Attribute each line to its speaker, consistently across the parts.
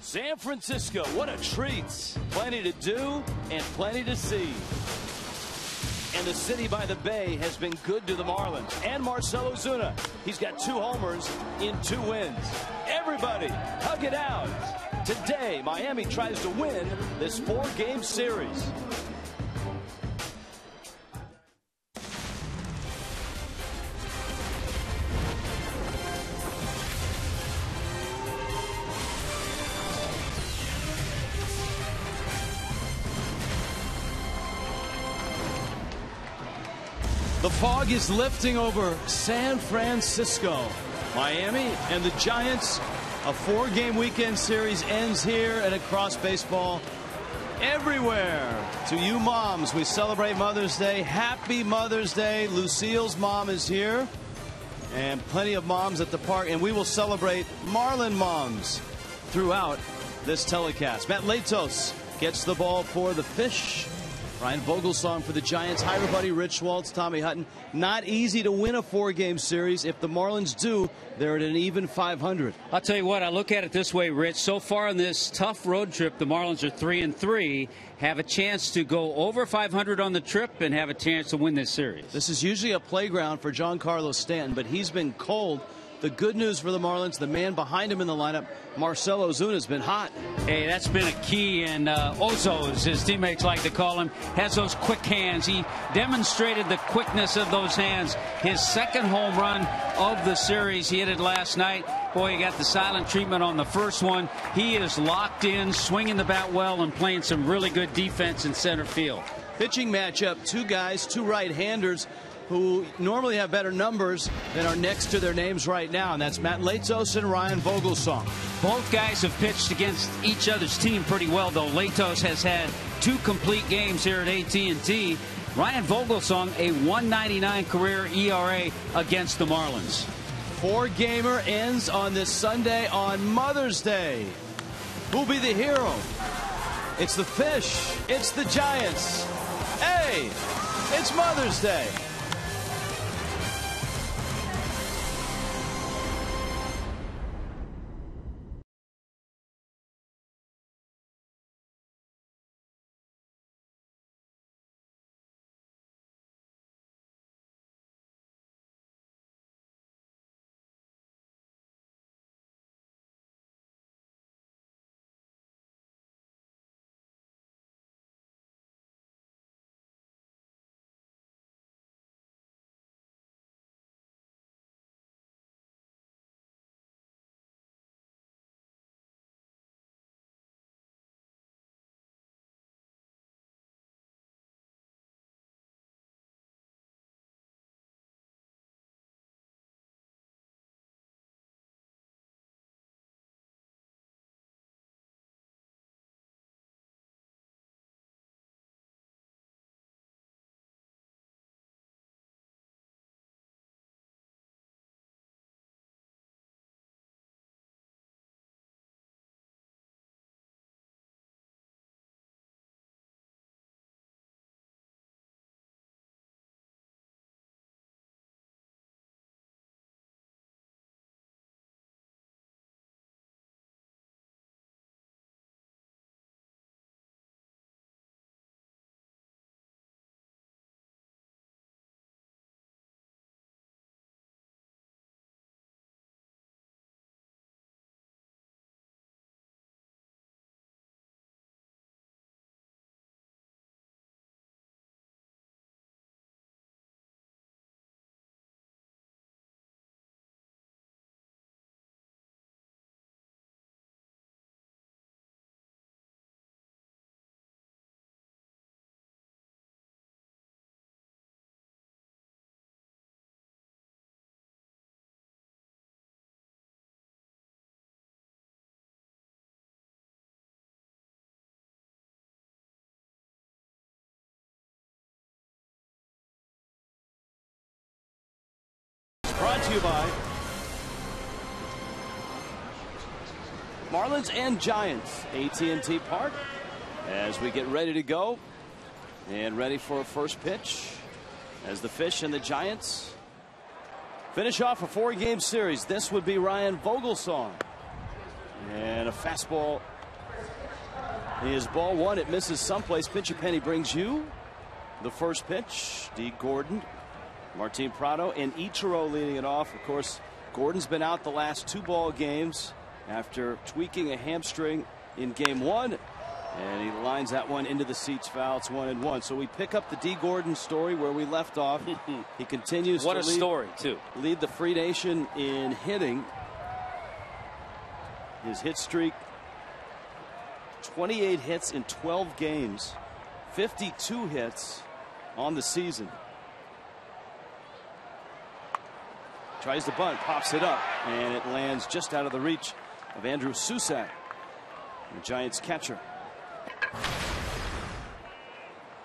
Speaker 1: San Francisco, what a treat. Plenty to do and plenty to see. And the city by the bay has been good to the Marlins. And Marcell Ozuna, he's got 2 homers in 2 wins. Everybody, hug it out. Today, Miami tries to win this 4-game series. The fog is lifting over San Francisco. Miami and the Giants, a 4-game weekend series ends here and across baseball everywhere. To you moms, we celebrate Mother's Day. Happy Mother's Day. Lucille's mom is here. And plenty of moms at the park. And we will celebrate Marlin moms throughout this telecast. Matt Latos gets the ball for the Fish. Ryan Vogelsong for the Giants. Hi, everybody. Rich Waltz, Tommy Hutton. Not easy to win a 4-game series. If the Marlins do, they're at an even 500.
Speaker 2: I'll tell you what, I look at it this way, Rich. So far on this tough road trip, the Marlins are 3-3, have a chance to go over 500 on the trip and have a chance to win this series.
Speaker 1: This is usually a playground for Giancarlo Stanton, but he's been cold. The good news for the Marlins, the man behind him in the lineup, Marcell Ozuna, has been hot.
Speaker 2: Hey, that's been a key, and Ozos, his teammates like to call him, has those quick hands. He demonstrated the quickness of those hands. His 2nd home run of the series, he hit it last night. Boy, he got the silent treatment on the first one. He is locked in, swinging the bat well, and playing some really good defense in center field.
Speaker 1: Pitching matchup, 2 guys, 2 right-handers who normally have better numbers than are next to their names right now, and that's Matt Latos and Ryan Vogelsong.
Speaker 2: Both guys have pitched against each other's team pretty well, though. Latos has had 2 complete games here at AT&T. Ryan Vogelsong, a 1.99 career ERA against the Marlins.
Speaker 1: 4-gamer ends on this Sunday on Mother's Day. Who'll be the hero? It's the Fish. It's the Giants. Hey, it's Mother's Day. Brought to you by Marlins and Giants, AT&T Park, as we get ready to go and ready for a first pitch as the Fish and the Giants finish off a 4-game series. This would be Ryan Vogelsong, and a fastball is ball one. It misses someplace. Pinch a penny brings you the first pitch. D. Gordon, Martin Prado, and Ichiro leading it off. Of course, Gordon's been out the last 2 ball games after tweaking a hamstring in game 1. And he lines that one into the seats foul. It's 1-1. So we pick up the D. Gordon story where we left off. He continues
Speaker 2: what
Speaker 1: to
Speaker 2: a story, too.
Speaker 1: Lead the Free Nation in hitting. His hit streak, 28 hits in 12 games, 52 hits on the season. Tries the bunt, pops it up, and it lands just out of the reach of Andrew Susak, the Giants catcher.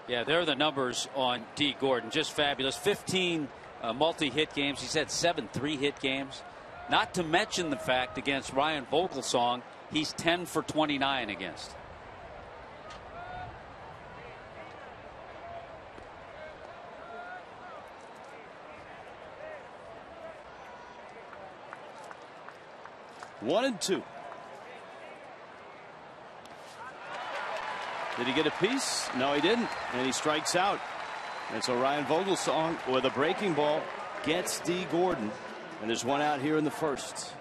Speaker 2: Yeah, there are the numbers on D. Gordon. Just fabulous. 15 multi-hit games. He's had 7 3-hit games. Not to mention the fact against Ryan Vogelsong, he's 10 for 29 against.
Speaker 1: One and two. Did he get a piece? No, he didn't. And he strikes out. And so Ryan Vogelsong with a breaking ball gets D. Gordon. And there's one out here in the first.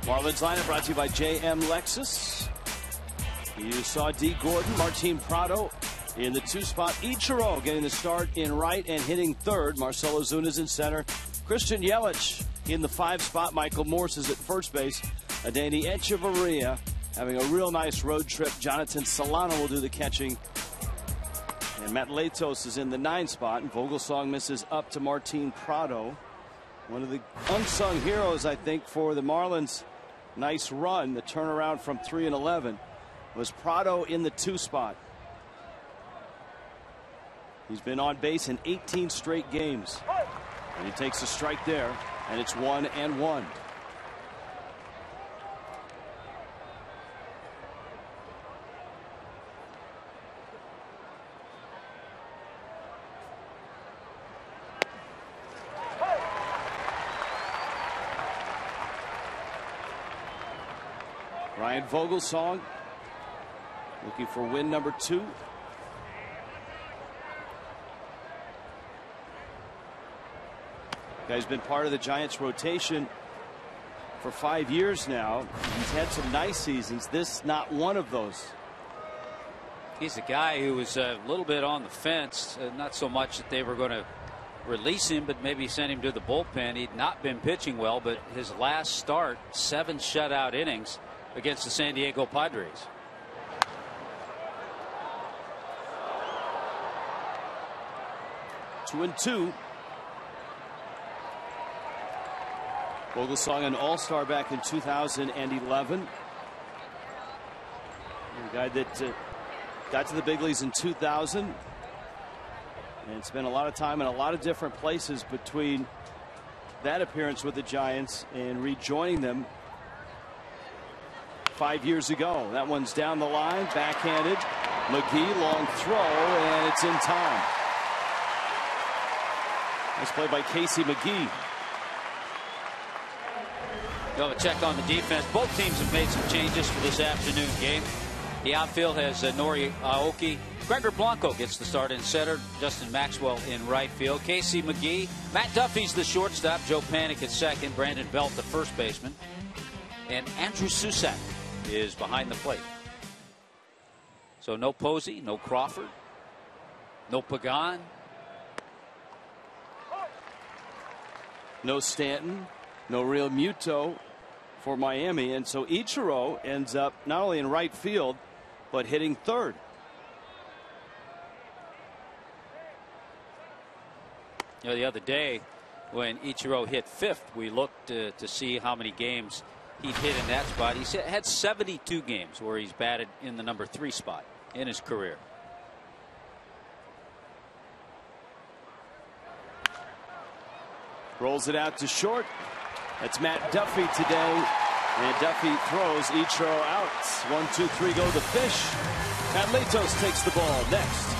Speaker 1: Marlins lineup brought to you by JM Lexus. You saw D. Gordon, Martin Prado in the 2 spot. Ichiro getting the start in right and hitting third. Marcelo Zuna's in center. Christian Yelich in the 5 spot. Michael Morse is at first base. Adeiny Echeverria having a real nice road trip. Jonathan Solano will do the catching. And Matt Latos is in the 9 spot. And Vogelsong misses up to Martin Prado. One of the unsung heroes, I think, for the Marlins. Nice run. The turnaround from 3-11 was Prado in the 2 spot. He's been on base in 18 straight games. And he takes a strike there. And it's 1-1. Ryan Vogelsong looking for win number 2. Guy's been part of the Giants rotation for 5 years now. He's had some nice seasons. This not one of those.
Speaker 2: He's a guy who was a little bit on the fence. Not so much that they were going to release him, but maybe send him to the bullpen. He'd not been pitching well, but his last start, 7 shutout innings against the San Diego Padres.
Speaker 1: Two and two. Vogelsong, an all-star back in 2011. A guy that got to the big leagues in 2000 and spent a lot of time in a lot of different places between that appearance with the Giants and rejoining them 5 years ago. That one's down the line, backhanded. McGee, long throw, and it's in time. Nice play by Casey McGee.
Speaker 2: We'll have a check on the defense. Both teams have made some changes for this afternoon game. The outfield has Nori Aoki. Gregor Blanco gets the start in center. Justin Maxwell in right field. Casey McGee. Matt Duffy's the shortstop. Joe Panik at second. Brandon Belt the first baseman. And Andrew Susak is behind the plate. So no Posey, no Crawford, no Pagan.
Speaker 1: No Stanton, no Real Muto for Miami. And so Ichiro ends up not only in right field, but hitting third.
Speaker 2: You know, the other day when Ichiro hit fifth, we looked to see how many games he'd hit in that spot. He had 72 games where he's batted in the number 3 spot in his career.
Speaker 1: Rolls it out to short. That's Matt Duffy today. And Duffy throws Ichiro out. 1, 2, 3 go the fish. Matt Latos takes the ball next.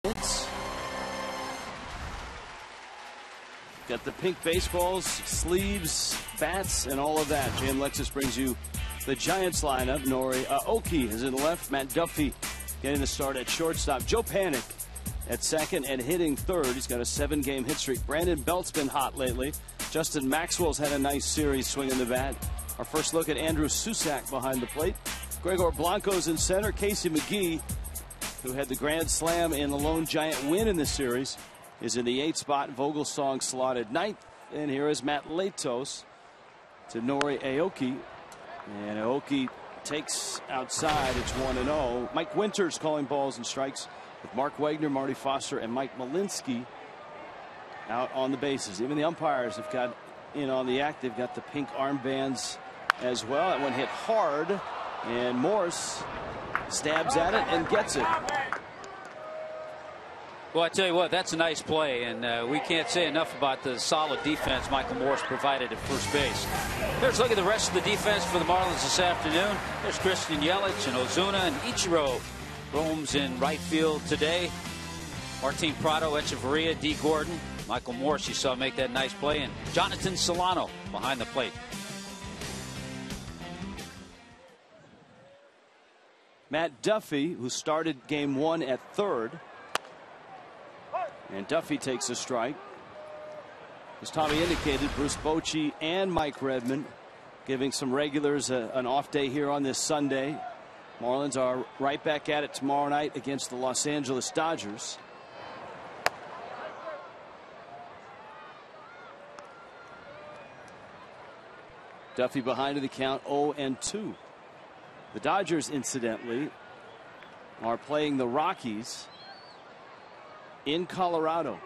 Speaker 1: Got the pink baseballs, sleeves, bats, and all of that. Jan Lexus brings you the Giants lineup. Nori Aoki is in left. Matt Duffy getting the start at shortstop. Joe Panik at second and hitting third. He's got a 7-game hit streak. Brandon Belt's been hot lately. Justin Maxwell's had a nice series swinging the bat. Our first look at Andrew Susak behind the plate. Gregor Blanco's in center. Casey McGee, who had the grand slam and the lone Giant win in this series, is in the 8th spot. Vogelsong slotted 9th. And here is Matt Latos to Nori Aoki. And Aoki takes outside. It's 1-0. Mike Winters calling balls and strikes with Mark Wagner, Marty Foster, and Mike Malinsky out on the bases. Even the umpires have got in on the act. They've got the pink armbands as well. That one hit hard, and Morse stabs at it and gets it.
Speaker 2: Well, I tell you what, that's a nice play, and we can't say enough about the solid defense Michael Morse provided at first base. Let's look at the rest of the defense for the Marlins this afternoon. There's Christian Yelich and Ozuna, and Ichiro roams in right field today. Martin Prado, Echeverria, D. Gordon, Michael Morse, you saw make that nice play, and Jonathan Solano behind the plate.
Speaker 1: Matt Duffy, who started game 1 at third. And Duffy takes a strike. As Tommy indicated, Bruce Bochy and Mike Redmond giving some regulars an off day here on this Sunday. Marlins are right back at it tomorrow night against the Los Angeles Dodgers. Duffy behind in the count, 0-2. The Dodgers, incidentally, are playing the Rockies in Colorado.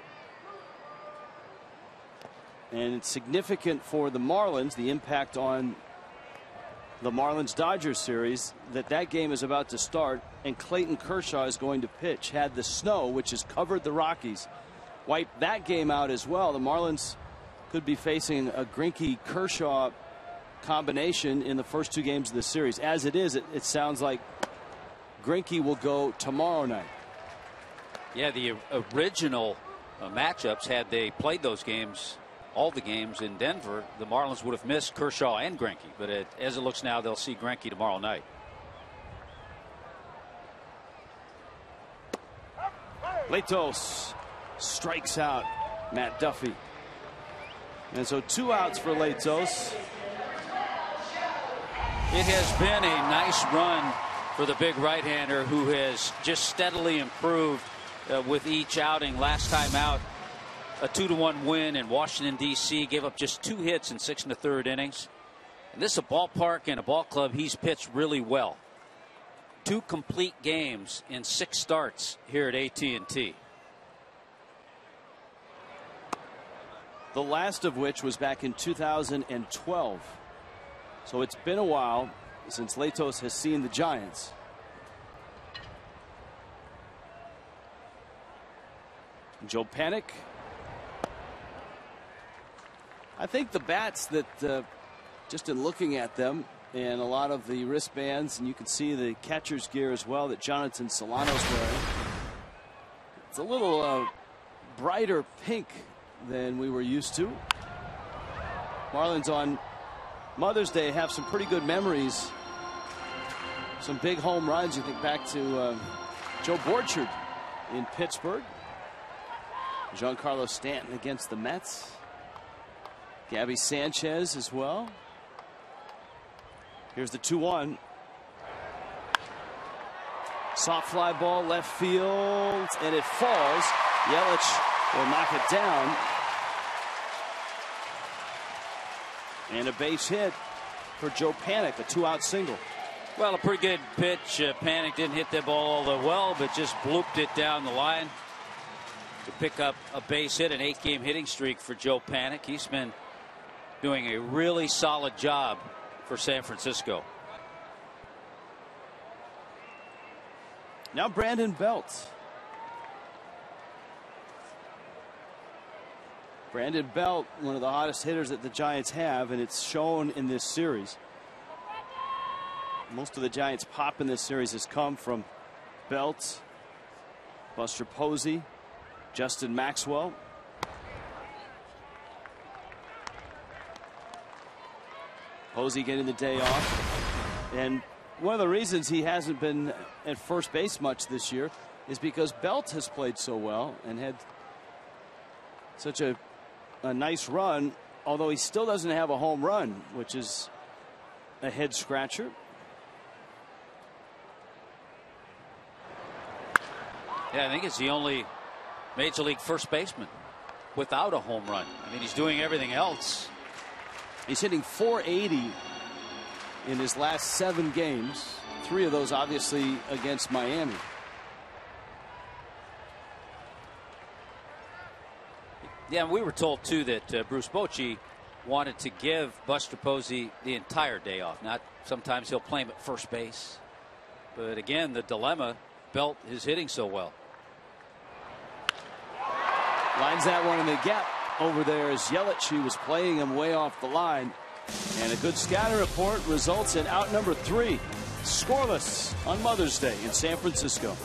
Speaker 1: And it's significant for the Marlins, the impact on the Marlins-Dodgers series, that game is about to start, and Clayton Kershaw is going to pitch. Had the snow, which has covered the Rockies, wiped that game out as well, the Marlins could be facing a Greinke-Kershaw combination in the first 2 games of the series. As it is, it sounds like Greinke will go tomorrow night.
Speaker 2: Yeah, the original matchups, had they played those games, all the games in Denver, the Marlins would have missed Kershaw and Greinke. But as it looks now, they'll see Greinke tomorrow night.
Speaker 1: Latos strikes out Matt Duffy. And so 2 outs for Latos.
Speaker 2: It has been a nice run for the big right-hander, who has just steadily improved with each outing. Last time out, a 2-1 win in Washington, D.C. Gave up just 2 hits in 6 1/3 innings. And this is a ballpark and a ball club he's pitched really well. 2 complete games in 6 starts here at AT&T.
Speaker 1: The last of which was back in 2012. So it's been a while since Latos has seen the Giants. Joe Panik. I think the bats that just in looking at them, and a lot of the wristbands, and you can see the catcher's gear as well that Jonathan Solano's wearing. It's a little brighter pink than we were used to. Marlins on Mother's Day have some pretty good memories. Some big home runs. You think back to Joe Borchard in Pittsburgh. Giancarlo Stanton against the Mets. Gabby Sanchez as well. Here's the 2-1. Soft fly ball left field, and it falls. Yelich will knock it down. And a base hit for Joe Panik, a 2-out single.
Speaker 2: Well, a pretty good pitch. Panik didn't hit that ball all that well, but just blooped it down the line to pick up a base hit. An 8-game hitting streak for Joe Panik. He's been doing a really solid job for San Francisco.
Speaker 1: Now Brandon Belt. Brandon Belt, one of the hottest hitters that the Giants have, and it's shown in this series. Most of the Giants' pop in this series has come from Belt Buster Posey, Justin Maxwell. Posey getting the day off. And one of the reasons he hasn't been at first base much this year is because Belt has played so well and had such a nice run, although he still doesn't have a home run, which is a head scratcher.
Speaker 2: Yeah, I think it's the only major league first baseman without a home run. I mean, he's doing everything else.
Speaker 1: He's hitting .480 in his last 7 games. 3 of those obviously against Miami.
Speaker 2: Yeah, and we were told too that Bruce Bochy wanted to give Buster Posey the entire day off. Not sometimes he'll play him at first base, but again the dilemma, Belt is hitting so well.
Speaker 1: Lines that one in the gap over there as Yelich. He was playing him way off the line. And a good scatter report results in out number 3. Scoreless on Mother's Day in San Francisco.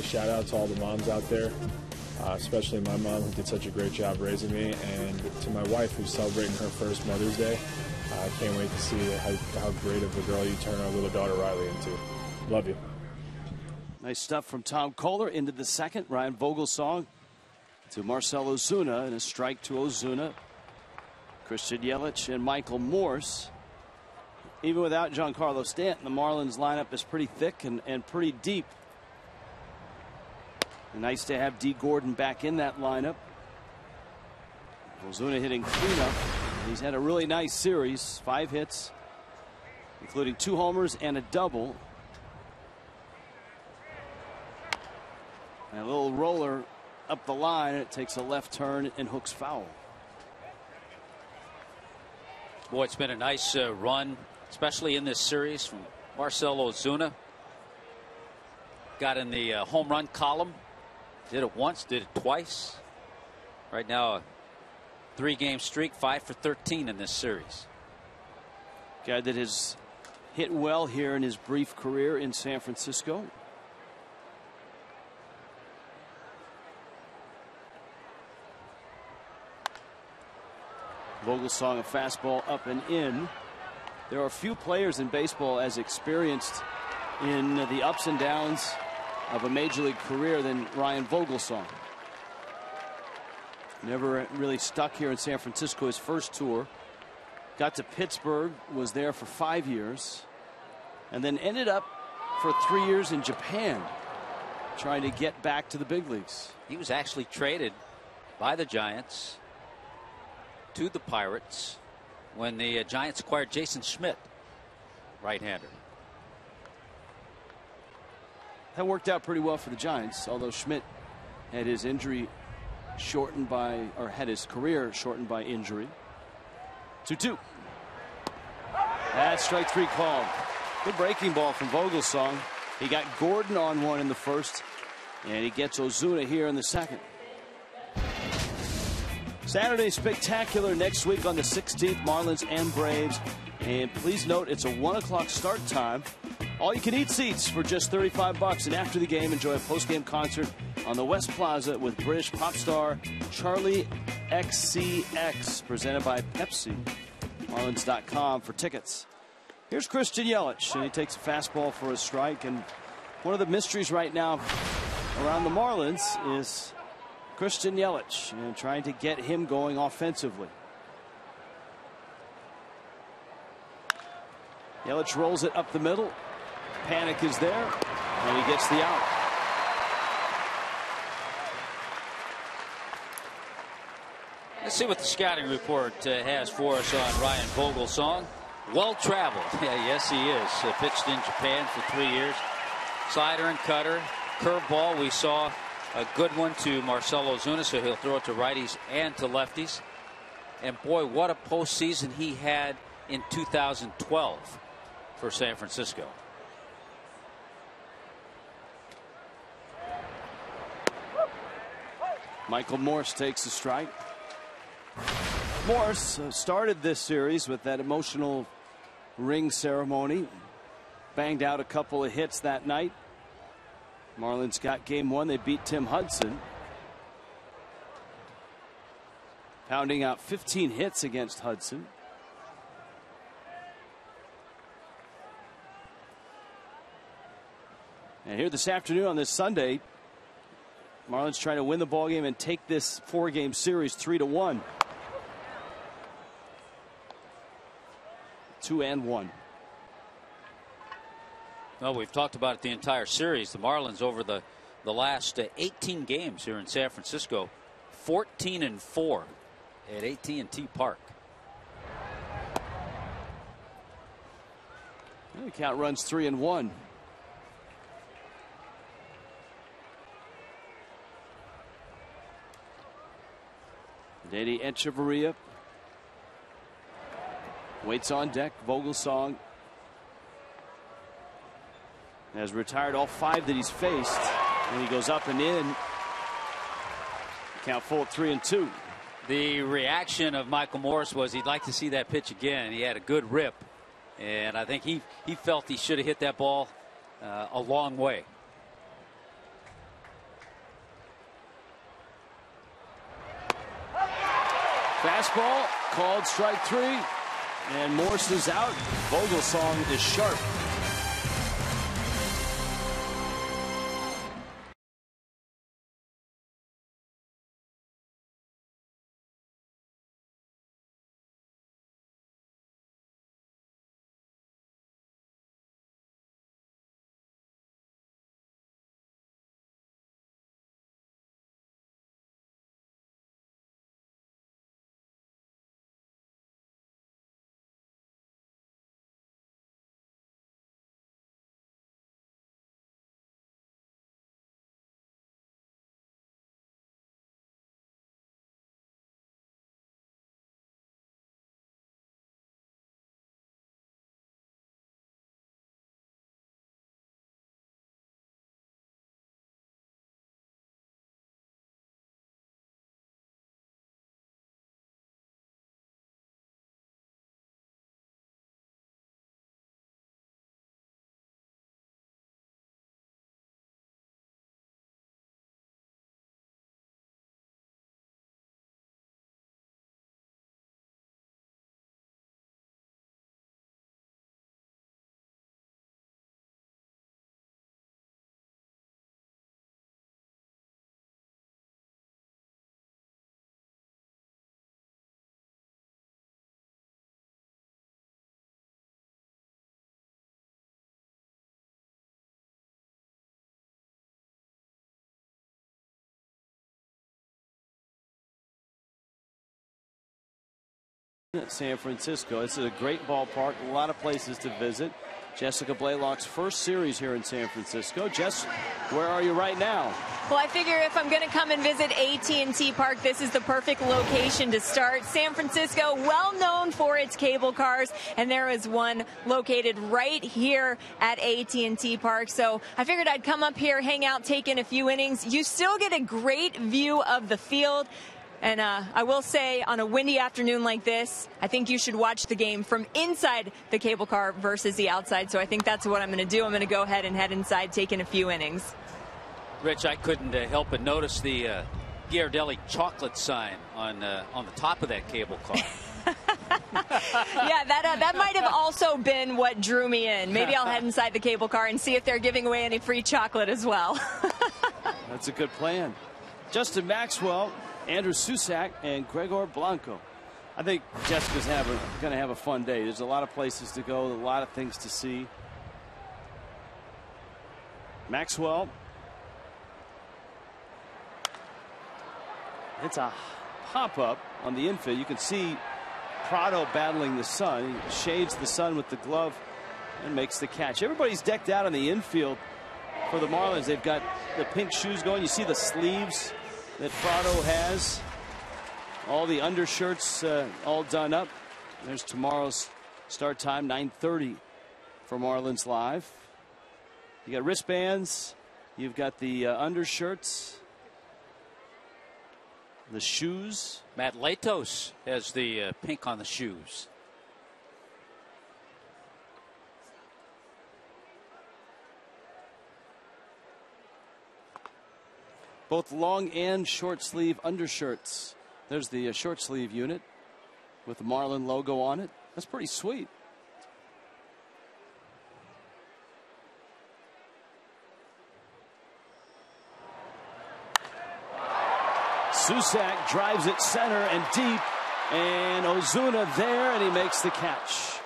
Speaker 3: Shout out to all the moms out there, especially my mom who did such a great job raising me, and to my wife who's celebrating her first Mother's Day. I can't wait to see how great of a girl you turn our little daughter Riley into. Love you.
Speaker 1: Nice stuff from Tom Kohler into the second. Ryan Vogelsong to Marcell Ozuna, and a strike to Ozuna. Christian Yelich and Michael Morse. Even without Giancarlo Stanton, the Marlins lineup is pretty thick and pretty deep. And nice to have D. Gordon back in that lineup. Ozuna hitting cleanup. He's had a really nice series. 5 hits, including 2 homers and a double. And a little roller up the line. It takes a left turn and hooks foul.
Speaker 2: Boy, it's been a nice run, especially in this series, from Marcell Ozuna. Got in the home run column. Did it once, did it twice. Right now, a 3-game streak, 5 for 13 in this series.
Speaker 1: Guy that has hit well here in his brief career in San Francisco. Vogelsong, a fastball up and in. There are few players in baseball as experienced in the ups and downs of a major league career than Ryan Vogelsong. Never really stuck here in San Francisco his first tour. Got to Pittsburgh, was there for 5 years, and then ended up for 3 years in Japan trying to get back to the big leagues.
Speaker 2: He was actually traded by the Giants to the Pirates when the Giants acquired Jason Schmidt, right-hander.
Speaker 1: That worked out pretty well for the Giants, although Schmidt had his injury shortened by, or had his career shortened by injury. 2-2. That's strike three called. Good breaking ball from Vogelsong. He got Gordon on one in the first, and he gets Ozuna here in the second. Saturday spectacular next week on the 16th, Marlins and Braves. And please note, it's a 1 o'clock start time. All you can eat seats for just $35. And after the game, enjoy a post-game concert on the West Plaza with British pop star Charlie XCX, presented by Pepsi. Marlins.com for tickets. Here's Christian Yelich, and he takes a fastball for a strike. And one of the mysteries right now around the Marlins is Christian Yelich, and trying to get him going offensively. Yelich rolls it up the middle. Panic is there, and he gets the out.
Speaker 2: Let's see what the scouting report has for us on Ryan Vogelsong. Well traveled. Yeah, yes, he is. Pitched in Japan for 3 years. Slider and cutter. Curveball, we saw a good one to Marcell Ozuna, so he'll throw it to righties and to lefties. And boy, what a postseason he had in 2012 for San Francisco.
Speaker 1: Michael Morse takes a strike. Morse started this series with that emotional ring ceremony. Banged out a couple of hits that night. Marlins got game one. They beat Tim Hudson, pounding out 15 hits against Hudson. And here this afternoon on this Sunday, Marlins trying to win the ball game and take this 4-game series 3-1. 2-1.
Speaker 2: Well, we've talked about it the entire series. The Marlins over the last 18 games here in San Francisco, 14-4 at AT&T Park.
Speaker 1: The count runs 3-1. Eddie Echeverria waits on deck. Vogelsong has retired all 5 that he's faced, and he goes up and in. Count full at 3-2.
Speaker 2: The reaction of Michael Morse was he'd like to see that pitch again. He had a good rip, and I think he felt he should have hit that ball a long way.
Speaker 1: Fastball called strike 3, and Morse is out. Vogelsong is sharp. San Francisco. It's a great ballpark, a lot of places to visit. Jessica Blaylock's first series here in San Francisco. Jess, where are you right now?
Speaker 4: Well, I figure if I'm going to come and visit AT Park, this is the perfect location to start. San Francisco, well known for its cable cars, and there is one located right here at AT Park. So I figured I'd come up here, hang out, take in a few innings. You still get a great view of the field. And I will say, on a windy afternoon like this, I think you should watch the game from inside the cable car versus the outside. So I think that's what I'm going to do. I'm going to go ahead and head inside, take in a few innings.
Speaker 2: Rich, I couldn't help but notice the Ghirardelli chocolate sign on the top of that cable car.
Speaker 4: Yeah, that might have also been what drew me in. Maybe I'll head inside the cable car and see if they're giving away any free chocolate as well.
Speaker 1: That's a good plan. Justin Maxwell, Andrew Susak, and Gregor Blanco. I think Jessica's going to have a fun day. There's a lot of places to go, a lot of things to see. Maxwell. It's a hop-up on the infield. You can see Prado battling the sun. He shades the sun with the glove and makes the catch. Everybody's decked out on the infield for the Marlins. They've got the pink shoes going. You see the sleeves that Prado has. All the undershirts all done up. There's tomorrow's start time, 9:30 for Marlins Live. You got wristbands. You've got the undershirts. The shoes.
Speaker 2: Matt Latos has the pink on the shoes.
Speaker 1: Both long and short sleeve undershirts. There's the short sleeve unit with the Marlin logo on it. That's pretty sweet. Susak drives it center and deep, and Ozuna there, and he makes the catch.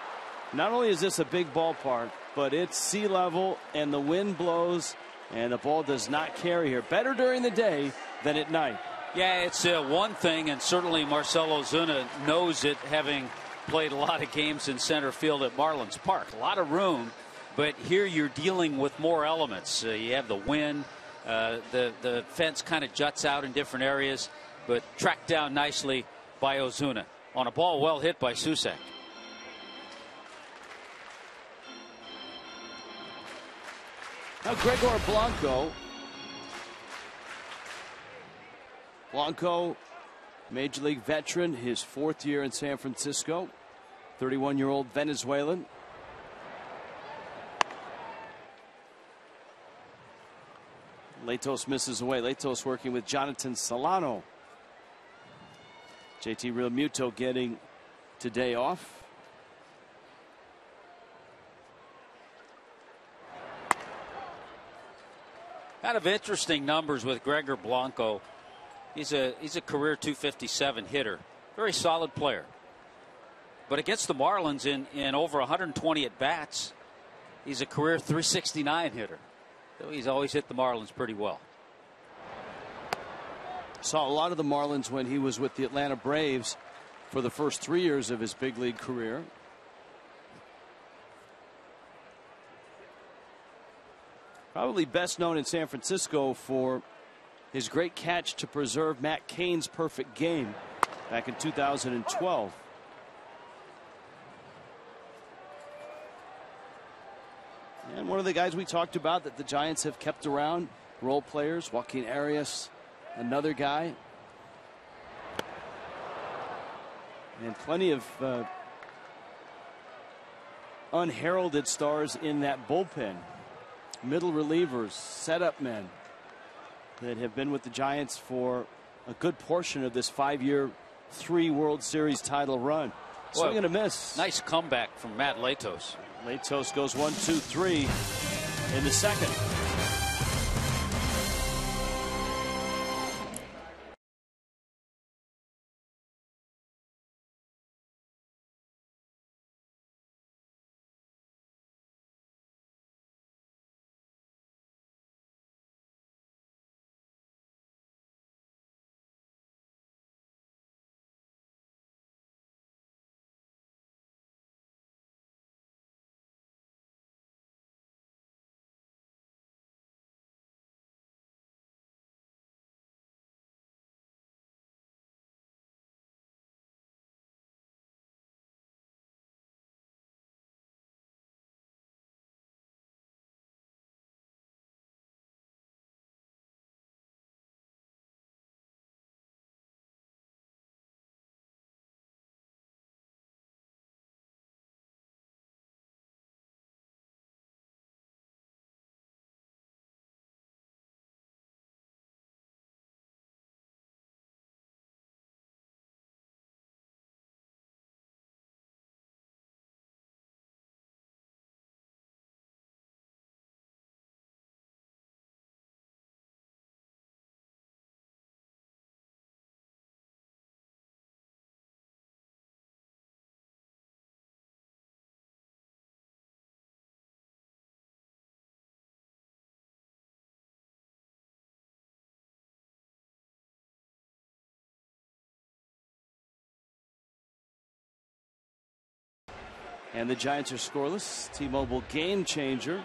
Speaker 1: Not only is this a big ballpark, but it's sea level and the wind blows and the ball does not carry here. Better during the day than at night.
Speaker 2: Yeah, it's one thing, and certainly Marcell Ozuna knows it, having played a lot of games in center field at Marlins Park. A lot of room, but here you're dealing with more elements. You have the wind. The fence kind of juts out in different areas, but tracked down nicely by Ozuna on a ball well hit by Susak.
Speaker 1: Now Gregor Blanco. Blanco, Major League veteran, his 4th year in San Francisco. 31-year-old Venezuelan. Latos misses away. Latos working with Jonathan Solano. JT Realmuto getting today off.
Speaker 2: Kind of interesting numbers with Gregor Blanco. He's a career 257 hitter. Very solid player. But against the Marlins in over 120 at bats, he's a career 369 hitter. So he's always hit the Marlins pretty well.
Speaker 1: Saw a lot of the Marlins when he was with the Atlanta Braves for the first 3 years of his big league career. Probably best known in San Francisco for his great catch to preserve Matt Cain's perfect game back in 2012. And one of the guys we talked about that the Giants have kept around, role players, Joaquin Arias, another guy. And plenty of unheralded stars in that bullpen. Middle relievers, setup men that have been with the Giants for a good portion of this 5-year, 3 World Series title run. Swing and a miss.
Speaker 2: Nice comeback from Matt Latos.
Speaker 1: Latos goes 1-2-3 in the second. And the Giants are scoreless. T-Mobile game changer.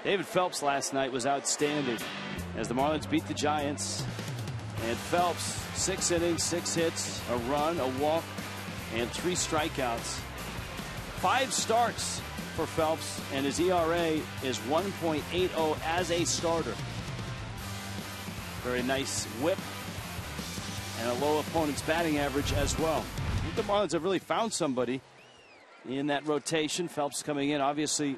Speaker 1: David Phelps last night was outstanding as the Marlins beat the Giants. And Phelps, 6 innings, 6 hits, a run, a walk, and 3 strikeouts. 5 starts for Phelps, and his ERA is 1.80 as a starter. Very nice whip and a low opponent's batting average as well. I think the Marlins have really found somebody in that rotation. Phelps coming in, obviously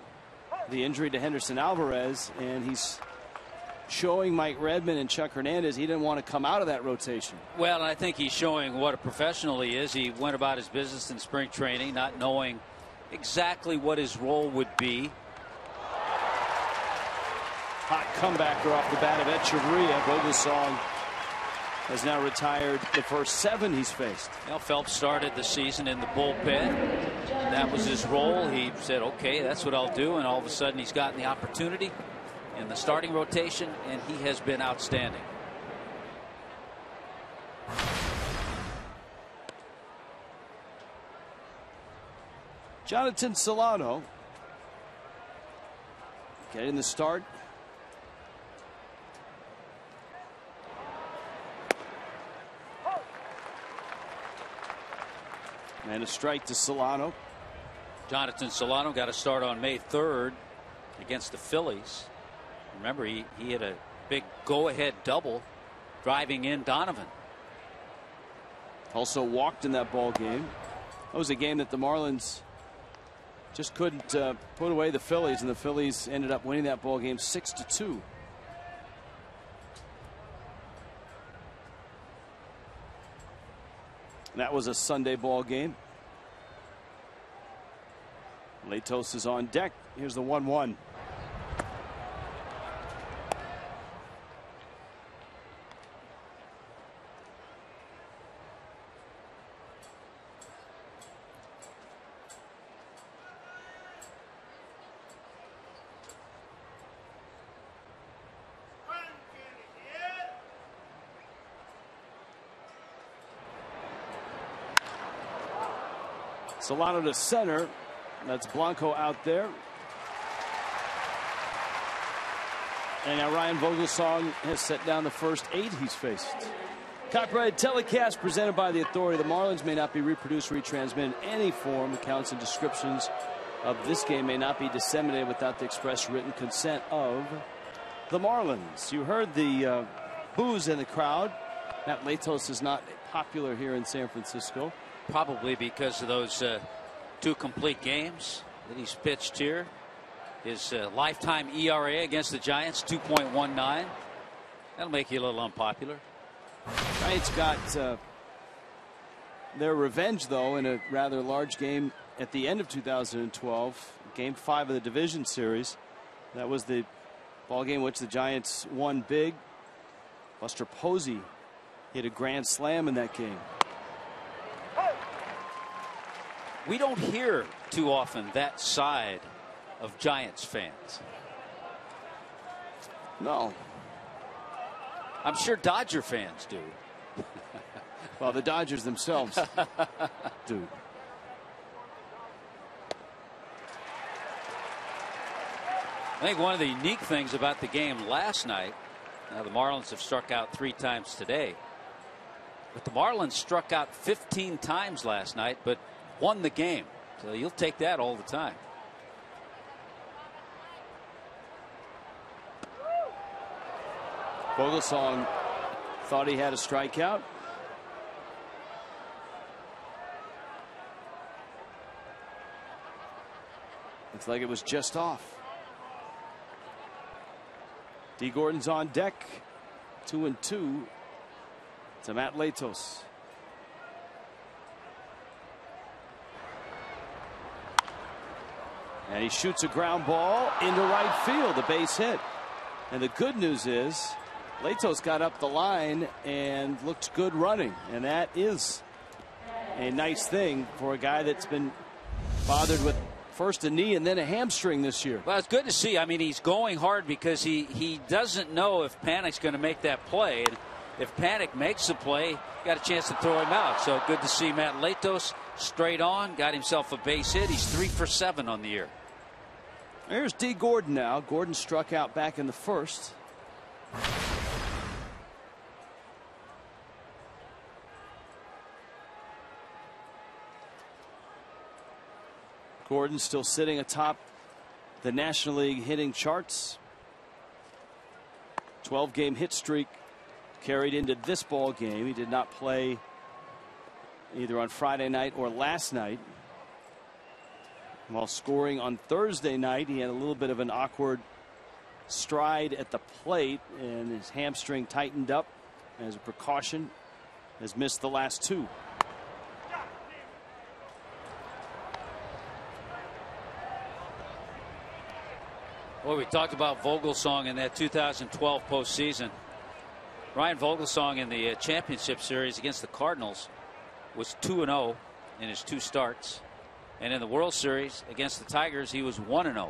Speaker 1: the injury to Henderson Alvarez, and he's showing Mike Redmond and Chuck Hernandez he didn't want to come out of that rotation.
Speaker 2: Well, I think he's showing what a professional he is. He went about his business in spring training not knowing exactly what his role would be.
Speaker 1: Hot comebacker off the bat of Echeverria. Vogelsong has now retired the first 7 he's faced.
Speaker 2: Well, Phelps started the season in the bullpen. That was his role. He said, okay, that's what I'll do. And all of a sudden he's gotten the opportunity in the starting rotation, and he has been outstanding.
Speaker 1: Jonathan Solano getting the start. And a strike to Solano.
Speaker 2: Jonathan Solano got a start on May 3rd against the Phillies. Remember, he had a big go-ahead double driving in Donovan.
Speaker 1: Also walked in that ball game. That was a game that the Marlins just couldn't put away the Phillies, and the Phillies ended up winning that ball game 6-2. That was a Sunday ball game. Latos is on deck. Here's the 1-1. Solano to center. That's Blanco out there. And now Ryan Vogelsong has set down the first 8 he's faced. Copyrighted telecast presented by the Authority. The Marlins may not be reproduced or retransmitted in any form. Accounts and descriptions of this game may not be disseminated without the express written consent of the Marlins. You heard the boos in the crowd. Matt Latos is not popular here in San Francisco.
Speaker 2: Probably because of those 2 complete games that he's pitched here. His lifetime ERA against the Giants, 2.19. That'll make you a little unpopular.
Speaker 1: Giants got their revenge, though, in a rather large game at the end of 2012, Game 5 of the division series. That was the ball game which the Giants won big. Buster Posey hit a grand slam in that game.
Speaker 2: We don't hear too often that side of Giants fans.
Speaker 1: No.
Speaker 2: I'm sure Dodger fans do.
Speaker 1: Well, the Dodgers themselves do.
Speaker 2: I think one of the unique things about the game last night, now the Marlins have struck out 3 times today, but the Marlins struck out 15 times last night, but won the game. So you'll take that all the time.
Speaker 1: Vogelsong thought he had a strikeout. Looks like it was just off. D. Gordon's on deck. 2-2 to Matt Latos. And he shoots a ground ball into right field, a base hit. And the good news is Latos got up the line and looked good running. And that is a nice thing for a guy that's been bothered with first a knee and then a hamstring this year.
Speaker 2: Well, it's good to see. I mean, he's going hard because he doesn't know if Panic's going to make that play. And if Panic makes the play, got a chance to throw him out. So good to see Matt Latos straight on, got himself a base hit. He's 3 for 7 on the year.
Speaker 1: Here's D. Gordon now. Gordon struck out back in the first. Gordon still sitting atop the National League hitting charts. 12-game hit streak carried into this ball game. He did not play either on Friday night or last night. While scoring on Thursday night, he had a little bit of an awkward stride at the plate, and his hamstring tightened up as a precaution. Has missed the last 2.
Speaker 2: Well, we talked about Vogelsong in that 2012 postseason. Ryan Vogelsong in the championship series against the Cardinals was 2-0 in his 2 starts. And in the World Series against the Tigers, he was 1-0.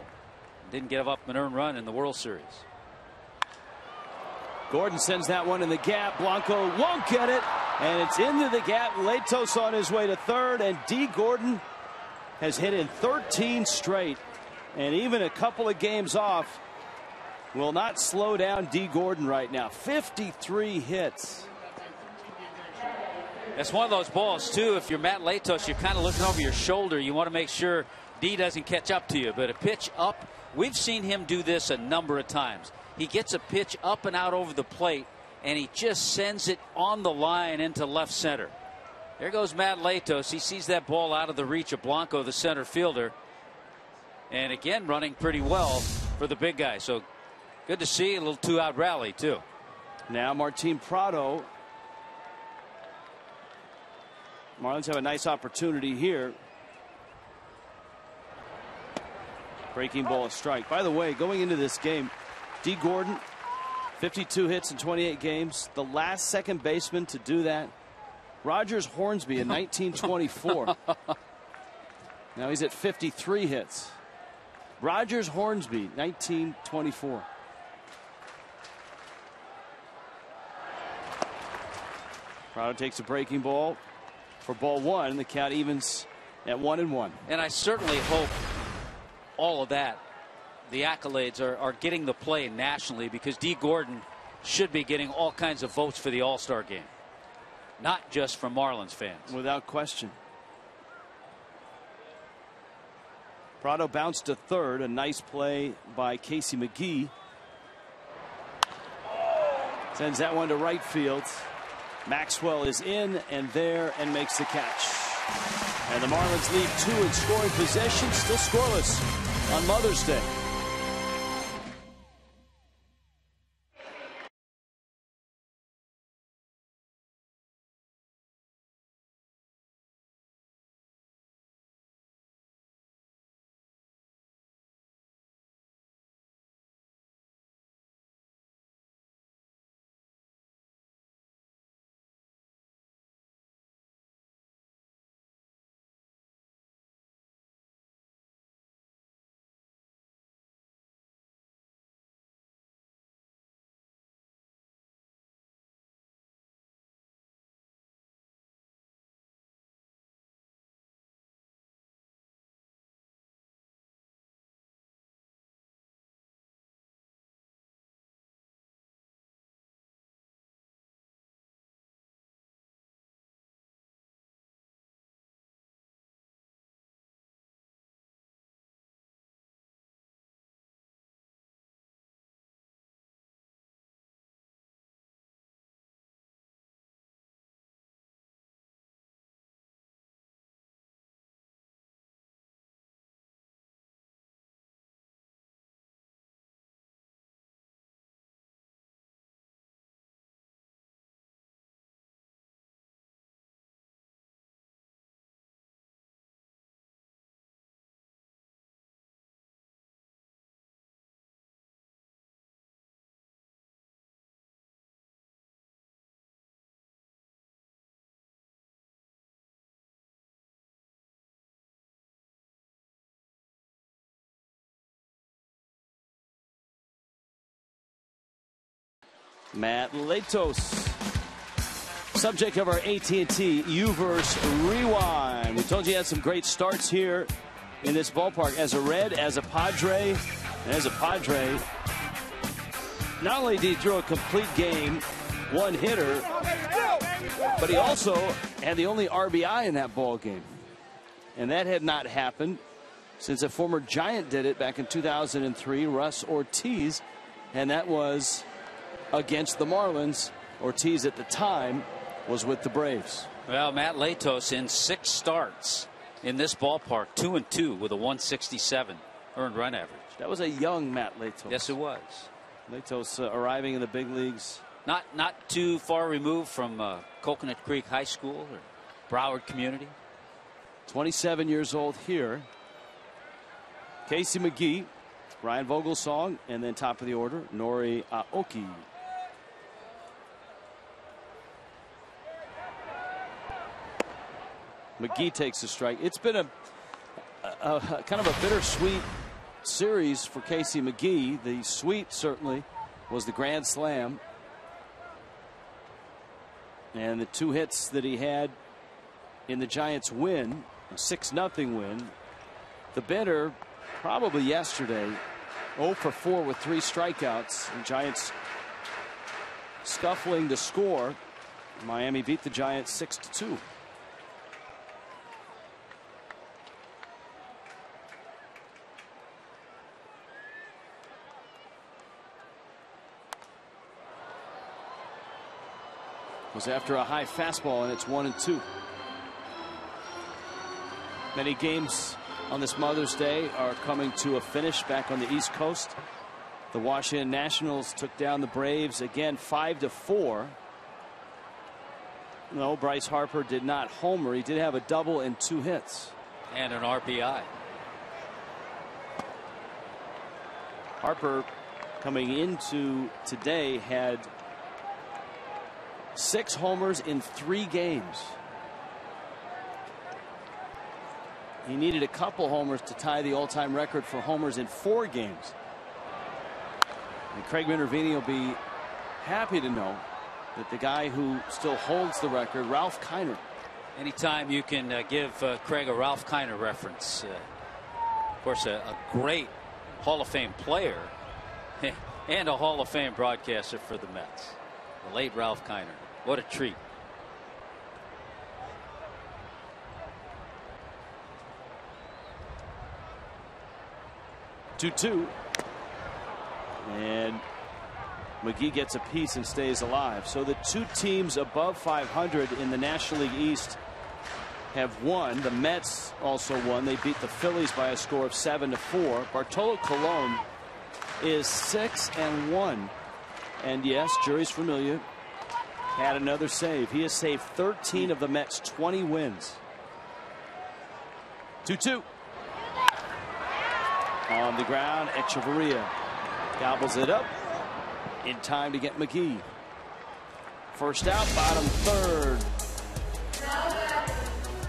Speaker 2: Didn't give up an earned run in the World Series.
Speaker 1: Gordon sends that one in the gap. Blanco won't get it, and it's into the gap. Latos on his way to third, and D. Gordon has hit in 13 straight. And even a couple of games off will not slow down D. Gordon right now. 53 hits.
Speaker 2: That's one of those balls, too. If you're Matt Latos, you're kind of looking over your shoulder. You want to make sure D doesn't catch up to you. But a pitch up, we've seen him do this a number of times. He gets a pitch up and out over the plate, and he just sends it on the line into left center. There goes Matt Latos. He sees that ball out of the reach of Blanco, the center fielder. And again, running pretty well for the big guy. So good to see a little 2-out rally, too.
Speaker 1: Now Martin Prado. Marlins have a nice opportunity here. Breaking ball, a strike. By the way, going into this game, D. Gordon, 52 hits in 28 games. The last second baseman to do that, Rogers Hornsby in 1924. Now he's at 53 hits. Rogers Hornsby, 1924. Prado takes a breaking ball for ball 1. The count evens at 1-1.
Speaker 2: And I certainly hope all of that, the accolades, are getting the play nationally, because D. Gordon should be getting all kinds of votes for the All-Star game, not just from Marlins fans.
Speaker 1: Without question. Prado bounced to third. A nice play by Casey McGee. Sends that one to right field. Maxwell is in and there and makes the catch. And the Marlins lead 2 in scoring possession. Still scoreless on Mother's Day. Matt Latos Subject of our AT&T U-verse Rewind. We told you had some great starts here in this ballpark. As a Red, as a Padre, not only did he throw a complete game, one hitter, but he also had the only RBI in that ball game. And that had not happened since a former Giant did it back in 2003, Russ Ortiz, and that was against the Marlins. Ortiz at the time was with the Braves.
Speaker 2: Well, Matt Latos in 6 starts in this ballpark, 2-2 with a 167 earned run average.
Speaker 1: That was a young Matt Latos.
Speaker 2: Yes, it was.
Speaker 1: Latos arriving in the big leagues.
Speaker 2: Not too far removed from Coconut Creek High School or Broward Community.
Speaker 1: 27 years old here. Casey McGee, Ryan Vogelsong, and then top of the order, Nori Aoki. McGee takes a strike. It's been a kind of a bittersweet series for Casey McGee. The sweet certainly was the grand slam and the 2 hits that he had in the Giants win, a 6-0 win. The bitter probably yesterday, 0 for 4 with 3 strikeouts. The Giants scuffling to score. Miami beat the Giants 6-2. Was after a high fastball, and it's 1-2. Many games on this Mother's Day are coming to a finish back on the East Coast. The Washington Nationals took down the Braves again 5-4. No, Bryce Harper did not homer. He did have a double and 2 hits.
Speaker 2: And an RBI.
Speaker 1: Harper coming into today had 6 homers in 3 games. He needed a couple homers to tie the all-time record for homers in 4 games. And Craig Minervini will be happy to know that the guy who still holds the record, Ralph Kiner.
Speaker 2: Anytime you can give Craig a Ralph Kiner reference. Of course, a great Hall of Fame player and a Hall of Fame broadcaster for the Mets. The late Ralph Kiner. What a treat.
Speaker 1: Two, and McGee gets a piece and stays alive. So the 2 teams above 500 in the National League East have won. The Mets also won. They beat the Phillies by a score of 7-4. Bartolo Colon is 6-1, and yes, Jeurys Familia had another save. He has saved 13 of the Mets' 20 wins. 2-2. On the ground, Echeverria gobbles it up in time to get McGee. First out, bottom 3rd.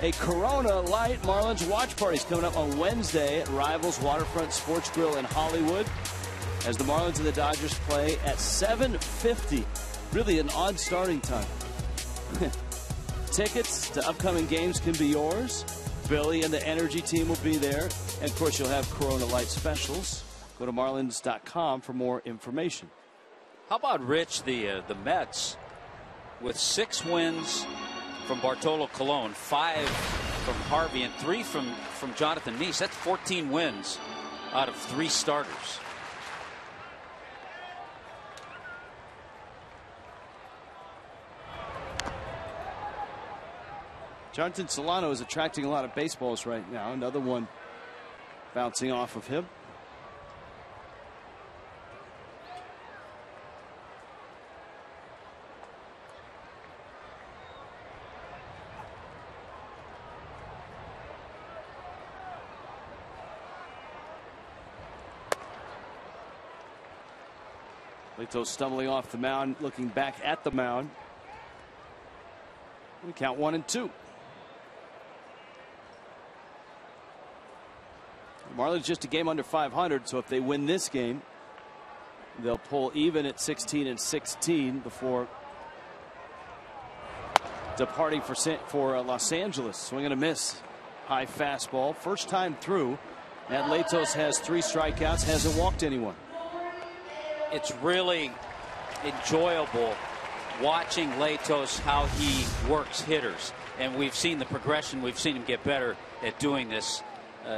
Speaker 1: A Corona Light Marlins watch party is coming up on Wednesday at Rivals Waterfront Sports Grill in Hollywood as the Marlins and the Dodgers play at 7:50. Really an odd starting time. Tickets to upcoming games can be yours. Billy and the Energy team will be there. And of course, you'll have Corona Light specials. Go to marlins.com for more information.
Speaker 2: How about Rich, the Mets, with 6 wins from Bartolo Colon, 5 from Harvey, and 3 from Jonathan Meese. That's 14 wins out of 3 starters.
Speaker 1: Jonathan Solano is attracting a lot of baseballs right now. Another one bouncing off of him. Latos stumbling off the mound, looking back at the mound. We count 1-2. Marlins just a game under 500, so if they win this game, they'll pull even at 16-16 before departing for Los Angeles. Swing and a miss. High fastball. First time through. Matt Latos has 3 strikeouts. Hasn't walked anyone.
Speaker 2: It's really enjoyable watching Latos, how he works hitters. And we've seen the progression. We've seen him get better at doing this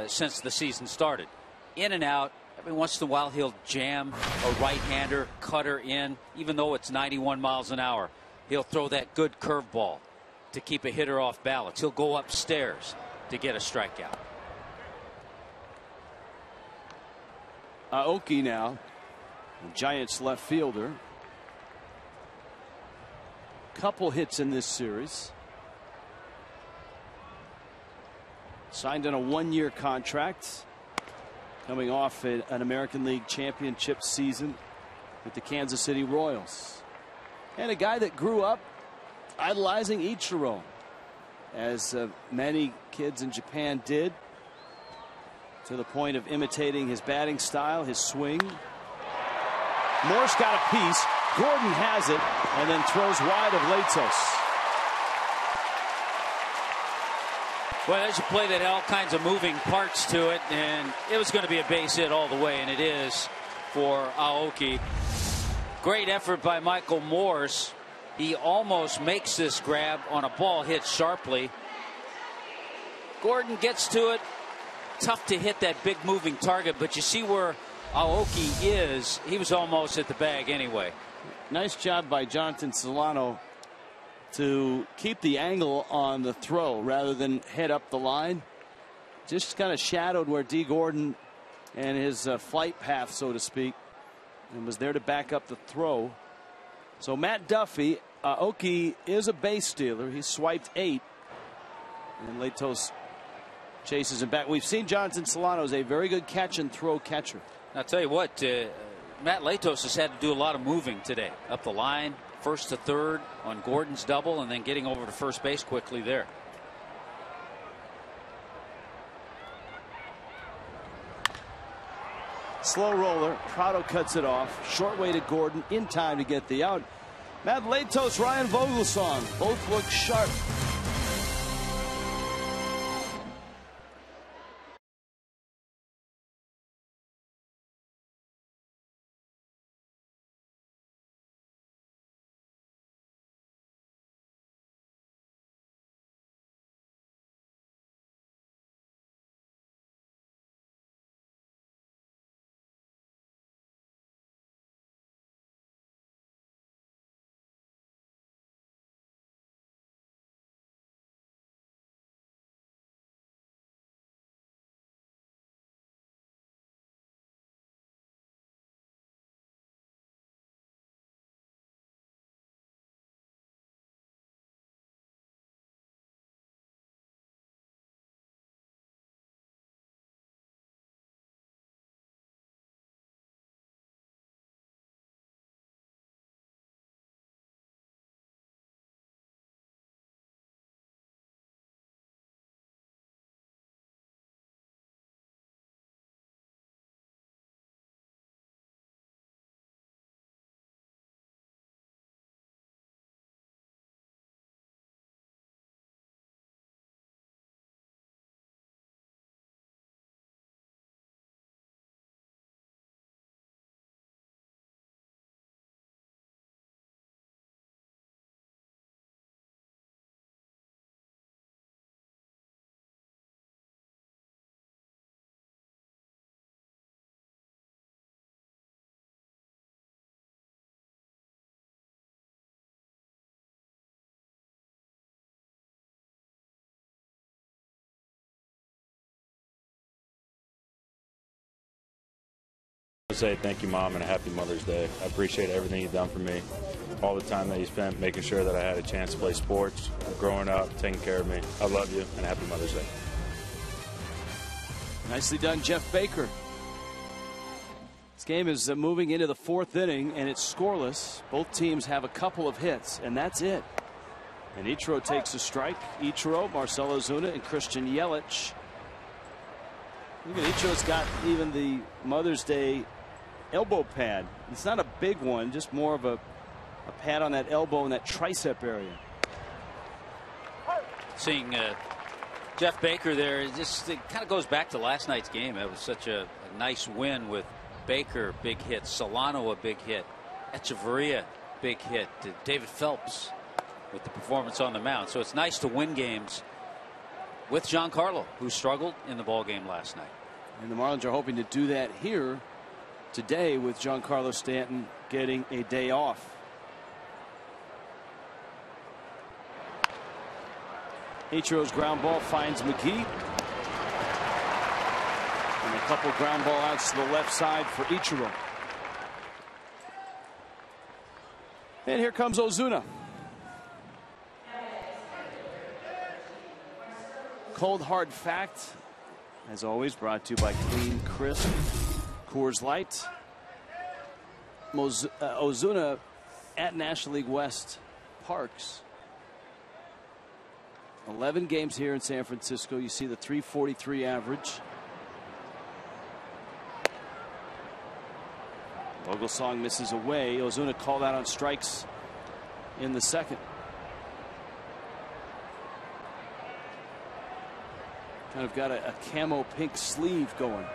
Speaker 2: since the season started. In and out. Every once in a while he'll jam a right-hander, cutter in, even though it's 91 miles an hour. He'll throw that good curveball to keep a hitter off balance. He'll go upstairs to get a strikeout.
Speaker 1: Aoki now, the Giants left fielder. Couple hits in this series. Signed on a 1-year contract. Coming off an American League championship season with the Kansas City Royals. And a guy that grew up idolizing Ichiro, as many kids in Japan did, to the point of imitating his batting style, his swing. Morse got a piece. Gordon has it and then throws wide of Latos.
Speaker 2: Well, there's a play that had all kinds of moving parts to it, and it was going to be a base hit all the way, and it is for Aoki. Great effort by Michael Morse. He almost makes this grab on a ball hit sharply. Gordon gets to it. Tough to hit that big moving target, but you see where Aoki is. He was almost at the bag anyway.
Speaker 1: Nice job by Jonathan Solano to keep the angle on the throw rather than head up the line. Just kind of shadowed where D. Gordon and his flight path, so to speak, and was there to back up the throw. So Matt Duffy, Aoki is a base stealer. He swiped 8, and Latos chases him back. We've seen Jonathan Solano is a very good catch and throw catcher.
Speaker 2: I'll tell you what, Matt Latos has had to do a lot of moving today. Up the line, first to third on Gordon's double, and then getting over to first base quickly there.
Speaker 1: Slow roller. Prado cuts it off. Short way to Gordon in time to get the out. Matt Latos, Ryan Vogelsong both look sharp.
Speaker 5: Say thank you, Mom, and a happy Mother's Day. I appreciate everything you've done for me, all the time that you spent making sure that I had a chance to play sports, growing up, taking care of me. I love you, and happy Mother's Day.
Speaker 1: Nicely done, Jeff Baker. This game is moving into the 4th inning, and it's scoreless. Both teams have a couple of hits, and that's it. And Ichiro takes a strike. Ichiro, Marcelo Zuna, and Christian Yelich. Look at Ichiro's got even the Mother's Day elbow pad. It's not a big one, just more of a pad on that elbow and that tricep area.
Speaker 2: Seeing Jeff Baker there, it kind of goes back to last night's game. It was such a nice win with Baker, big hit, Solano, a big hit, Echeverria, big hit, David Phelps with the performance on the mound. So it's nice to win games with Giancarlo, who struggled in the ball game last night.
Speaker 6: And the Marlins are hoping to do that here today with Giancarlo Stanton getting a day off. Ichiro's ground ball finds McGee. And a couple ground ball outs to the left side for Ichiro. And here comes Ozuna. Cold hard fact, as always, brought to you by Clean Crisp Coors Light. Ozuna at National League West parks. 11 games here in San Francisco. You see the .343 average. Vogelsong misses away. Ozuna called out on strikes in the second. Kind of got a camo pink sleeve going.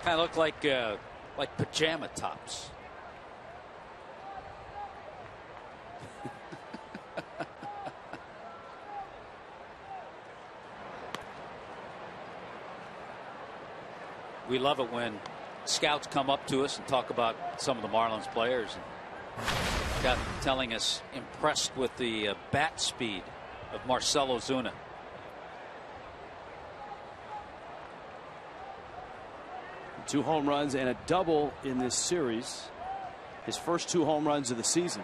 Speaker 2: Kind of look like pajama tops. We love it when scouts come up to us and talk about some of the Marlins players. Got telling us impressed with the bat speed of Marcell Ozuna.
Speaker 6: Two home runs and a double in this series. His first 2 home runs of the season.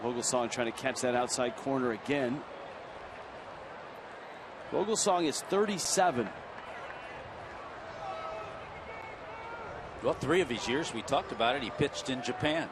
Speaker 6: Vogelsong trying to catch that outside corner again. Vogelsong is 37.
Speaker 2: Well, 3 of his years, we talked about it, he pitched in Japan.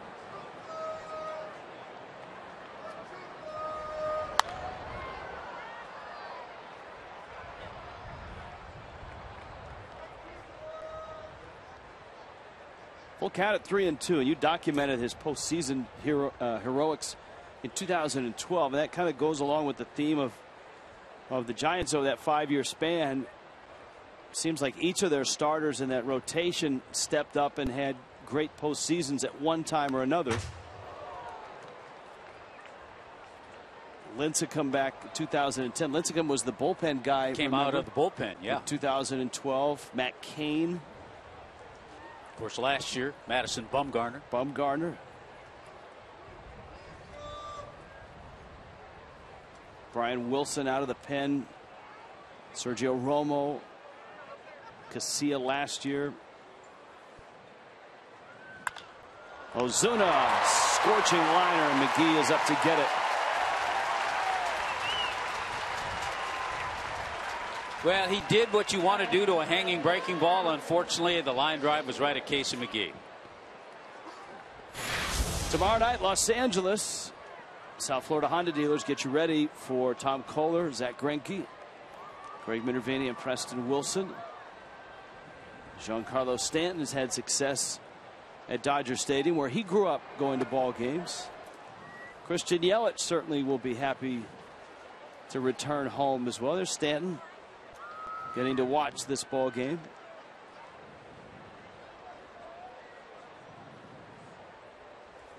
Speaker 6: Full count at 3-2, and you documented his postseason heroics in 2012, and that kind of goes along with the theme of the Giants over that 5-year span. Seems like each of their starters in that rotation stepped up and had great postseasons at one time or another. Lincecum back in 2010. Lincecum was the bullpen guy.
Speaker 2: Came out of the bullpen, yeah.
Speaker 6: 2012. Matt Cain.
Speaker 2: Of course, last year, Madison Bumgarner.
Speaker 6: Brian Wilson out of the pen. Sergio Romo. Casilla last year. Ozuna, scorching liner, and McGee is up to get it.
Speaker 2: Well, he did what you want to do to a hanging breaking ball. Unfortunately, the line drive was right at Casey McGee.
Speaker 6: Tomorrow night, Los Angeles. South Florida Honda dealers, get you ready for Tom Kohler, Zach Greinke, Greg Minervini, and Preston Wilson. Giancarlo Stanton has had success at Dodger Stadium, where he grew up going to ball games. Christian Yelich certainly will be happy to return home as well. There's Stanton getting to watch this ball game.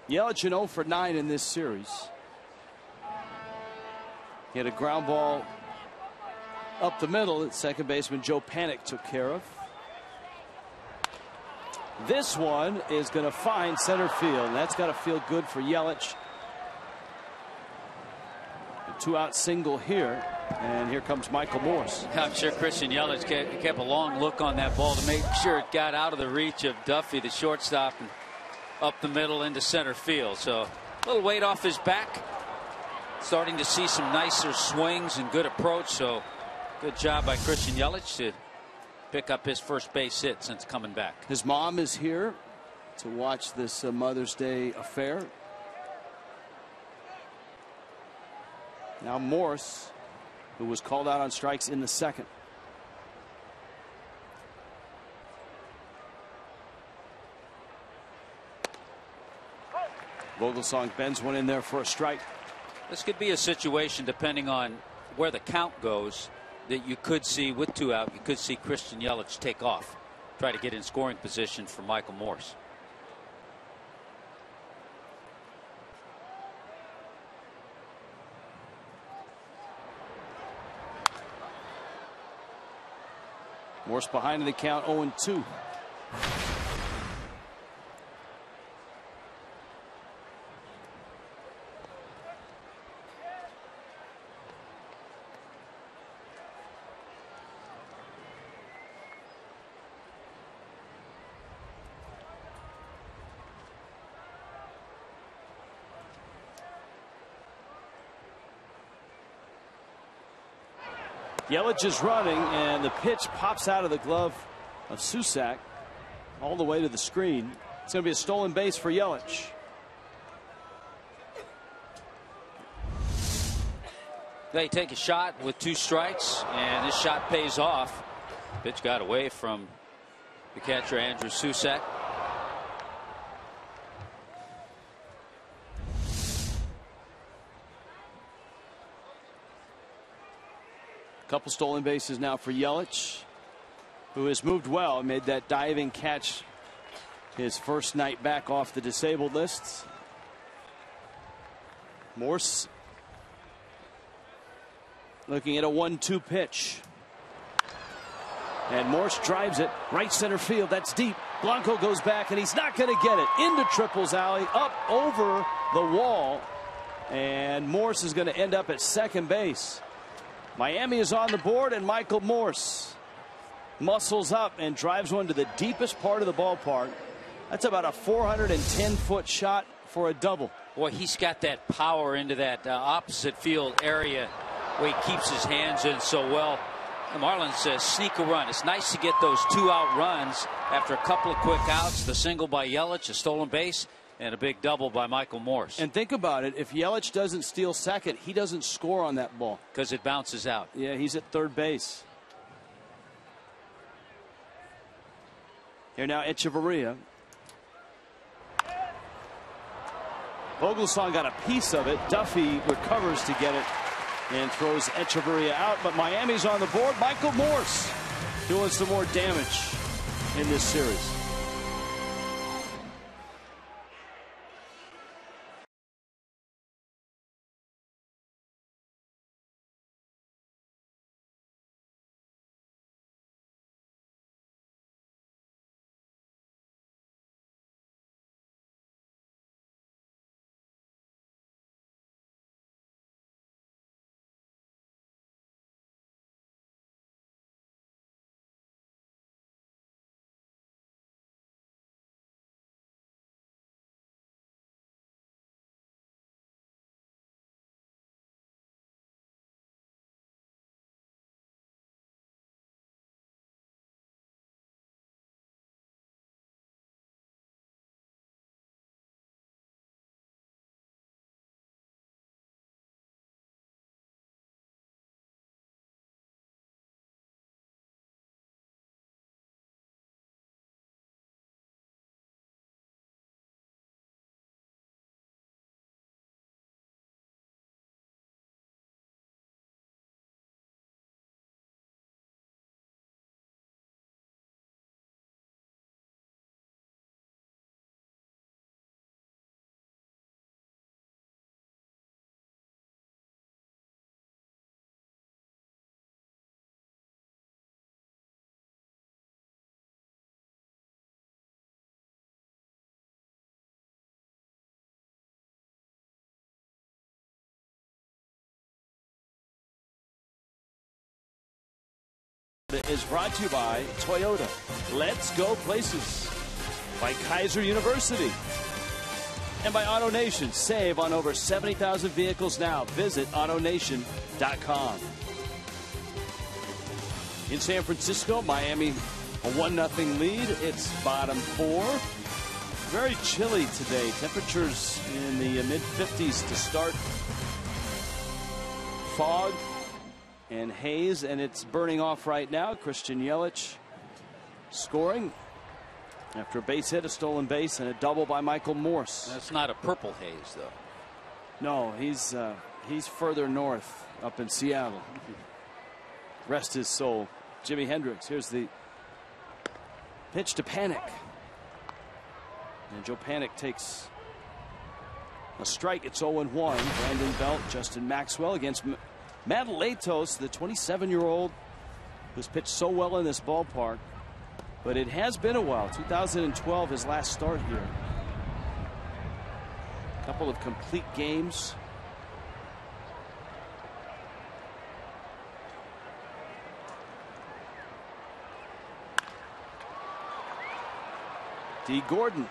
Speaker 6: Yelich 0 for 9 in this series. He had a ground ball up the middle that second baseman Joe Panik took care of. This one is going to find center field, and that's got to feel good for Yelich. A 2-out single here, and here comes Michael Morse.
Speaker 2: I'm sure Christian Yelich kept a long look on that ball to make sure it got out of the reach of Duffy, the shortstop, and up the middle into center field. So a little weight off his back. Starting to see some nicer swings and good approach. So good job by Christian Yelich to pick up his first base hit since coming back.
Speaker 6: His mom is here to watch this Mother's Day affair. Now Morse, who was called out on strikes in the second. Vogelsong bends one in there for a strike.
Speaker 2: This could be a situation, depending on where the count goes, that you could see with 2 out. You could see Christian Yelich take off, try to get in scoring position for Michael Morse.
Speaker 6: Morse behind in the count, 0-2. Yelich is running, and the pitch pops out of the glove of Susac all the way to the screen. It's going to be a stolen base for Yelich.
Speaker 2: They take a shot with 2 strikes, and this shot pays off. Pitch got away from the catcher, Andrew Susac.
Speaker 6: Couple stolen bases now for Yelich, who has moved well, made that diving catch his first night back off the disabled list. Morse looking at a 1-2 pitch. And Morse drives it right center field. That's deep. Blanco goes back, and he's not going to get it. Into Triple's alley, up over the wall. And Morse is going to end up at second base. Miami is on the board, and Michael Morse muscles up and drives one to the deepest part of the ballpark. That's about a 410-foot shot for a double.
Speaker 2: Boy, he's got that power into that opposite field area where he keeps his hands in so well. The Marlins sneak a run. It's nice to get those 2-out runs after a couple of quick outs. The single by Yelich, a stolen base, and a big double by Michael Morse.
Speaker 6: And think about it. If Yelich doesn't steal second, he doesn't score on that ball.
Speaker 2: Because it bounces out.
Speaker 6: Yeah, he's at third base. Here now, Echeverria. Vogelsong got a piece of it. Duffy recovers to get it and throws Echeverria out. But Miami's on the board. Michael Morse doing some more damage in this series. Is brought to you by Toyota. Let's go places. By Kaiser University. And by AutoNation. Save on over 70,000 vehicles now. Visit AutoNation.com. In San Francisco, Miami a 1-0 lead. It's bottom 4. Very chilly today. Temperatures in the mid-50s to start. Fog and haze, and it's burning off right now. Christian Yelich scoring. After a base hit, a stolen base, and a double by Michael Morse.
Speaker 2: That's not a purple haze, though.
Speaker 6: No, he's further north, up in Seattle. Rest his soul. Jimi Hendrix. Here's the pitch to Panic. And Joe Panic takes a strike. It's 0-1. Brandon Belt, Justin Maxwell against Matt Latos, the 27-year-old who's pitched so well in this ballpark. But it has been a while. 2012, his last start here. A couple of complete games. D. Gordon.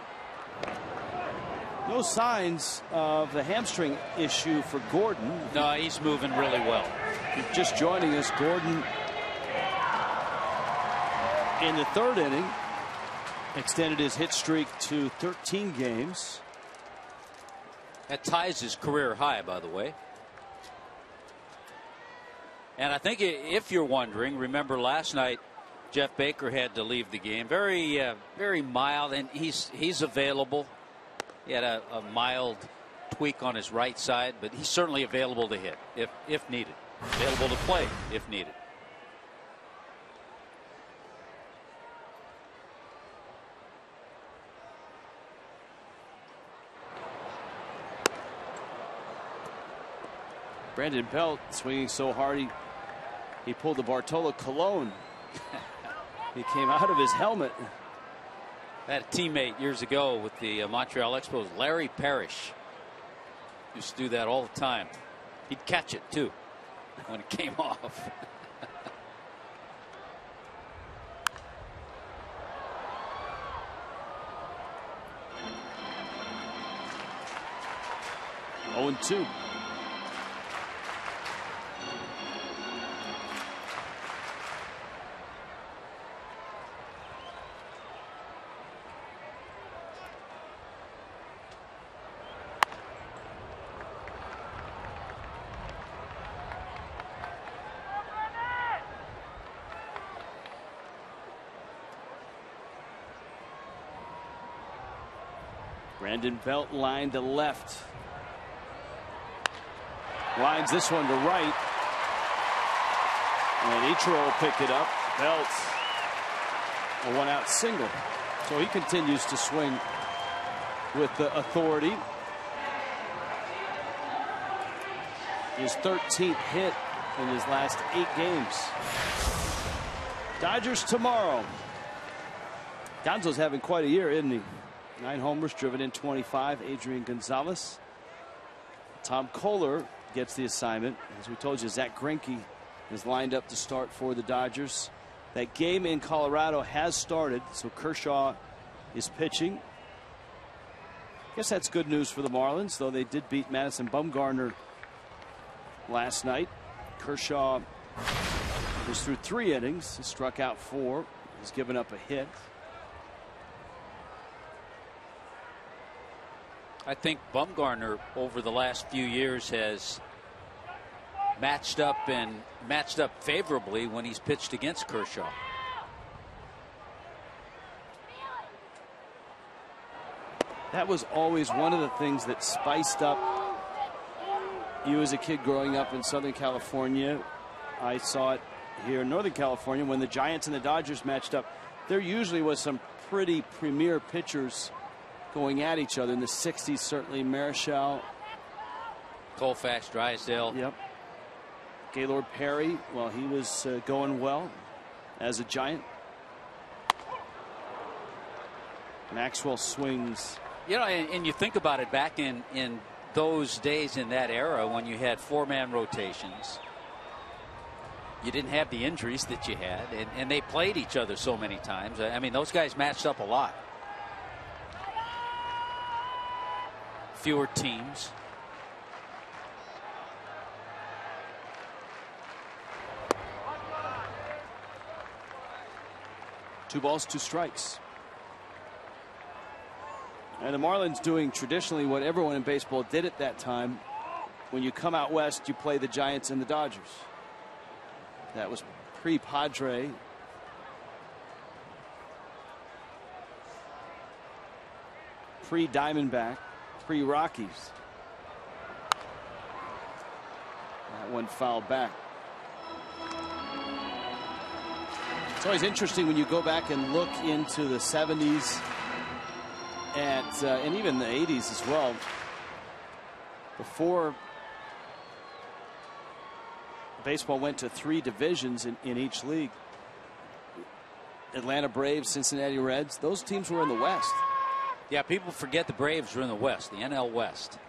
Speaker 6: No signs of the hamstring issue for Gordon.
Speaker 2: No, he's moving really well.
Speaker 6: If you're just joining us, Gordon in the third inning extended his hit streak to 13 games.
Speaker 2: That ties his career high, by the way. And I think if you're wondering, remember last night Jeff Baker had to leave the game. Very mild, and he's available. He had a mild tweak on his right side, but he's certainly available to hit if needed. Available to play if needed.
Speaker 6: Brandon Belt swinging so hard he pulled the Bartolo Colon. He came out of his helmet.
Speaker 2: I had a teammate years ago with the Montreal Expos, Larry Parrish. Used to do that all the time. He'd catch it too when it came off.
Speaker 6: Oh, 0-2. Brandon Belt line to left. Lines this one to right. And Ichiro picked it up. Belt, a one-out single. So he continues to swing with the authority. His 13th hit in his last 8 games. Dodgers tomorrow. Gonzo's having quite a year, isn't he? 9 homers, driven in 25. Adrian Gonzalez. Tom Kohler gets the assignment. As we told you, Zach Greinke is lined up to start for the Dodgers. That game in Colorado has started, so Kershaw is pitching. I guess that's good news for the Marlins, though they did beat Madison Bumgarner last night. Kershaw was through 3 innings. He struck out 4. He's given up a hit.
Speaker 2: I think Bumgarner over the last few years has matched up favorably when he's pitched against Kershaw.
Speaker 6: That was always one of the things that spiced up you as a kid growing up in Southern California. I saw it here in Northern California when the Giants and the Dodgers matched up. There usually was some pretty premier pitchers going at each other in the 60s. Certainly Marichal,
Speaker 2: Colfax, Drysdale.
Speaker 6: Yep. Gaylord Perry, well, he was going well as a Giant. Maxwell swings.
Speaker 2: You know, and you think about it, back in those days, in that era, when you had 4-man rotations, you didn't have the injuries that you had, and they played each other so many times. I mean, those guys matched up a lot. Fewer teams.
Speaker 6: Two balls, 2 strikes. And the Marlins doing traditionally what everyone in baseball did at that time. When you come out west, you play the Giants and the Dodgers. That was pre-Padre. pre-Diamondback, pre-Rockies. That one fouled back. It's always interesting when you go back and look into the 70s and even the 80s as well. Before baseball went to 3 divisions in each league. Atlanta Braves, Cincinnati Reds, those teams were in the West.
Speaker 2: Yeah, people forget the Braves were in the West, the NL West.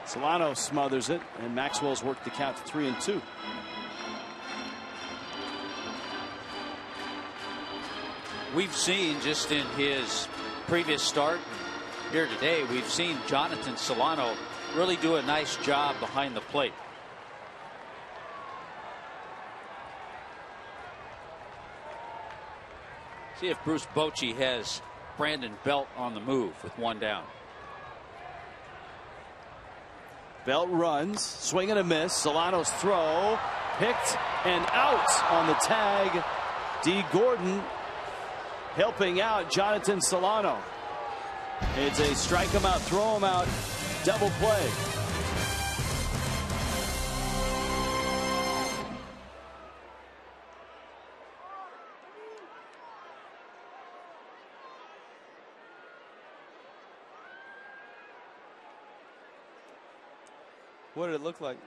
Speaker 6: Solano smothers it, and Maxwell's worked the count to 3-2.
Speaker 2: We've seen just in his previous start here today, we've seen Jonathan Solano really do a nice job behind the plate. See if Bruce Bochy has Brandon Belt on the move with 1 down.
Speaker 6: Belt runs, swing and a miss. Solano's throw picked and out on the tag. D. Gordon helping out Jonathan Solano. It's a strike him out, throw him out, double play. What did it look like?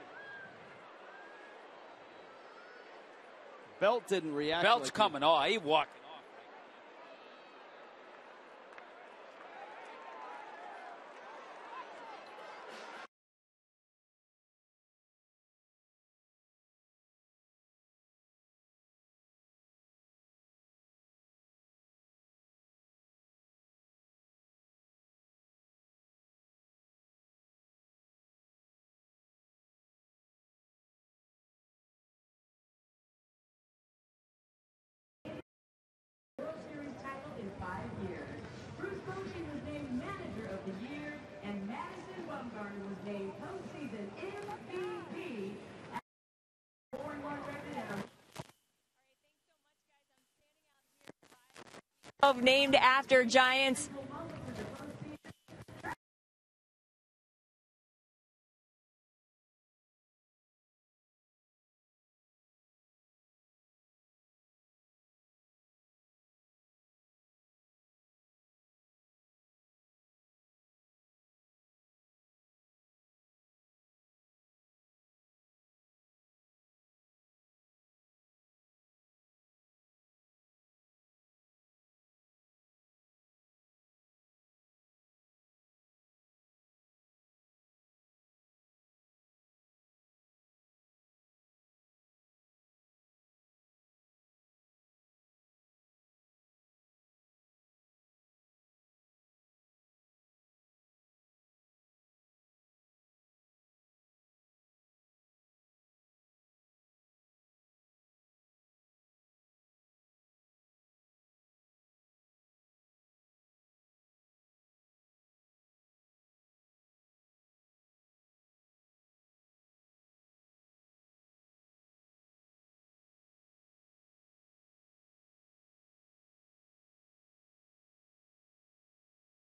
Speaker 6: Belt didn't react.
Speaker 2: Belt's
Speaker 6: like
Speaker 2: coming. Oh, he walked.
Speaker 4: Named after Giants.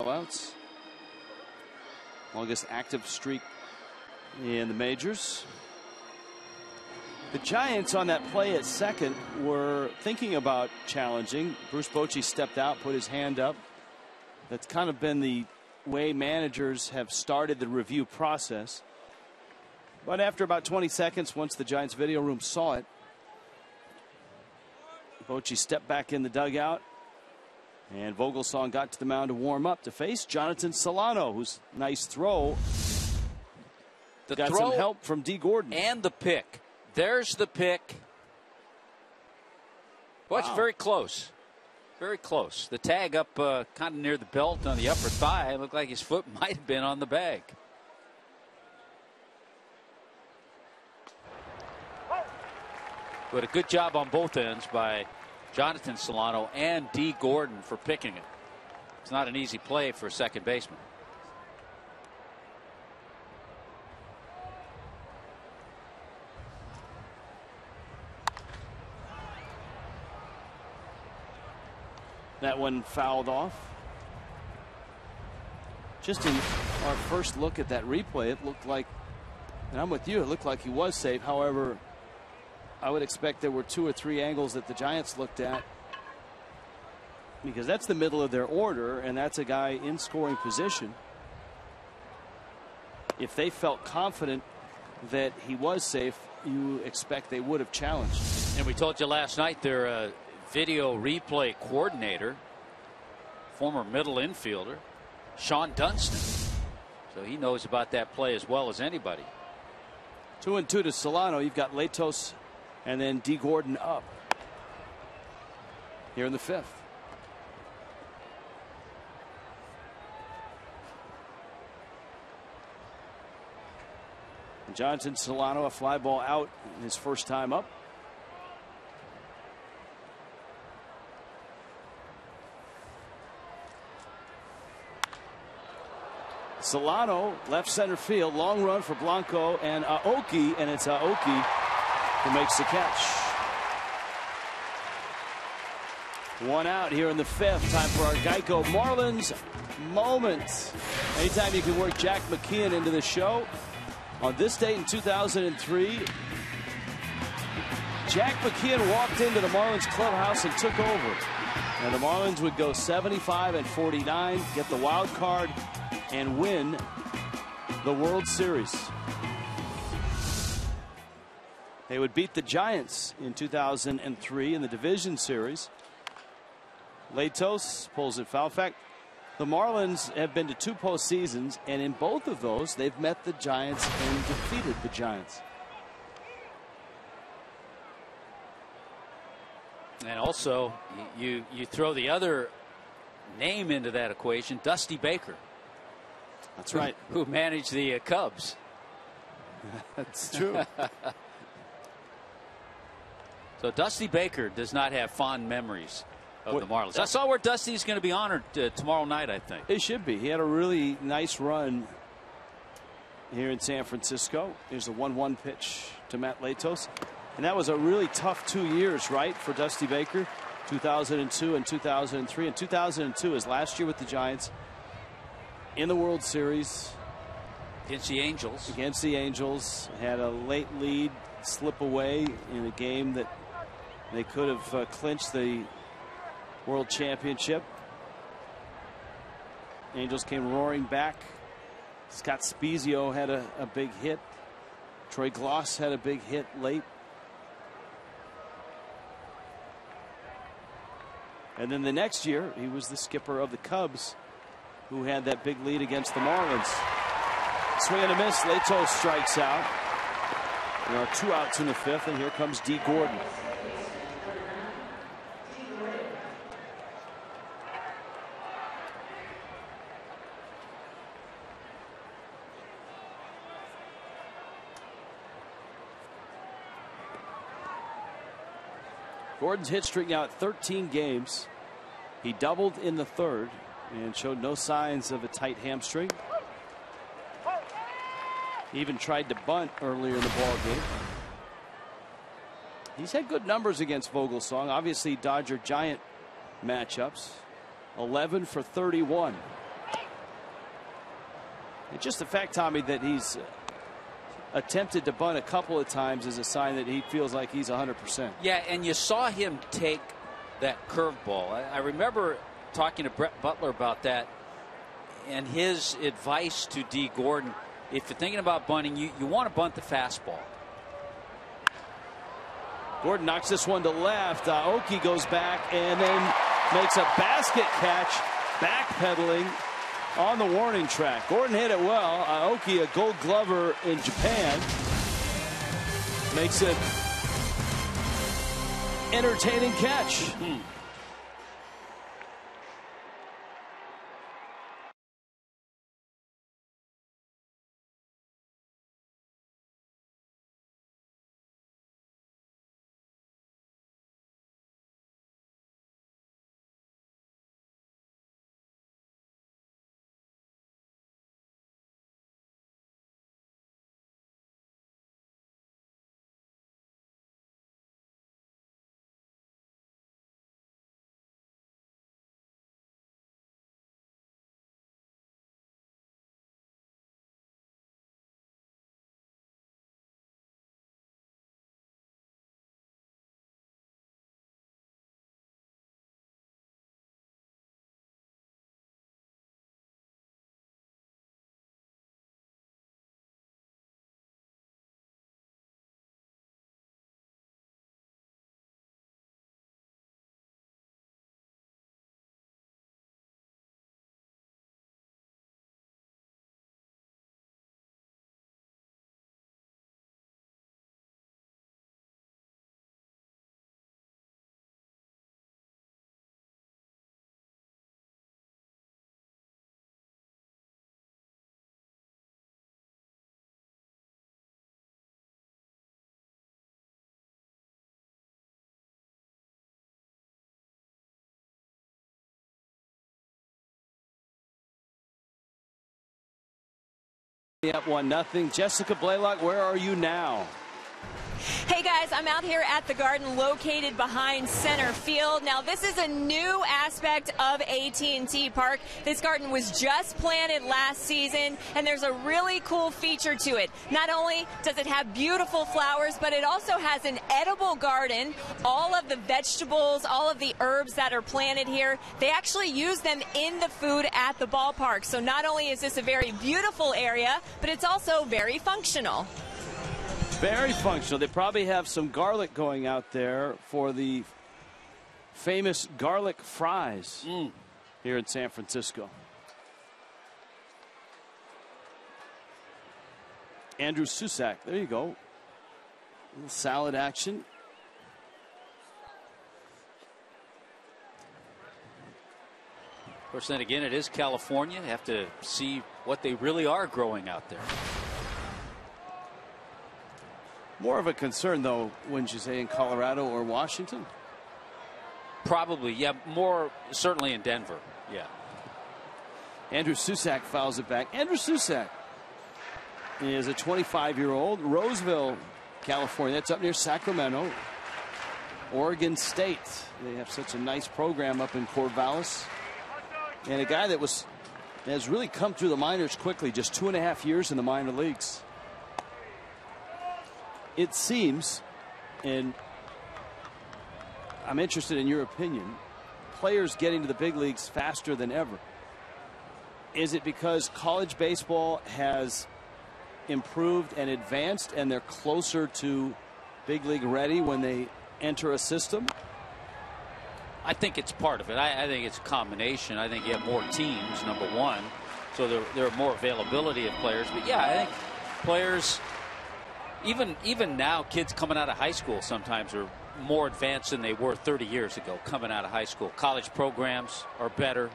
Speaker 6: Outs. Longest active streak in the majors. The Giants on that play at second were thinking about challenging. Bruce Bochy stepped out, put his hand up. That's kind of been the way managers have started the review process. But after about 20 seconds, once the Giants video room saw it, Bochy stepped back in the dugout. And Vogelsong got to the mound to warm up to face Jonathan Solano, whose nice throw got some help from D. Gordon.
Speaker 2: And the pick. There's the pick. Well, it's very close. Very close. The tag up kind of near the belt on the upper thigh. It looked like his foot might have been on the bag. But a good job on both ends by Jonathan Solano and D. Gordon for picking it. It's not an easy play for a second baseman.
Speaker 6: That one fouled off. just in our first look at that replay, it looked like, and I'm with you, it looked like he was safe. However, I would expect there were 2 or 3 angles that the Giants looked at, because that's the middle of their order, and that's a guy in scoring position. If they felt confident that he was safe, you expect they would have challenged.
Speaker 2: And we told you last night their video replay coordinator, former middle infielder, Sean Dunston. So he knows about that play as well as anybody.
Speaker 6: 2-2 to Solano. You've got Latos and then D. Gordon up here in the 5th. Johnson Solano, a fly ball out his first time up. Solano, left center field, long run for Blanco and Aoki, and it's Aoki who makes the catch. 1 out here in the 5th. Time for our Geico Marlins moment. Anytime you can work Jack McKeon into the show. On this date in 2003, Jack McKeon walked into the Marlins clubhouse and took over. And the Marlins would go 75-49, get the wild card, and win the World Series. They would beat the Giants in 2003 in the division series. Latos pulls it foul. In fact, the Marlins have been to 2 postseasons, and in both of those, they've met the Giants and defeated the Giants.
Speaker 2: And also, you throw the other name into that equation, Dusty Baker.
Speaker 6: That's right.
Speaker 2: Who managed the Cubs.
Speaker 6: That's true.
Speaker 2: So Dusty Baker does not have fond memories of the Marlins. I saw where Dusty's going to be honored tomorrow night, I think.
Speaker 6: It should be. He had a really nice run here in San Francisco. Here's a 1-1 pitch to Matt Latos. And that was a really tough 2 years, right, for Dusty Baker. 2002 and 2003. And 2002 is last year with the Giants in the World Series.
Speaker 2: Against the Angels.
Speaker 6: Against the Angels. Had a late lead slip away in a game that they could have clinched the World Championship. Angels came roaring back. Scott Spezio had a big hit. Troy Gloss had a big hit late. And then the next year, he was the skipper of the Cubs, who had that big lead against the Marlins. Swing and a miss. Latos strikes out. There are 2 outs in the 5th, and here comes D. Gordon. Gordon's hit streak now at 13 games. He doubled in the 3rd and showed no signs of a tight hamstring. He even tried to bunt earlier in the ball game. He's had good numbers against Vogelsong. Obviously, Dodger-Giant matchups. 11 for 31. And just the fact, Tommy, that he's attempted to bunt a couple of times is a sign that he feels like he's 100%.
Speaker 2: Yeah, and you saw him take that curveball. I remember talking to Brett Butler about that and his advice to D. Gordon. If you're thinking about bunting, you want to bunt the fastball.
Speaker 6: Gordon knocks this one to left. Aoki goes back and then makes a basket catch, backpedaling on the warning track. Gordon hit it well. Aoki, a Gold Glover in Japan, makes it entertaining catch. up 1-0. Jessica Blaylock, where are you now?
Speaker 4: Hey guys, I'm out here at the Garden located behind center field. Now this is a new aspect of AT Park. This garden was just planted last season and there's a really cool feature to it. Not only does it have beautiful flowers, but it also has an edible garden. All of the vegetables, all of the herbs that are planted here, they actually use them in the food at the ballpark. So not only is this a very beautiful area, but it's also very functional.
Speaker 6: Very functional. They probably have some garlic going out there for the famous garlic fries here in San Francisco. Andrew Susac, there you go. A little salad action.
Speaker 2: Of course, then again, it is California. You have to see what they really are growing out there.
Speaker 6: More of a concern, though, wouldn't you say, in Colorado or Washington?
Speaker 2: Probably, yeah. More certainly in Denver, yeah.
Speaker 6: Andrew Susac fouls it back. Andrew Susac is a 25-year-old, Roseville, California. That's up near Sacramento. Oregon State. They have such a nice program up in Corvallis. And a guy that has really come through the minors quickly, just 2.5 years in the minor leagues. It seems, and I'm interested in your opinion, players getting to the big leagues faster than ever. Is it because college baseball has improved and advanced and they're closer to big league ready when they enter a system?
Speaker 2: I think it's part of it. I think it's a combination. I think you have more teams, number one, so there are more availability of players. But yeah, I think players, even now, kids coming out of high school sometimes are more advanced than they were 30 years ago coming out of high school. College programs are better.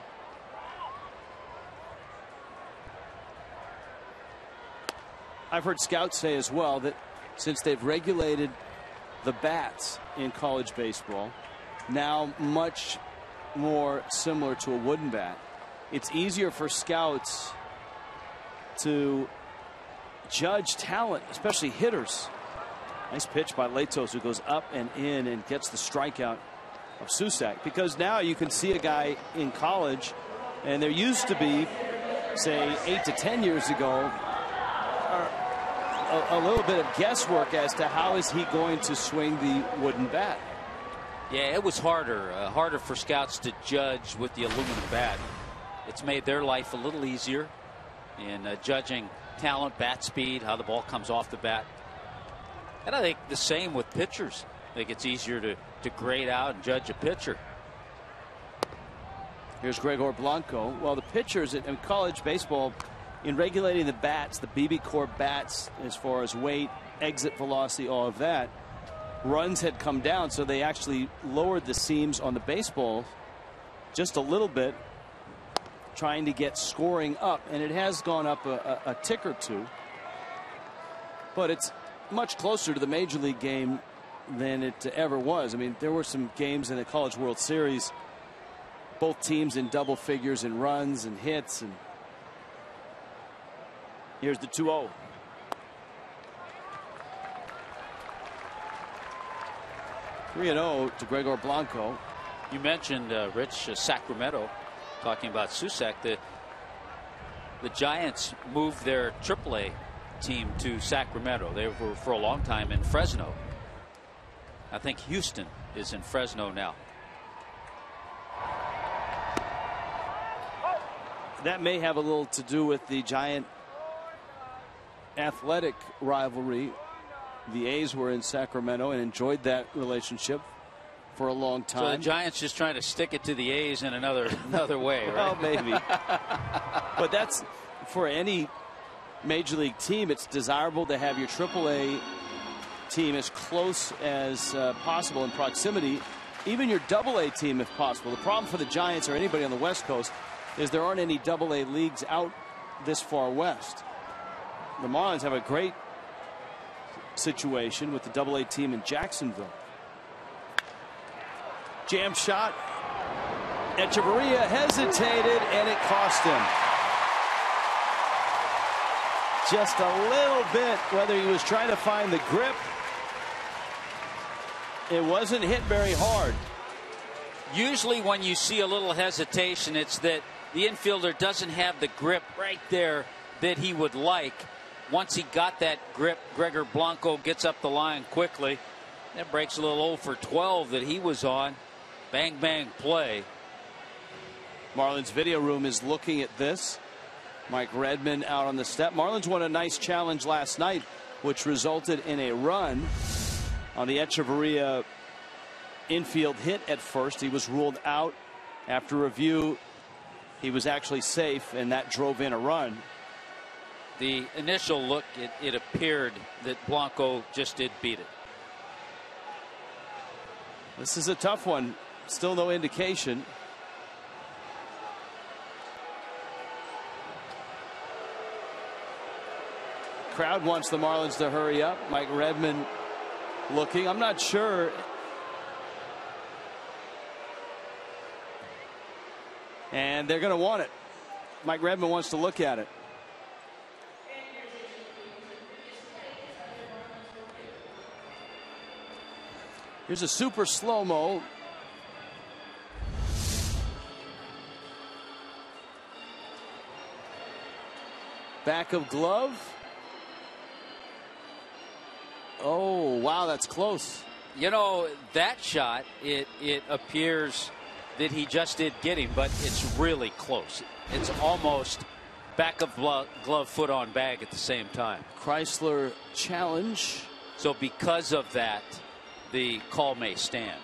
Speaker 6: I've heard scouts say as well that since they've regulated the bats in college baseball, now much more similar to a wooden bat, it's easier for scouts to judge talent, especially hitters. Nice pitch by Latos, who goes up and in and gets the strikeout of Susac, because now you can see a guy in college, and there used to be, say, 8 to 10 years ago, a little bit of guesswork as to how is he going to swing the wooden bat.
Speaker 2: Yeah, it was harder for scouts to judge with the aluminum bat. It's made their life a little easier in judging talent, bat speed, how the ball comes off the bat. And I think the same with pitchers. I think it's easier to grade out and judge a pitcher.
Speaker 6: Here's Gregor Blanco. Well, the pitchers in college baseball, in regulating the bats, the BB Corp bats, as far as weight, exit velocity, all of that, runs had come down, so they actually lowered the seams on the baseball just a little bit, trying to get scoring up, and it has gone up a tick or two, but it's much closer to the major league game than it ever was. I mean, there were some games in the College World Series, both teams in double figures in runs and hits. And here's the 2-0. To Gregor Blanco.
Speaker 2: You mentioned Rich, Sacramento, talking about Susac. The Giants moved their AAA team to Sacramento. They were for a long time in Fresno. I think Houston is in Fresno now.
Speaker 6: That may have a little to do with the Giant athletic rivalry. The A's were in Sacramento and enjoyed that relationship for a long time.
Speaker 2: So the Giants just trying to stick it to the A's in another way, right?
Speaker 6: Well, maybe. But that's, for any major league team, it's desirable to have your AAA team as close as possible in proximity, even your AA team if possible. The problem for the Giants or anybody on the West Coast is there aren't any AA leagues out this far west. The Marlins have a great situation with the AA team in Jacksonville. Jam shot. Echeverria hesitated, and it cost him. just a little bit, whether he was trying to find the grip. It wasn't hit very hard.
Speaker 2: Usually when you see a little hesitation, it's that the infielder doesn't have the grip right there that he would like. Once he got that grip, Gregor Blanco gets up the line quickly. That breaks a little 0 for 12 that he was on. Bang, bang play.
Speaker 6: Marlins video room is looking at this. Mike Redmond out on the step. Marlins won a nice challenge last night, which resulted in a run on the Echeverria infield hit at first. He was ruled out. After review, he was actually safe, and that drove in a run.
Speaker 2: The initial look, it appeared that Blanco just did beat it.
Speaker 6: This is a tough one. Still no indication. Crowd wants the Marlins to hurry up. Mike Redmond looking. I'm not sure. And they're going to want it. Mike Redmond wants to look at it. Here's a super slow-mo. Back of glove. Oh, wow, that's close.
Speaker 2: You know, that shot, it appears that he just did get him, but it's really close. It's almost back of glove, foot on bag at the same time.
Speaker 6: Chrysler challenge.
Speaker 2: So because of that, the call may stand.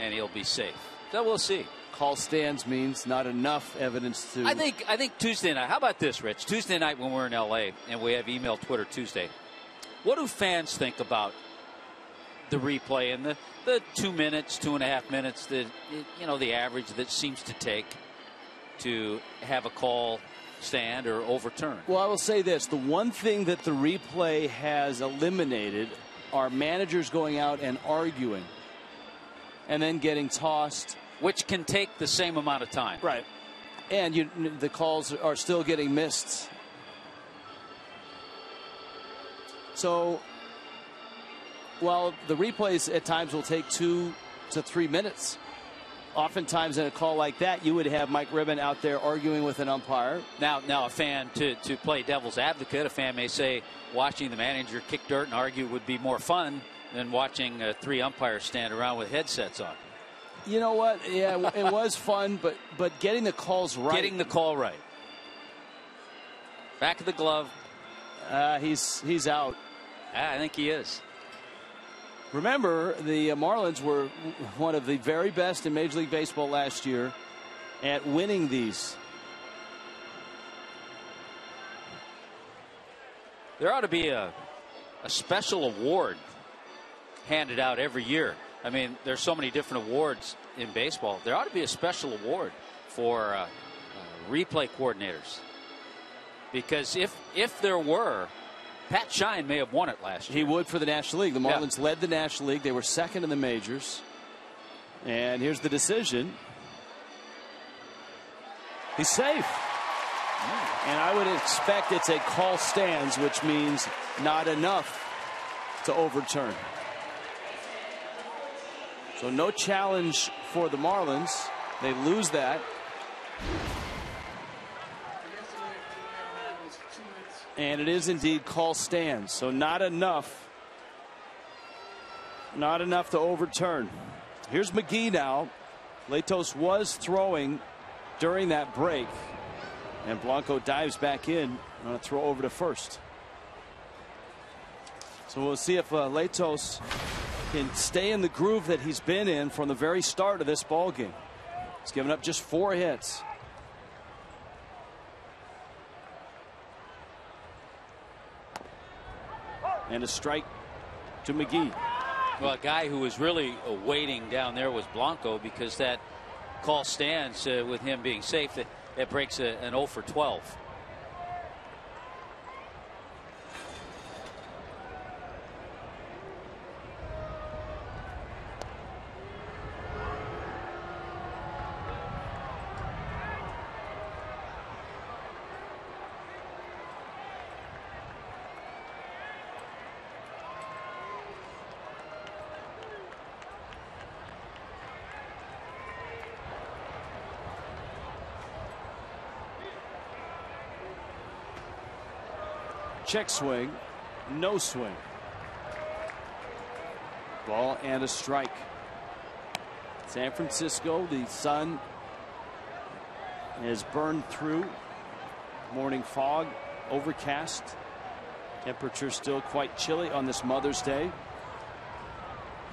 Speaker 2: And he'll be safe. So we'll see.
Speaker 6: Call stands means not enough evidence to.
Speaker 2: I think Tuesday night. How about this, Rich? Tuesday night when we're in LA and we have email, Twitter Tuesday. What do fans think about the replay and the 2 minutes, 2.5 minutes that the average that seems to take to have a call stand or overturn?
Speaker 6: Well, I will say this: the one thing that the replay has eliminated are managers going out and arguing, and then getting tossed.
Speaker 2: Which can take the same amount of time.
Speaker 6: Right. And the calls are still getting missed. So, while the replays at times will take 2 to 3 minutes, oftentimes in a call like that, you would have Mike Redmond out there arguing with an umpire.
Speaker 2: Now a fan, to play devil's advocate, a fan may say watching the manager kick dirt and argue would be more fun than watching 3 umpires stand around with headsets on.
Speaker 6: You know what? Yeah, it was fun, but getting the calls right.
Speaker 2: Getting the call right. Back of the glove.
Speaker 6: He's out.
Speaker 2: I think he is.
Speaker 6: Remember, the Marlins were one of the very best in Major League Baseball last year at winning these.
Speaker 2: There ought to be a special award handed out every year. I mean, there's so many different awards in baseball. There ought to be a special award for replay coordinators. Because if there were, Pat Shine may have won it last year.
Speaker 6: He would for the National League. The Marlins led the National League. They were second in the majors. And here's the decision. He's safe. And I would expect it's a call stands, which means not enough to overturn. So no challenge for the Marlins. They lose that. And it is indeed call stands. So not enough. Not enough to overturn. Here's McGee now. Latos was throwing during that break. And Blanco dives back in on a throw over to first. So we'll see if Latos can stay in the groove that he's been in from the very start of this ball game. He's given up just 4 hits. And a strike to McGee.
Speaker 2: Well, a guy who was really waiting down there was Blanco, because that call stands with him being safe. That breaks an 0 for 12.
Speaker 6: Check swing. No swing. Ball and a strike. San Francisco, the sun is burned through. Morning fog, overcast. Temperature still quite chilly on this Mother's Day.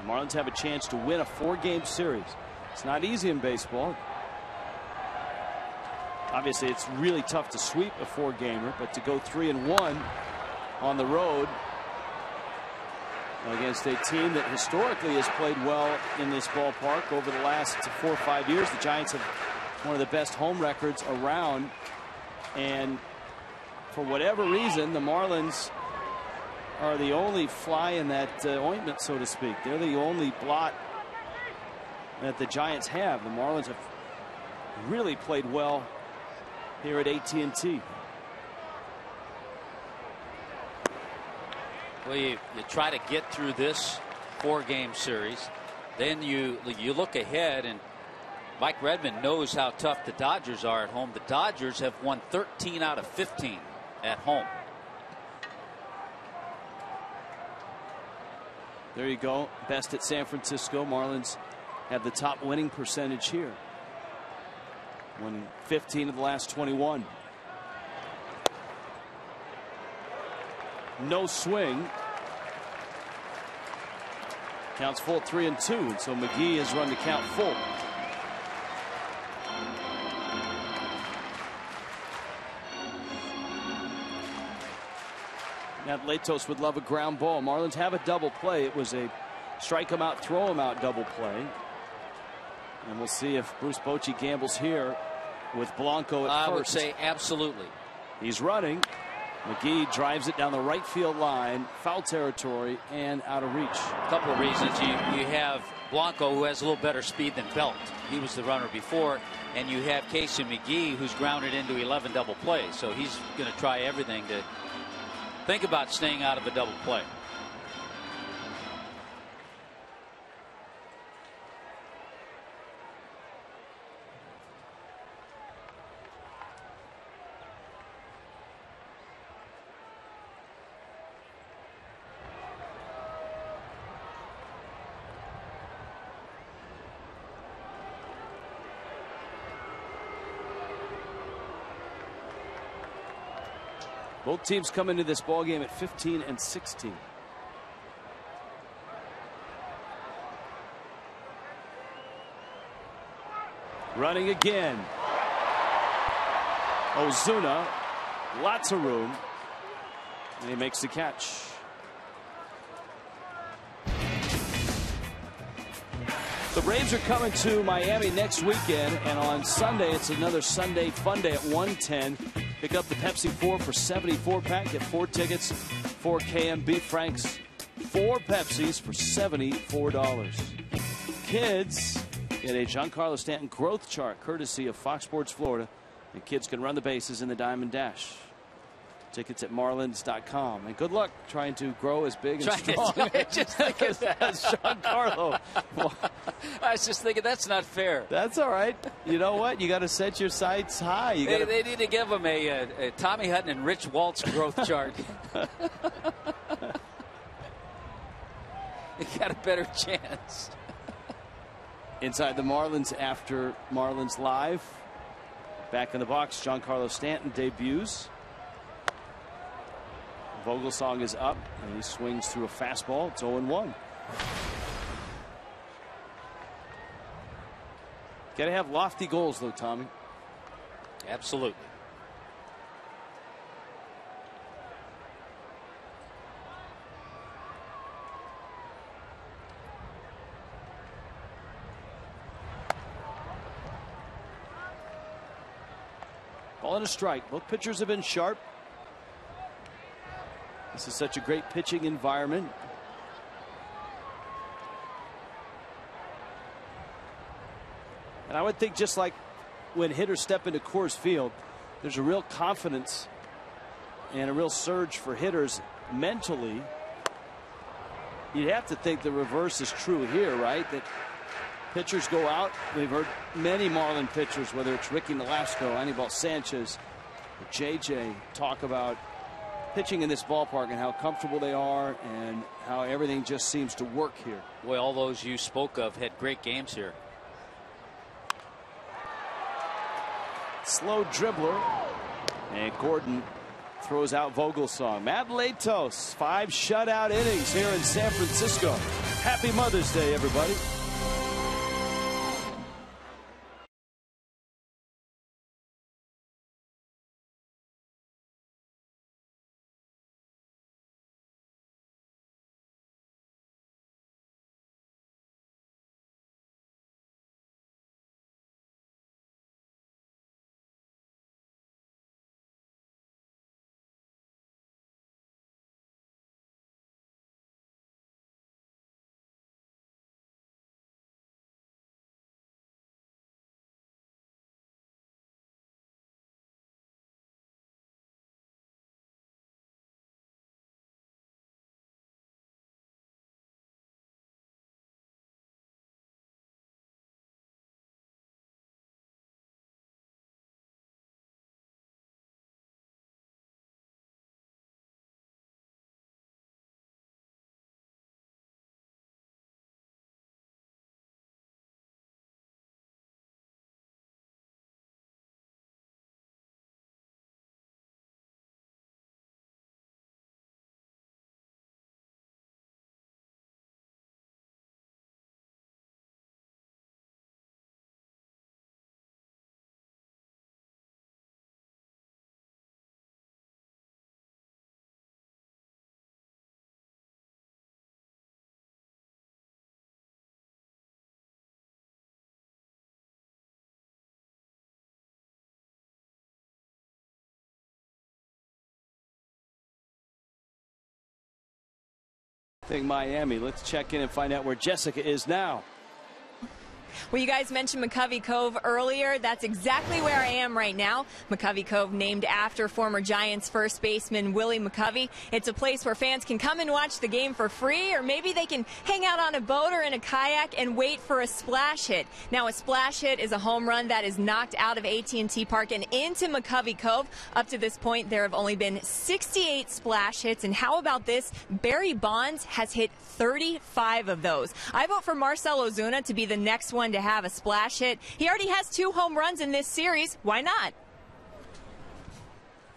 Speaker 6: The Marlins have a chance to win a 4-game series. It's not easy in baseball. Obviously, it's really tough to sweep a 4-gamer, but to go 3-1 on the road against a team that historically has played well in this ballpark over the last 4 or 5 years. The Giants have one of the best home records around, and for whatever reason, the Marlins are the only fly in that ointment, so to speak. They're the only blot that the Giants have. The Marlins have really played well here at AT&T.
Speaker 2: Well, you try to get through this 4-game series. Then you look ahead, and Mike Redmond knows how tough the Dodgers are at home. The Dodgers have won 13 out of 15 at home.
Speaker 6: There you go. Best at San Francisco. Marlins have the top winning percentage here. Won 15 of the last 21. No swing. Counts full 3-2. So McGee has run the count full. Matt Latos would love a ground ball. Marlins have a double play. It was a strike him out, throw him out double play. And we'll see if Bruce Bochy gambles here with Blanco at first.
Speaker 2: I would say absolutely.
Speaker 6: He's running. McGee drives it down the right field line, foul territory, and out of reach.
Speaker 2: A couple of reasons. You have Blanco, who has a little better speed than Belt. He was the runner before. And you have Casey McGee, who's grounded into 11 double plays. So he's going to try everything to think about staying out of a double play.
Speaker 6: Both teams come into this ball game at 15-16. Running again. Ozuna, lots of room, and he makes the catch. The Braves are coming to Miami next weekend, and on Sunday it's another Sunday Fun Day at 1:10. Pick up the Pepsi 4 for 74-pack. Get 4 tickets, 4 KMB Franks, 4 Pepsis for $74. Kids get a Giancarlo Stanton growth chart courtesy of Fox Sports Florida. And kids can run the bases in the Diamond Dash. Tickets at Marlins.com. And good luck trying to grow as big and strong
Speaker 2: just thinking
Speaker 6: as Giancarlo.
Speaker 2: I was just thinking that's not fair.
Speaker 6: That's all right. You know what? You got to set your sights high.
Speaker 2: They need to give him a Tommy Hutton and Rich Waltz growth chart. He got a better chance.
Speaker 6: Inside the Marlins after Marlins Live. Back in the box, Giancarlo Stanton debuts. Vogelsong is up, and he swings through a fastball. It's 0-1. Got to have lofty goals, though, Tommy.
Speaker 2: Absolutely.
Speaker 6: Ball and a strike. Both pitchers have been sharp. This is such a great pitching environment. And I would think just like when hitters step into Coors Field, there's a real confidence and a real surge for hitters mentally. You'd have to think the reverse is true here, right? That pitchers go out. We've heard many Marlin pitchers, whether it's Ricky Nolasco, Anibal Sanchez, or JJ, talk about pitching in this ballpark and how comfortable they are and how everything just seems to work here.
Speaker 2: Boy, all those you spoke of had great games here.
Speaker 6: Slow dribbler, and Gordon throws out Vogelsong. Matt Latos, 5 shutout innings here in San Francisco. Happy Mother's Day, everybody. Miami. Let's check in and find out where Jessica is now.
Speaker 4: Well, you guys mentioned McCovey Cove earlier. That's exactly where I am right now. McCovey Cove, named after former Giants first baseman Willie McCovey. It's a place where fans can come and watch the game for free, or maybe they can hang out on a boat or in a kayak and wait for a splash hit. Now, a splash hit is a home run that is knocked out of AT Park and into McCovey Cove. Up to this point, there have only been 68 splash hits. And how about this? Barry Bonds has hit 35 of those. I vote for Marcell Ozuna to be the next one to have a splash hit. He already has 2 home runs in this series. Why not?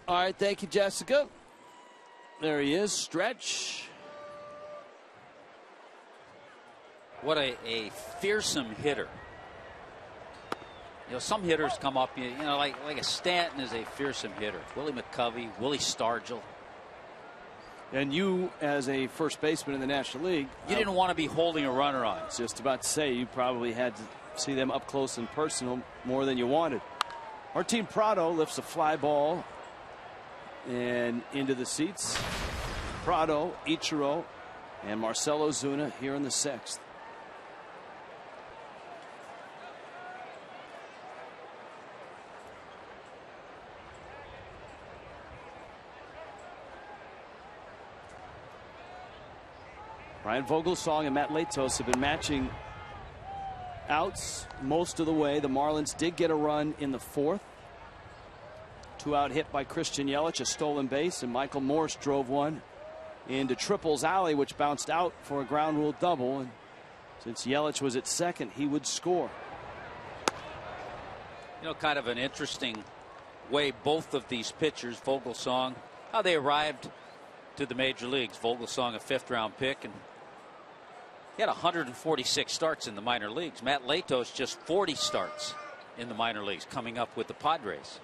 Speaker 6: All right, thank you, Jessica. There he is. Stretch.
Speaker 2: What a fearsome hitter. You know, some hitters come up, you know, like a Stanton is a fearsome hitter. Willie McCovey, Willie Stargell.
Speaker 6: And you, as a first baseman in the National League,
Speaker 2: you didn't want to be holding a runner on.
Speaker 6: Just about to say, you probably had to see them up close and personal more than you wanted. Martin Prado lifts a fly ball and into the seats. Prado, Ichiro, and Marcell Ozuna here in the 6th. Brian Vogelsong and Matt Latos have been matching outs most of the way. The Marlins did get a run in the 4th. 2-out hit by Christian Yelich, a stolen base, and Michael Morse drove one into Triple's alley, which bounced out for a ground rule double. And since Yelich was at second, he would score.
Speaker 2: You know, kind of an interesting way both of these pitchers, Vogelsong, how they arrived to the major leagues. Vogelsong, a 5th-round pick, and he had 146 starts in the minor leagues. Matt Latos just 40 starts in the minor leagues, coming up with the Padres.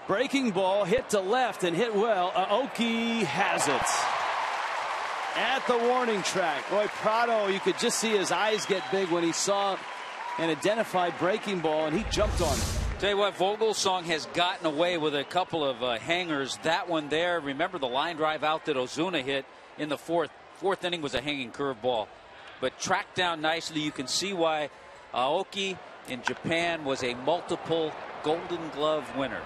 Speaker 6: Breaking ball hit to left and hit well. Aoki has it at the warning track. Boy, Prado, you could just see his eyes get big when he saw an identified breaking ball, and he jumped on it.
Speaker 2: Tell you what, Vogelsong has gotten away with a couple of hangers. That one there, remember the line drive out that Ozuna hit in the 4th. 4th inning was a hanging curveball, but tracked down nicely. You can see why Aoki in Japan was a multiple Golden Glove winner.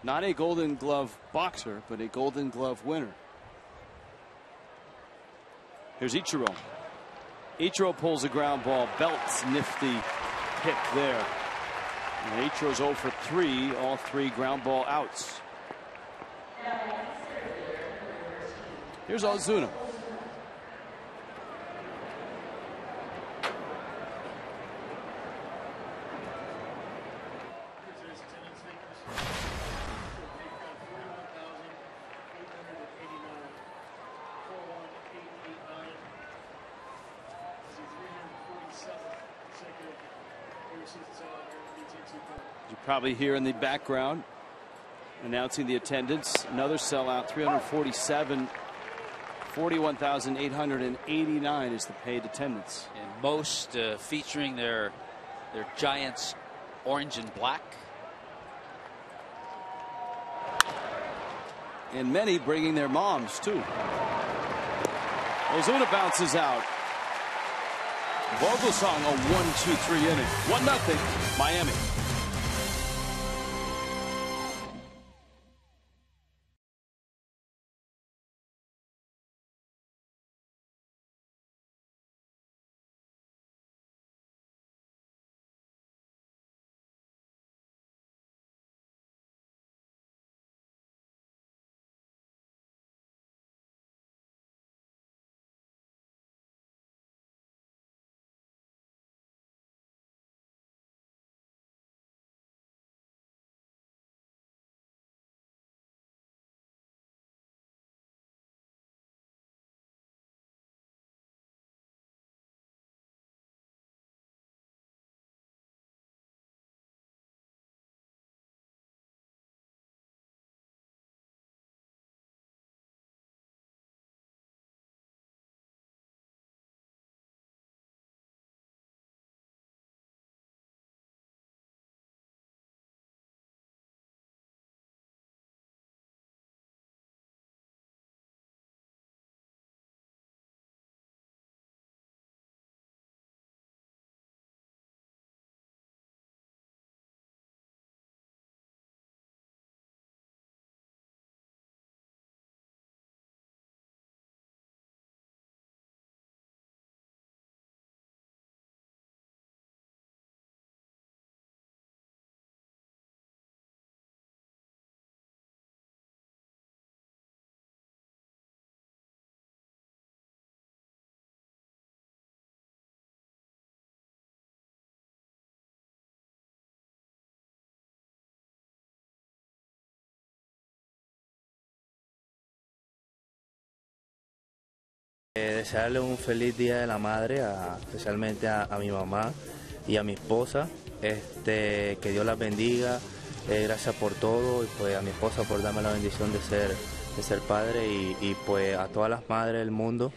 Speaker 6: Not a Golden Glove boxer, but a Golden Glove winner. Here's Ichiro. Ichiro pulls a ground ball, belts nifty pick there. And Ichiro's 0 for 3, all 3 ground ball outs. Here's Ozuna. You probably hear in the background announcing the attendance. Another sellout, 347. 41,889 is the paid attendance.
Speaker 2: And most featuring their Giants orange and black.
Speaker 6: And many bringing their moms too. Ozuna bounces out. Vogelsong a 1-2-3 inning. 1-0 Miami.
Speaker 7: Desearle un feliz Día de la Madre, especialmente a mi mamá y a mi esposa. Que Dios las bendiga. Gracias por todo y pues a mi esposa por darme la bendición de ser padre y pues a todas las madres del mundo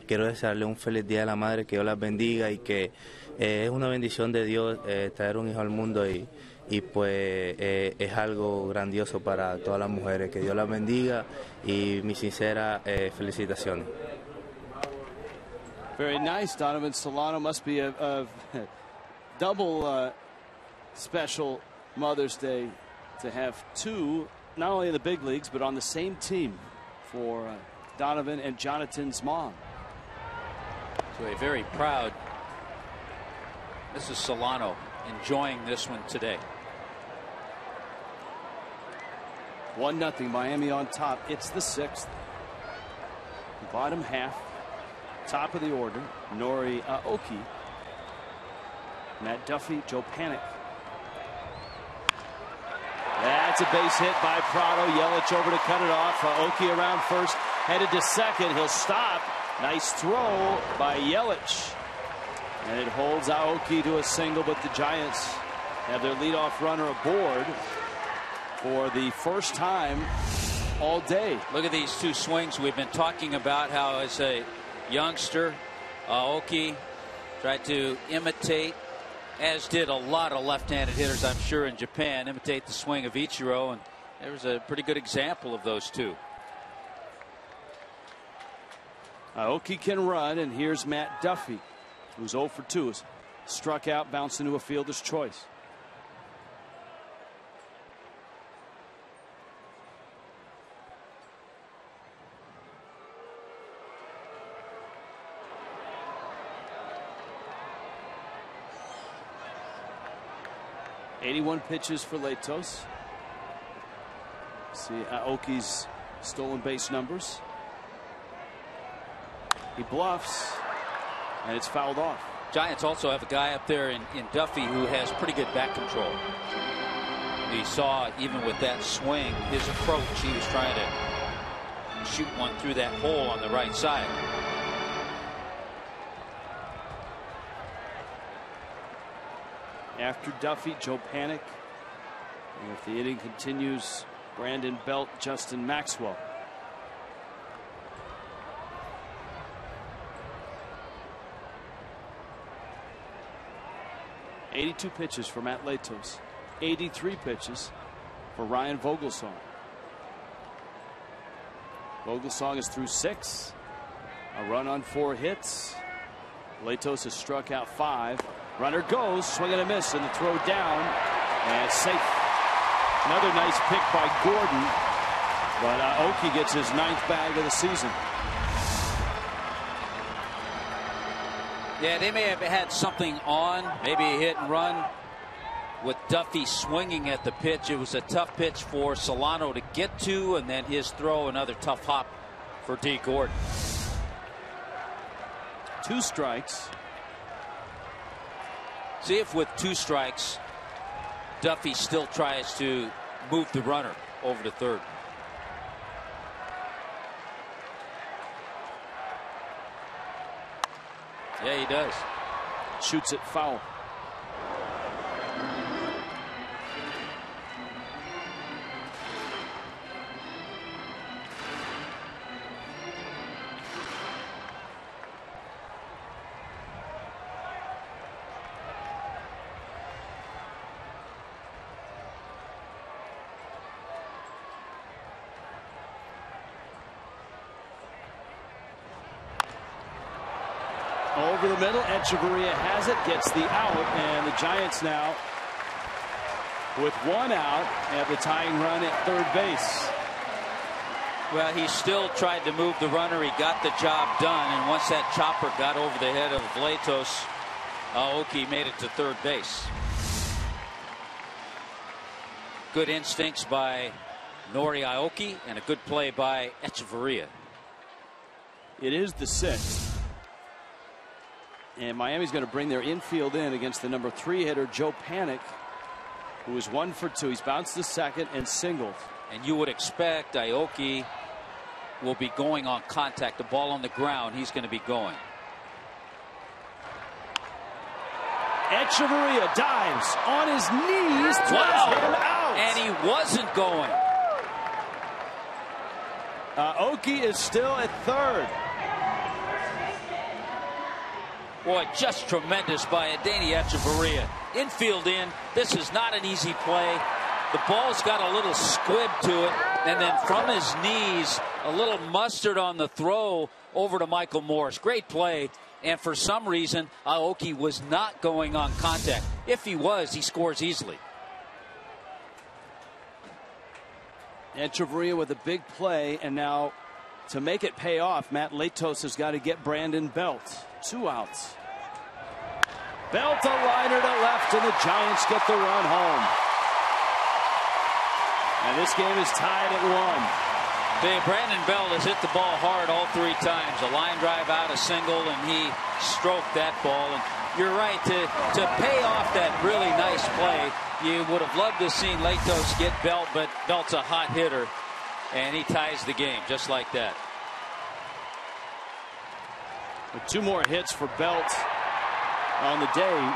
Speaker 7: quiero desearle un feliz Día de la Madre, que Dios las bendiga y que es una bendición de Dios traer un hijo al mundo y pues es algo grandioso para todas las mujeres. Que Dios las bendiga y mis sinceras felicitaciones.
Speaker 6: Very nice. Donovan Solano must be a double special Mother's Day to have two, not only in the big leagues, but on the same team for Donovan and Jonathan's mom.
Speaker 2: So a very proud Mrs. Solano enjoying this one today.
Speaker 6: 1-0 Miami on top. It's the sixth. Bottom half. Top of the order. Nori Aoki. Matt Duffy. Joe Panik. That's a base hit by Prado. Yelich over to cut it off. Aoki around first. Headed to second. He'll stop. Nice throw by Yelich. And it holds Aoki to a single, but the Giants have their leadoff runner aboard for the first time all day.
Speaker 2: Look at these two swings. We've been talking about how as a youngster, Aoki tried to imitate, as did a lot of left-handed hitters, I'm sure, in Japan, imitate the swing of Ichiro, and there was a pretty good example of those two.
Speaker 6: Aoki can run, and here's Matt Duffy, who's 0 for 2. Struck out, bounced into a fielder's choice. 81 pitches for Latos. See Aoki's stolen base numbers. He bluffs, and it's fouled off.
Speaker 2: Giants also have a guy up there in Duffy who has pretty good bat control. You saw even with that swing, his approach, he was trying to shoot one through that hole on the right side.
Speaker 6: After Duffy, Joe Panik. And if the inning continues, Brandon Belt, Justin Maxwell. .82 pitches for Matt Latos. 83 pitches for Ryan Vogelsong. Vogelsong is through 6. A run on 4 hits. Latos has struck out 5. Runner goes, swing and a miss, and the throw down, and safe. Another nice pick by Gordon, but Aoki gets his 9th bag of the season.
Speaker 2: Yeah, they may have had something on, maybe a hit and run. With Duffy swinging at the pitch, it was a tough pitch for Solano to get to, and then his throw, another tough hop for D. Gordon.
Speaker 6: 2 strikes.
Speaker 2: See if with 2 strikes, Duffy still tries to move the runner over to third. Yeah, he does.
Speaker 6: Shoots it foul. Over the middle, Echeverria has it, gets the out, and the Giants now with 1 out have the tying run at third base.
Speaker 2: Well, he still tried to move the runner. He got the job done, and once that chopper got over the head of Latos, Aoki made it to third base. Good instincts by Nori Aoki and a good play by Echeverria.
Speaker 6: It is the 6th. And Miami's going to bring their infield in against the number 3 hitter, Joe Panik, who is 1 for 2. He's bounced to second and singled.
Speaker 2: And you would expect Aoki will be going on contact. The ball on the ground, he's going to be going.
Speaker 6: Echeverria dives on his knees, throws him out.
Speaker 2: And he wasn't going.
Speaker 6: Aoki is still at third.
Speaker 2: Boy, just tremendous by Adeiny Echeverria. Infield in. This is not an easy play. The ball's got a little squib to it. And then from his knees, a little mustard on the throw over to Michael Morris. Great play. And for some reason, Aoki was not going on contact. If he was, he scores easily.
Speaker 6: Echeverria with a big play. And now to make it pay off, Matt Latos has got to get Brandon Belt. 2 outs. Belt a liner to left, and the Giants get the run home. And this game is tied at 1.
Speaker 2: Brandon Belt has hit the ball hard all 3 times. A line drive out, a single, and he stroked that ball. And you're right, to pay off that really nice play, you would have loved to have seen Latos get Belt, but Belt's a hot hitter, and he ties the game just like that.
Speaker 6: With 2 more hits for Belt on the day.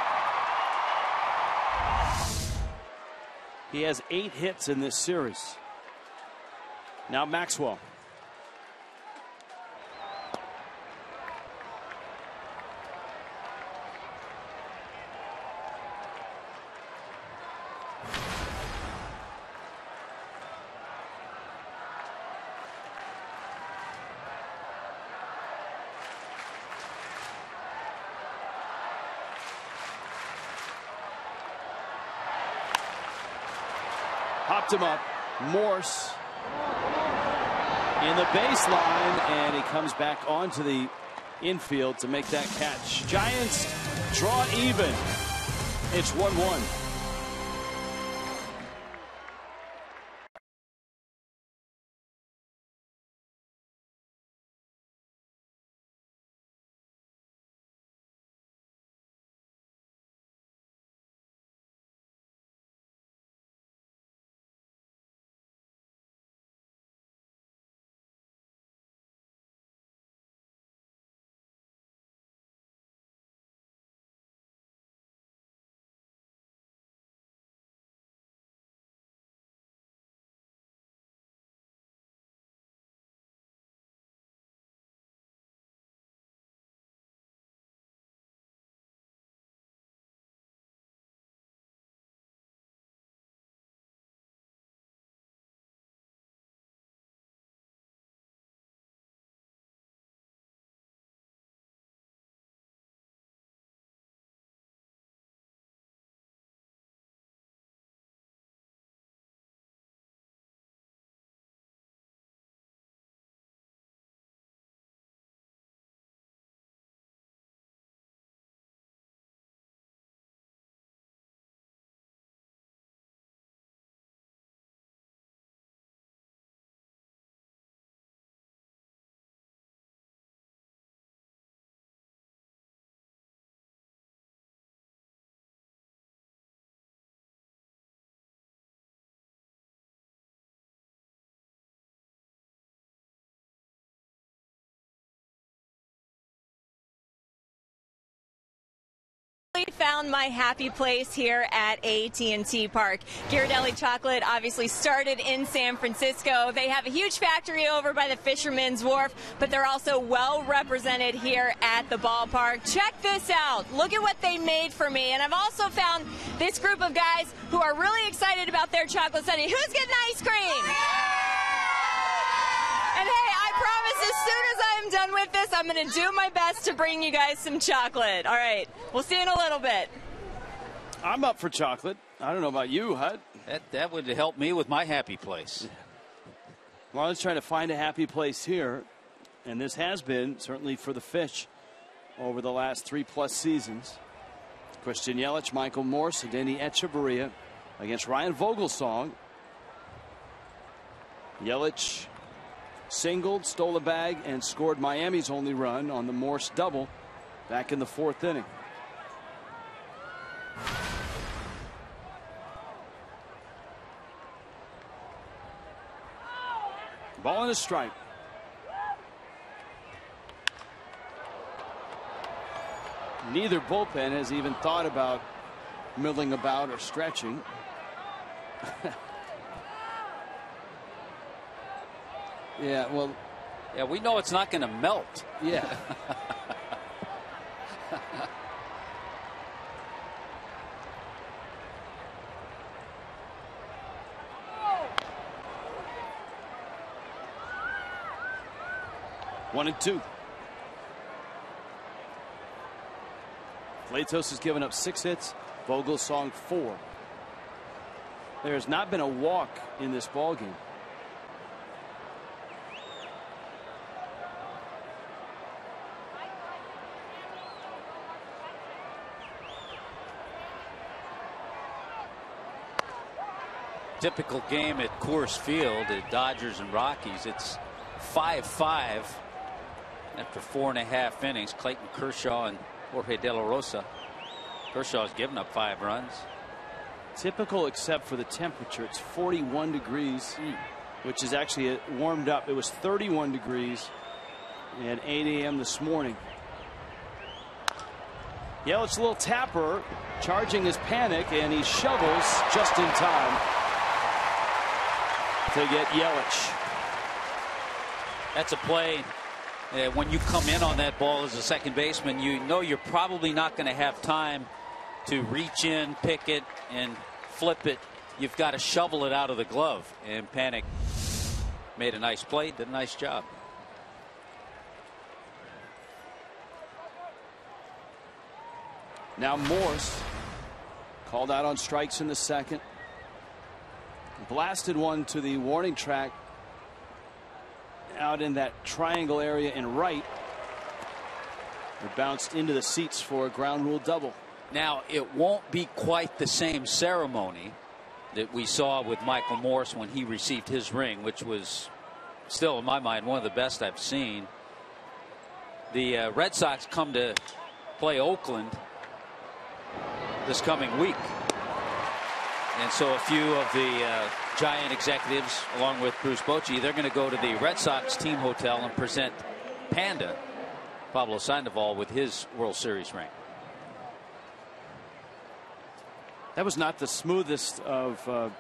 Speaker 6: He has 8 hits in this series. Now Maxwell. Popped him up. Morse in the baseline, and he comes back onto the infield to make that catch. Giants draw even. It's 1-1.
Speaker 4: Found my happy place here at AT Park. Ghirardelli Chocolate obviously started in San Francisco. They have a huge factory over by the Fisherman's Wharf, but they're also well represented here at the ballpark. Check this out. Look at what they made for me. And I've also found this group of guys who are really excited about their chocolate sundae. Who's getting ice cream? And hey, I promise as soon as I'm done with this, I'm going to do my best to bring you guys some chocolate. All right, we'll see you in a little bit.
Speaker 6: I'm up for chocolate. I don't know about you, Hud.
Speaker 2: That would help me with my happy place.
Speaker 6: Marlins trying to find a happy place here, and this has been certainly for the Fish over the last 3+ seasons. Christian Yelich, Michael Morse, and Denny Echeverria against Ryan Vogelsong. Yelich singled, stole a bag, and scored Miami's only run on the Morse double back in the 4th inning. Ball and a strike. Neither bullpen has even thought about milling about or stretching. Yeah, well,
Speaker 2: yeah, we know it's not going to melt.
Speaker 6: Yeah. One and two. Latos has given up 6 hits. Vogelsong 4. There has not been a walk in this ballgame.
Speaker 2: Typical game at Coors Field at Dodgers and Rockies. It's 5-5 after 4.5 innings. Clayton Kershaw and Jorge De La Rosa. Kershaw's given up 5 runs.
Speaker 6: Typical except for the temperature. It's 41 degrees, which is actually warmed up. It was 31 degrees at 8 a.m. this morning. Yelich, a little tapper, charging his panic, and he shovels just in time to get Yelich.
Speaker 2: That's a play. When you come in on that ball as a second baseman, you know you're probably not going to have time to reach in, pick it, and flip it. You've got to shovel it out of the glove. And Panic made a nice play, did a nice job.
Speaker 6: Now Morse called out on strikes in the second. Blasted one to the warning track out in that triangle area in right. It bounced into the seats for a ground rule double.
Speaker 2: Now, it won't be quite the same ceremony that we saw with Michael Morse when he received his ring, which was still, in my mind, one of the best I've seen. The Red Sox come to play Oakland this coming week. And so a few of the Giant executives, along with Bruce Bochy, they're going to go to the Red Sox team hotel and present Panda, Pablo Sandoval, with his World Series ring.
Speaker 6: That was not the smoothest of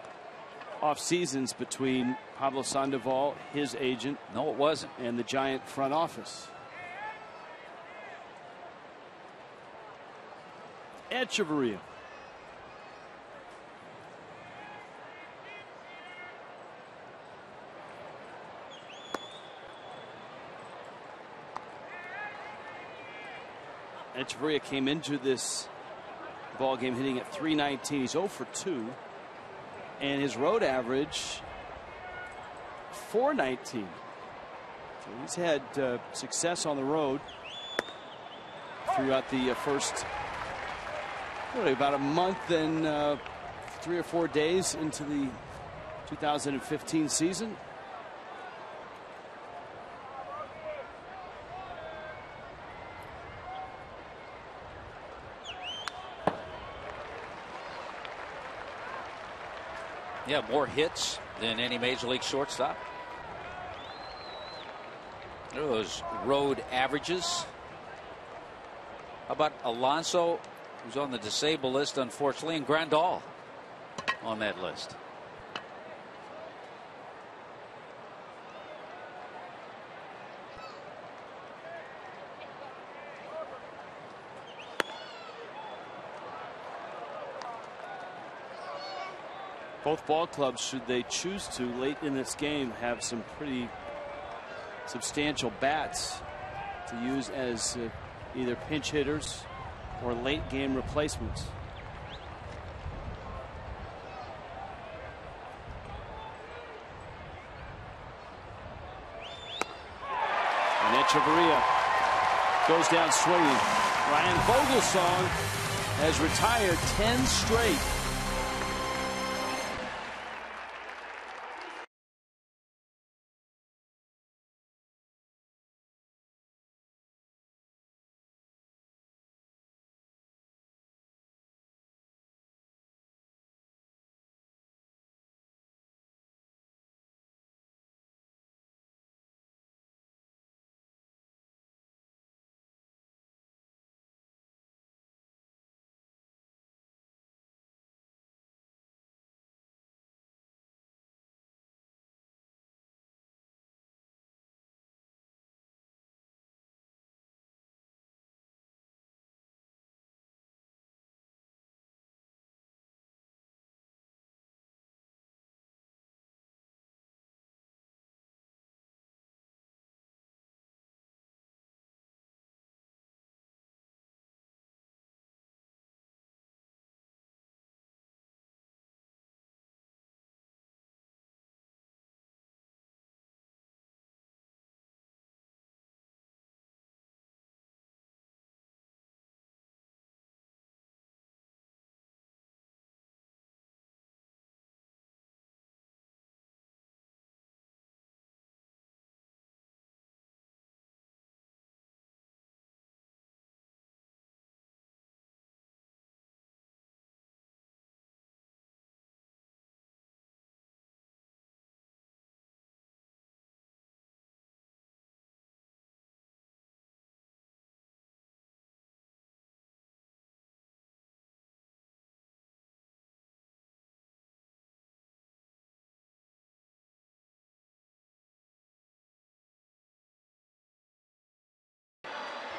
Speaker 6: off seasons between Pablo Sandoval, his agent.
Speaker 2: No, it wasn't.
Speaker 6: And the Giant front office. Echeverria. Echeverria came into this ball game hitting at .319. He's 0 for 2, and his road average .419. So he's had success on the road throughout the first about a month and 3 or 4 days into the 2015 season.
Speaker 2: Yeah, more hits than any major league shortstop. Look at those road averages. How about Alonso who's on the disabled list, unfortunately, and Grandal on that list.
Speaker 6: Both ball clubs, should they choose to late in this game, have some pretty substantial bats to use as either pinch hitters or late game replacements. And Echeverria goes down swinging. Ryan Vogelsong has retired 10 straight.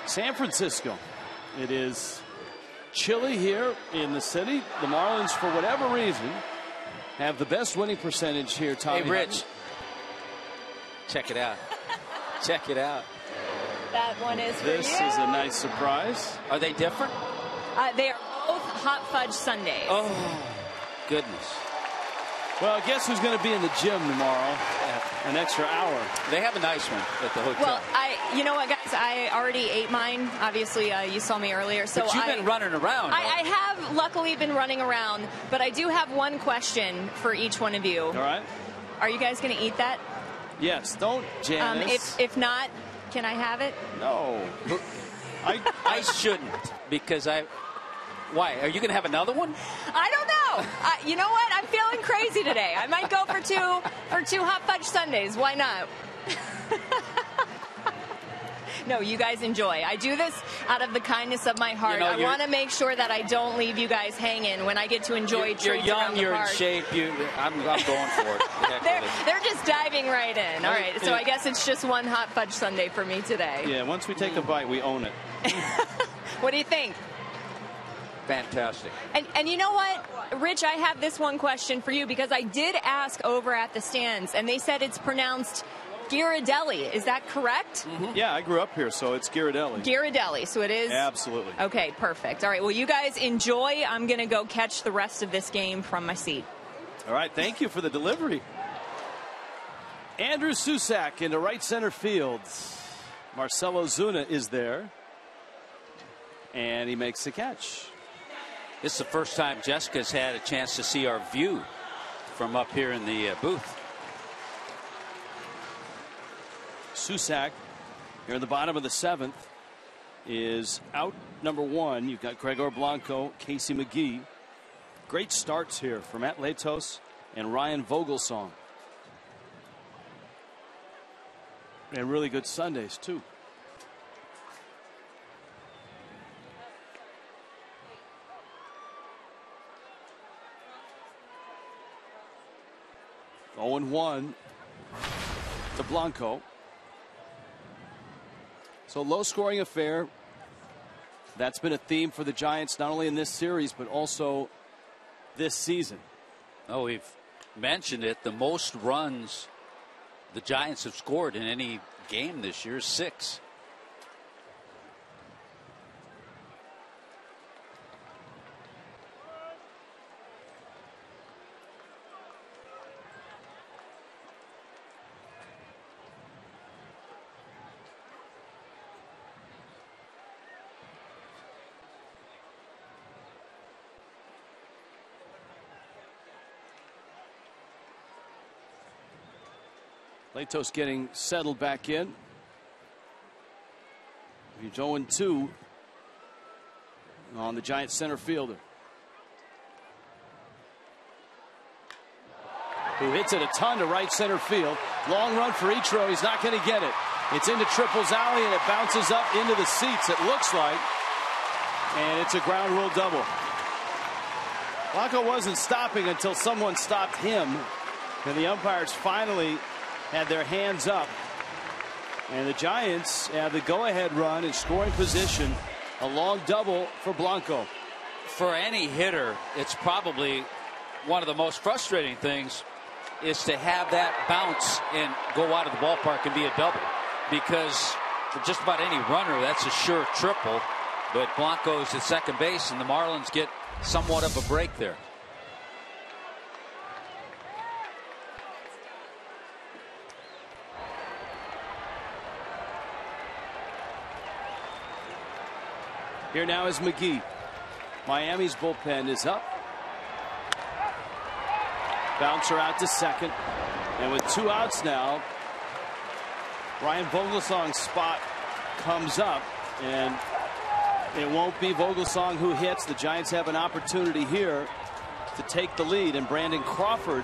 Speaker 6: San Francisco. It is chilly here in the city. The Marlins, for whatever reason, have the best winning percentage here, Tommy.
Speaker 2: Hey, Rich. Check it out. Check it out.
Speaker 4: That one is for
Speaker 6: This
Speaker 4: you.
Speaker 6: is a nice surprise.
Speaker 2: Are they different?
Speaker 4: They are both hot fudge sundaes.
Speaker 2: Oh, goodness.
Speaker 6: Well, guess who's going to be in the gym tomorrow? An extra hour.
Speaker 2: They have a nice one at the hotel.
Speaker 4: Well, you know what, guys? I already ate mine. Obviously, you saw me earlier. So
Speaker 2: but you've been running around.
Speaker 4: I have luckily been running around, but I do have one question for each one of you.
Speaker 6: All right.
Speaker 4: Are you guys going to eat that?
Speaker 6: Yes. Don't, Janice.
Speaker 4: If not, can I have it?
Speaker 6: No.
Speaker 2: I shouldn't, because Why? Are you going to have another one?
Speaker 4: I don't know. You know what? I'm feeling crazy today. I might go for two hot fudge sundaes. Why not? No, you guys enjoy. I do this out of the kindness of my heart. I want to make sure that I don't leave you guys hanging when I get to enjoy treats around the park.
Speaker 2: You're young, you're in shape. I'm going for it.
Speaker 4: They're just diving right in. All right, so I guess it's just one hot fudge sundae for me today.
Speaker 6: Yeah, once we take a bite, we own it.
Speaker 4: What do you think?
Speaker 2: Fantastic.
Speaker 4: And you know what, Rich, I have this one question for you, because I did ask over at the stands, and they said it's pronounced Ghirardelli. Is that correct?
Speaker 6: Mm-hmm. Yeah, I grew up here, so it's Ghirardelli.
Speaker 4: Ghirardelli, so it is?
Speaker 6: Absolutely.
Speaker 4: Okay, perfect. All right, well, you guys enjoy. I'm going to go catch the rest of this game from my seat.
Speaker 6: All right, thank you for the delivery. Andrew Susac into right center field. Marcelo Zuna is there, and he makes the catch.
Speaker 2: This is the first time Jessica's had a chance to see our view from up here in the booth.
Speaker 6: Susac here in the bottom of the seventh is out number one. You've got Gregor Blanco, Casey McGee. Great starts here for Matt Latos and Ryan Vogelsong. And really good Sundays, too. 0-1 to Blanco. So low-scoring affair. That's been a theme for the Giants, not only in this series, but also this season.
Speaker 2: Oh, we've mentioned it. The most runs the Giants have scored in any game this year is 6.
Speaker 6: Latos getting settled back in. He's 0-2 on the Giants center fielder, who hits it a ton to right center field. Long run for Ichiro. He's not going to get it. It's into Triple's alley and it bounces up into the seats, it looks like. And it's a ground rule double. Blanco wasn't stopping until someone stopped him. And the umpires finally had their hands up, and the Giants have the go-ahead run in scoring position. A long double for Blanco.
Speaker 2: For any hitter, it's probably one of the most frustrating things is to have that bounce and go out of the ballpark and be a double, because for just about any runner that's a sure triple. But Blanco's at second base and the Marlins get somewhat of a break there.
Speaker 6: Here now is McGee. Miami's bullpen is up. Bouncer out to second. And with 2 outs now, Ryan Vogelsong's spot comes up. And it won't be Vogelsong who hits. The Giants have an opportunity here to take the lead. And Brandon Crawford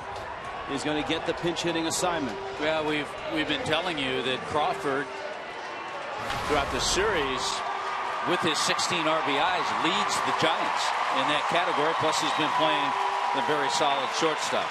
Speaker 6: is going to get the pinch hitting assignment.
Speaker 2: Well, we've been telling you that Crawford throughout the series, with his 16 RBIs, leads the Giants in that category. Plus, he's been playing a very solid shortstop.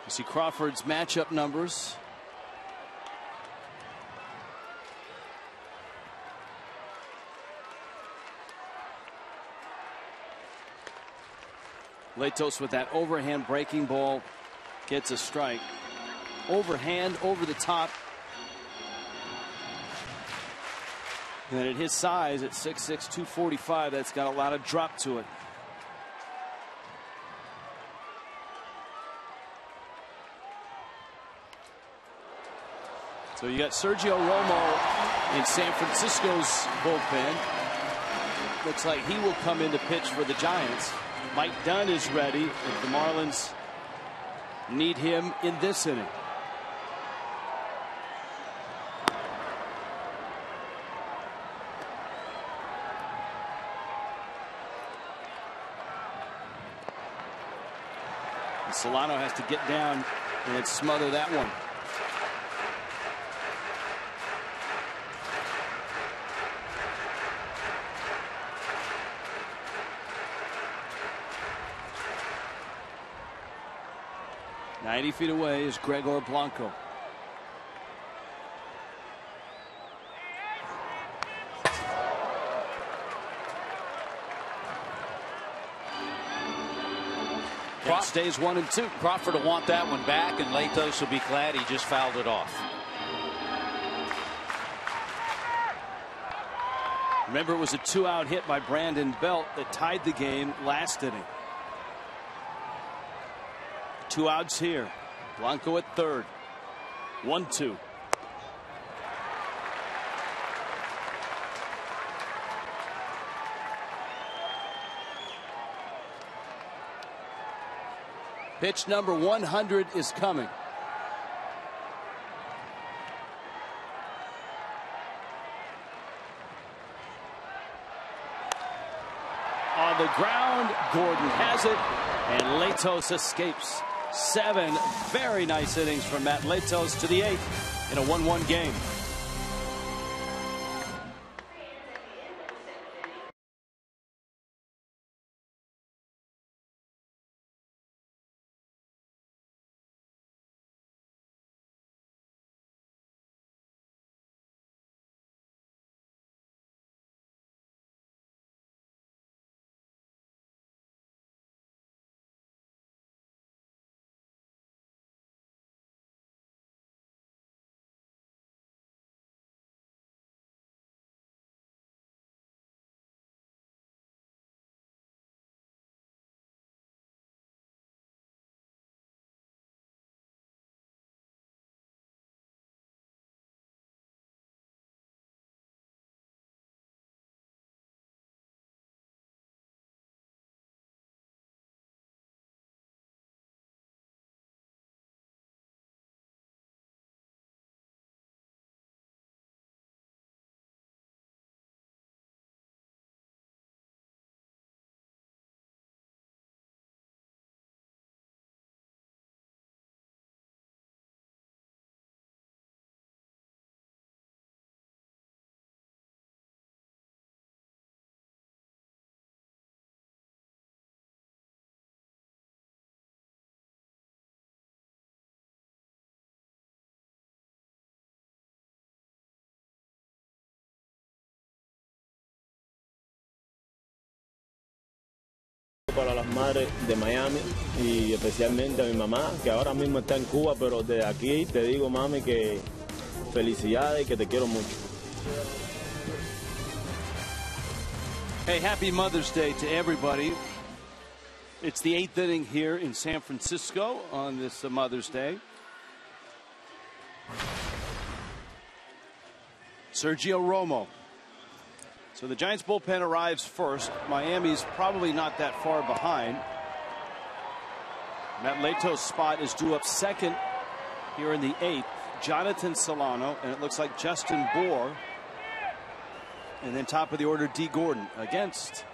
Speaker 6: You see Crawford's matchup numbers. Latos with that overhand breaking ball gets a strike. Overhand, over the top. And at his size, at 6'6", 245, that's got a lot of drop to it. So you got Sergio Romo in San Francisco's bullpen. Looks like he will come in to pitch for the Giants. Mike Dunn is ready if the Marlins need him in this inning. And Solano has to get down and smother that one. .90 feet away is Gregor Blanco. Cross stays 1-2.
Speaker 2: Crawford will want that one back, and Latos will be glad he just fouled it off.
Speaker 6: Remember, it was a 2-out hit by Brandon Belt that tied the game last inning. 2 outs here. Blanco at third. 1-2. Pitch number 100 is coming. On the ground. Gordon has it, and Latos escapes. 7 very nice innings from Matt Latos to the 8th in a 1-1 game.
Speaker 8: Para las madres de Miami y especialmente a mi mamá, que ahora mismo está en Cuba, pero desde aquí te digo, mami, que felicidades y que te quiero mucho.
Speaker 6: Hey, happy Mother's Day to everybody. It's the 8th inning here in San Francisco on this Mother's Day. Sergio Romo. So the Giants bullpen arrives first. Miami's probably not that far behind. Matt Latos' spot is due up second here in the 8th. Jonathan Solano, and it looks like Justin Bour. And then top of the order, D. Gordon against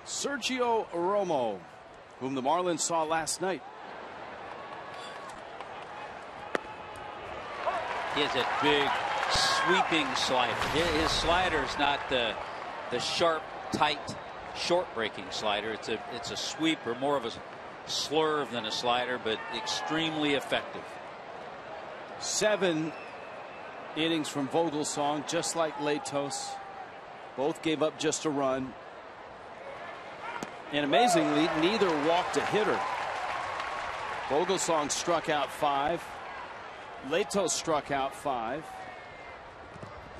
Speaker 6: Sergio Romo, whom the Marlins saw last night.
Speaker 2: He has a big sweeping slider. His slider is not the sharp, tight, short-breaking slider. It's a sweeper, more of a slurve than a slider, but extremely effective.
Speaker 6: 7 innings from Vogelsong, just like Latos. Both gave up just a run. And amazingly, neither walked a hitter. Vogelsong struck out 5. Latos struck out 5.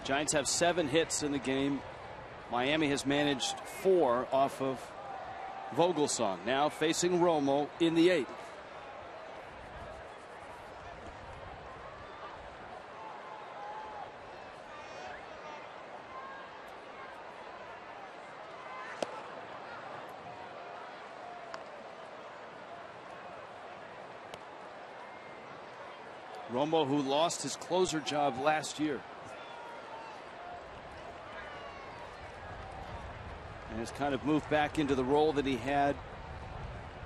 Speaker 6: The Giants have 7 hits in the game. Miami has managed 4 off of Vogelsong. Now facing Romo in the 8th. Romo, who lost his closer job last year, and has kind of moved back into the role that he had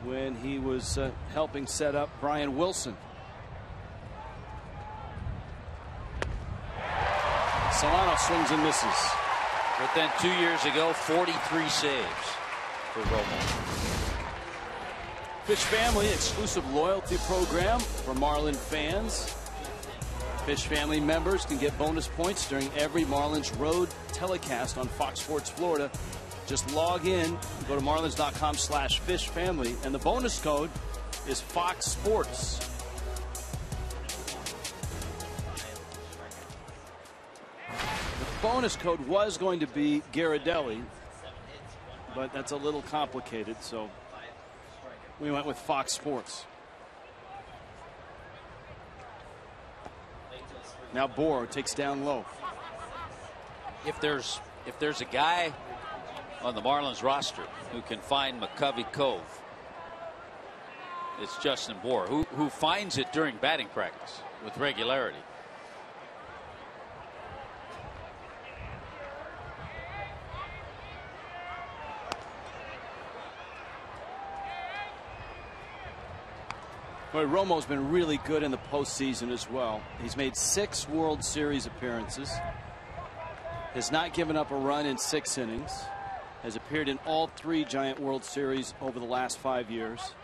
Speaker 6: when he was helping set up Brian Wilson. Solano swings and misses.
Speaker 2: But then 2 years ago, 43 saves for Romo.
Speaker 6: Fish Family, exclusive loyalty program for Marlin fans. Fish Family members can get bonus points during every Marlins road telecast on Fox Sports Florida. Just log in, go to marlins.com/fishfamily, and the bonus code is Fox Sports. The bonus code was going to be Ghirardelli, but that's a little complicated, so we went with Fox Sports. Now Bour takes down low.
Speaker 2: If there's a guy on the Marlins roster who can find McCovey Cove, it's Justin Bour, who finds it during batting practice with regularity.
Speaker 6: Boy, Romo's been really good in the postseason as well. He's made 6 World Series appearances. Has not given up a run in 6 innings. Has appeared in all 3 Giant World Series over the last 5 years.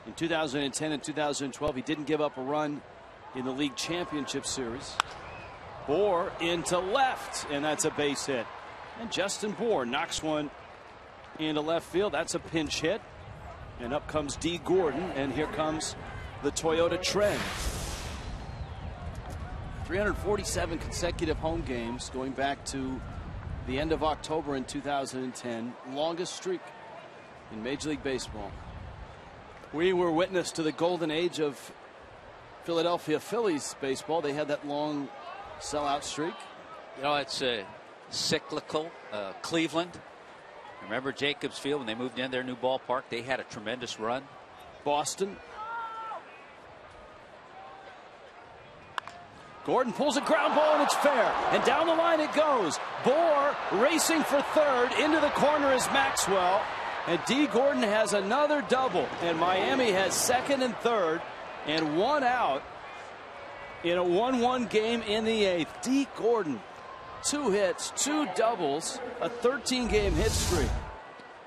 Speaker 6: In 2010 and 2012, he didn't give up a run in the League Championship Series. Bohr into left, and that's a base hit. And Justin Bohr knocks one into left field. That's a pinch hit. And up comes D. Gordon, and here comes the Toyota trend. 347 consecutive home games going back to the end of October in 2010. Longest streak in Major League Baseball. We were witness to the golden age of Philadelphia Phillies baseball. They had that long sellout streak.
Speaker 2: You know, it's cyclical. Cleveland. Remember Jacobs Field when they moved in their new ballpark? They had a tremendous run.
Speaker 6: Boston. Gordon pulls a ground ball and it's fair. And down the line it goes. Bohr racing for third. Into the corner is Maxwell. And D. Gordon has another double. And Miami has second and third. And 1 out in a 1-1 game in the 8th. D. Gordon. 2 hits, 2 doubles, a 13-game hit streak.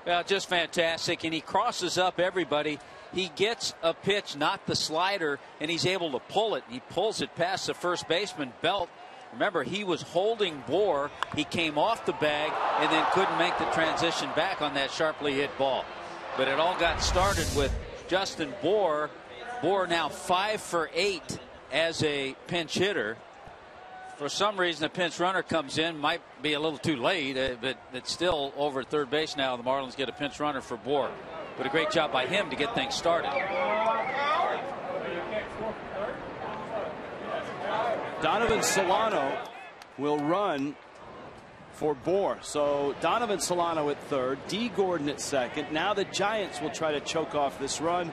Speaker 2: Well, just fantastic. And he crosses up everybody. He gets a pitch, not the slider, and he's able to pull it. He pulls it past the first baseman, Belt. Remember, he was holding Bohr. He came off the bag and then couldn't make the transition back on that sharply hit ball. But it all got started with Justin Bohr. Bohr now 5 for 8 as a pinch hitter. For some reason, a pinch runner comes in. Might be a little too late, but it's still over at third base now. The Marlins get a pinch runner for Bohr. But a great job by him to get things started.
Speaker 6: Donovan Solano will run for Bohr. So Donovan Solano at third, D. Gordon at second. Now the Giants will try to choke off this run.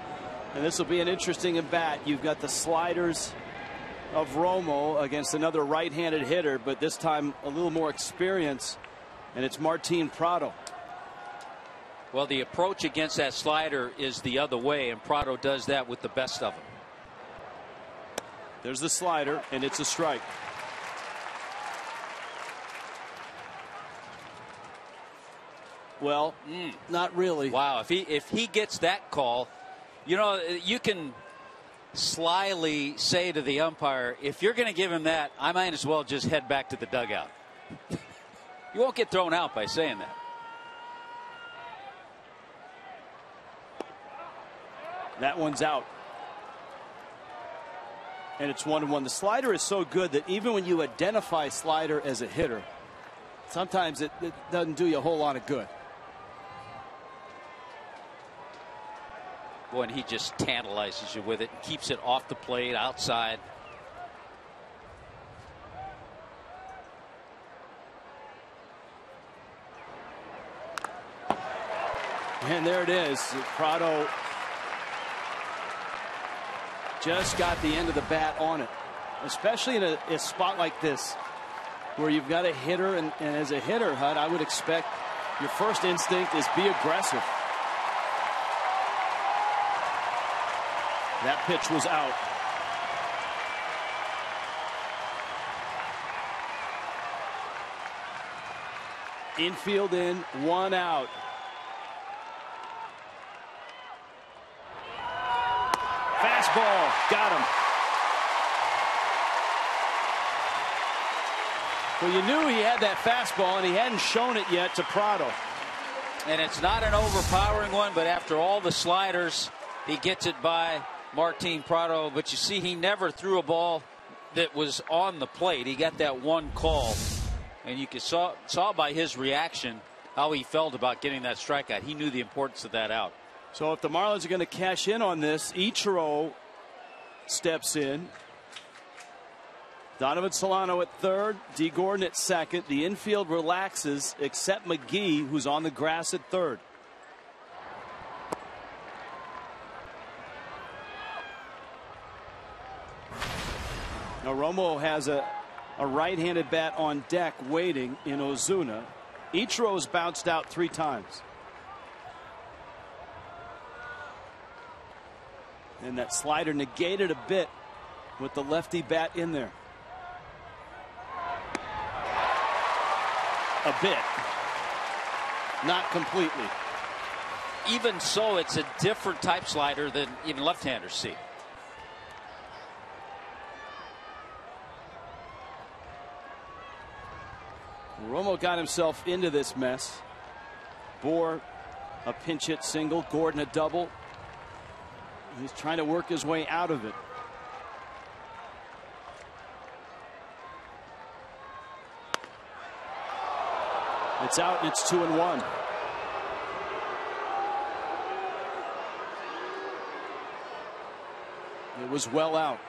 Speaker 6: And this will be an interesting at bat. You've got the sliders of Romo against another right-handed hitter, but this time a little more experience, and it's Martin Prado.
Speaker 2: Well, the approach against that slider is the other way, and Prado does that with the best of them.
Speaker 6: There's the slider, and it's a strike. Well, not really.
Speaker 2: Wow, if he gets that call, you know, you can slyly say to the umpire, if you're going to give him that, I might as well just head back to the dugout. You won't get thrown out by saying that.
Speaker 6: That one's out. And it's 1-1. The slider is so good that even when you identify slider as a hitter, sometimes it doesn't do you a whole lot of good.
Speaker 2: Boy, and he just tantalizes you with it and keeps it off the plate, outside.
Speaker 6: And there it is. Prado just got the end of the bat on it, especially in a spot like this where you've got a hitter. And as a hitter, Hud, I would expect your first instinct is be aggressive. That pitch was out. Infield in, 1 out. Fastball, got him. Well, you knew he had that fastball, and he hadn't shown it yet to Prado.
Speaker 2: And it's not an overpowering one, but after all the sliders, he gets it by Martin Prado. But you see, he never threw a ball that was on the plate. He got that one call, and you saw by his reaction how he felt about getting that strikeout. He knew the importance of that out.
Speaker 6: So if the Marlins are going to cash in on this, Ichiro steps in. Donovan Solano at third, D. Gordon at second. The infield relaxes except McGee, who's on the grass at third. Now Romo has a right-handed bat on deck waiting in Ozuna. Ichiro's bounced out 3 times. And that slider negated a bit with the lefty bat in there. A bit. Not completely.
Speaker 2: Even so, it's a different type slider than even left-handers see.
Speaker 6: Romo got himself into this mess. Bohr a pinch hit single, Gordon a double. He's trying to work his way out of it. It's out and it's 2-1. It was well out.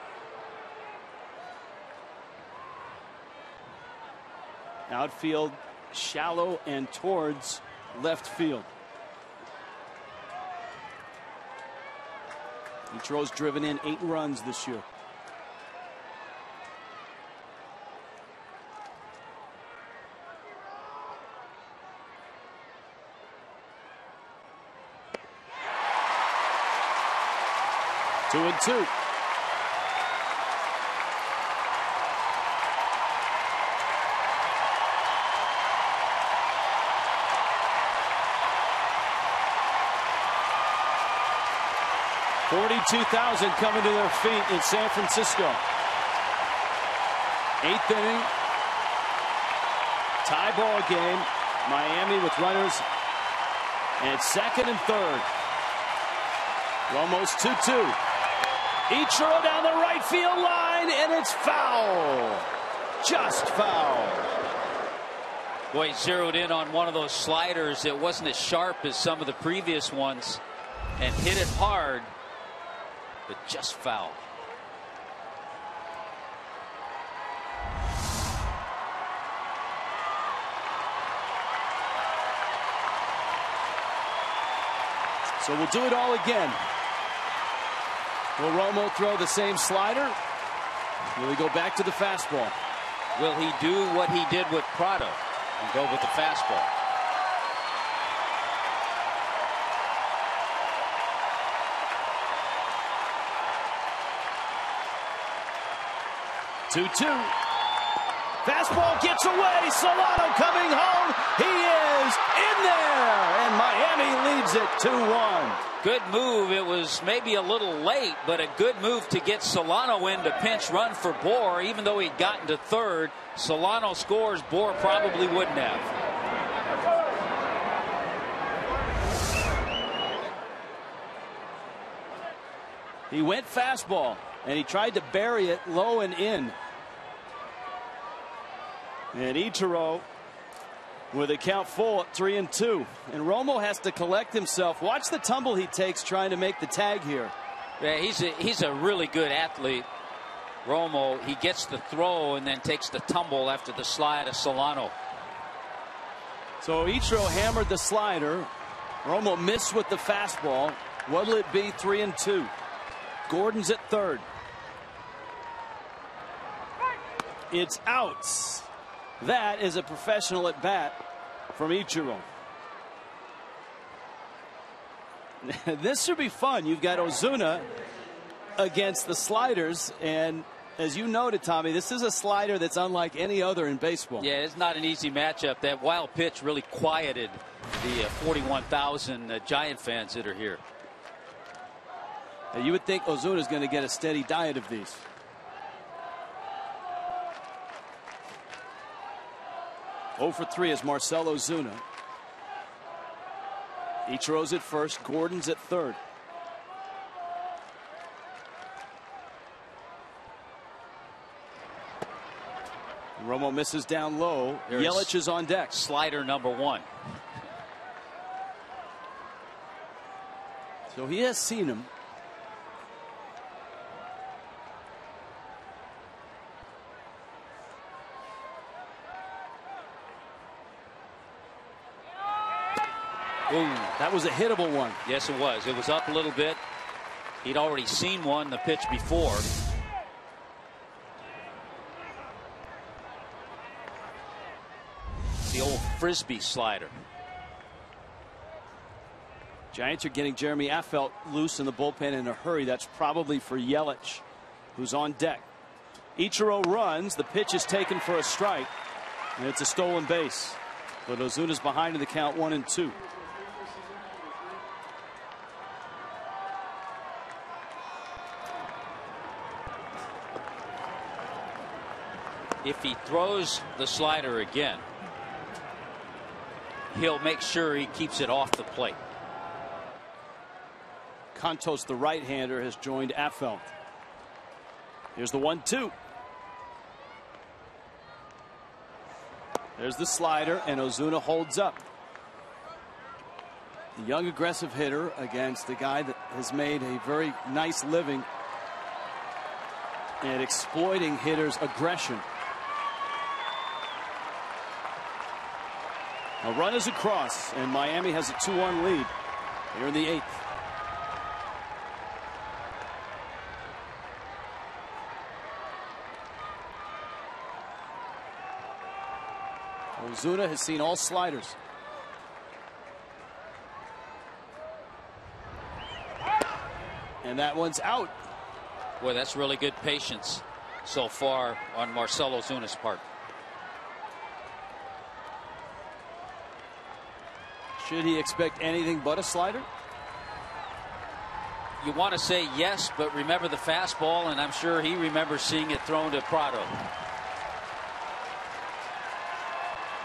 Speaker 6: Outfield shallow and towards left field. Ichiro's driven in 8 runs this year. Two and two. $42,000 coming to their feet in San Francisco. 8th inning. Tie ball game. Miami with runners at second and third. Almost 2-2. Ichiro down the right field line, and it's foul. Just foul.
Speaker 2: Boy, he zeroed in on one of those sliders. It wasn't as sharp as some of the previous ones and hit it hard, but just foul.
Speaker 6: So we'll do it all again. Will Romo throw the same slider? Will he go back to the fastball?
Speaker 2: Will he do what he did with Prado and go with the fastball?
Speaker 6: Two. Fastball gets away. Solano coming home. He is in there. And Miami leads it 2-1.
Speaker 2: Good move. It was maybe a little late, but a good move to get Solano in to pinch run for Bohr. Even though he'd gotten to third, Solano scores. Bohr probably wouldn't have.
Speaker 6: He went fastball, and he tried to bury it low and in. And Ichiro with a count full at 3-2. And Romo has to collect himself. Watch the tumble he takes trying to make the tag here.
Speaker 2: Yeah, he's a really good athlete. Romo, he gets the throw and then takes the tumble after the slide of Solano.
Speaker 6: So Ichiro hammered the slider. Romo missed with the fastball. What'll it be? 3-2. Gordon's at third. It's out. That is a professional at bat from Ichiro. This should be fun. You've got Ozuna against the sliders, and as you noted, Tommy, this is a slider that's unlike any other in baseball.
Speaker 2: Yeah, it's not an easy matchup. That wild pitch really quieted the 41,000 Giant fans that are here.
Speaker 6: You would think Ozuna's going to get a steady diet of these. Oh for 3 is Marcell Ozuna. Ichiro's at first. Gordon's at third. Romo misses down low. Yelich is on deck.
Speaker 2: Slider number 1.
Speaker 6: So he has seen him. Ooh, that was a hittable one.
Speaker 2: Yes, it was. It was up a little bit. He'd already seen one the pitch before. The old frisbee slider.
Speaker 6: Giants are getting Jeremy Affeldt loose in the bullpen in a hurry. That's probably for Yelich, who's on deck. Ichiro runs. The pitch is taken for a strike, and it's a stolen base. But Ozuna's behind in the count, 1-2.
Speaker 2: If he throws the slider again, he'll make sure he keeps it off the plate.
Speaker 6: Contos, the right-hander, has joined Affeldt. Here's the 1-2. There's the slider, and Ozuna holds up. The young aggressive hitter against the guy that has made a very nice living at exploiting hitters' aggression. A run is across, and Miami has a 2-1 lead here in the 8th. Ozuna has seen all sliders. And that one's out.
Speaker 2: Boy, that's really good patience so far on Marcell Ozuna's part.
Speaker 6: Should he expect anything but a slider?
Speaker 2: You want to say yes, but remember the fastball, and I'm sure he remembers seeing it thrown to Prado.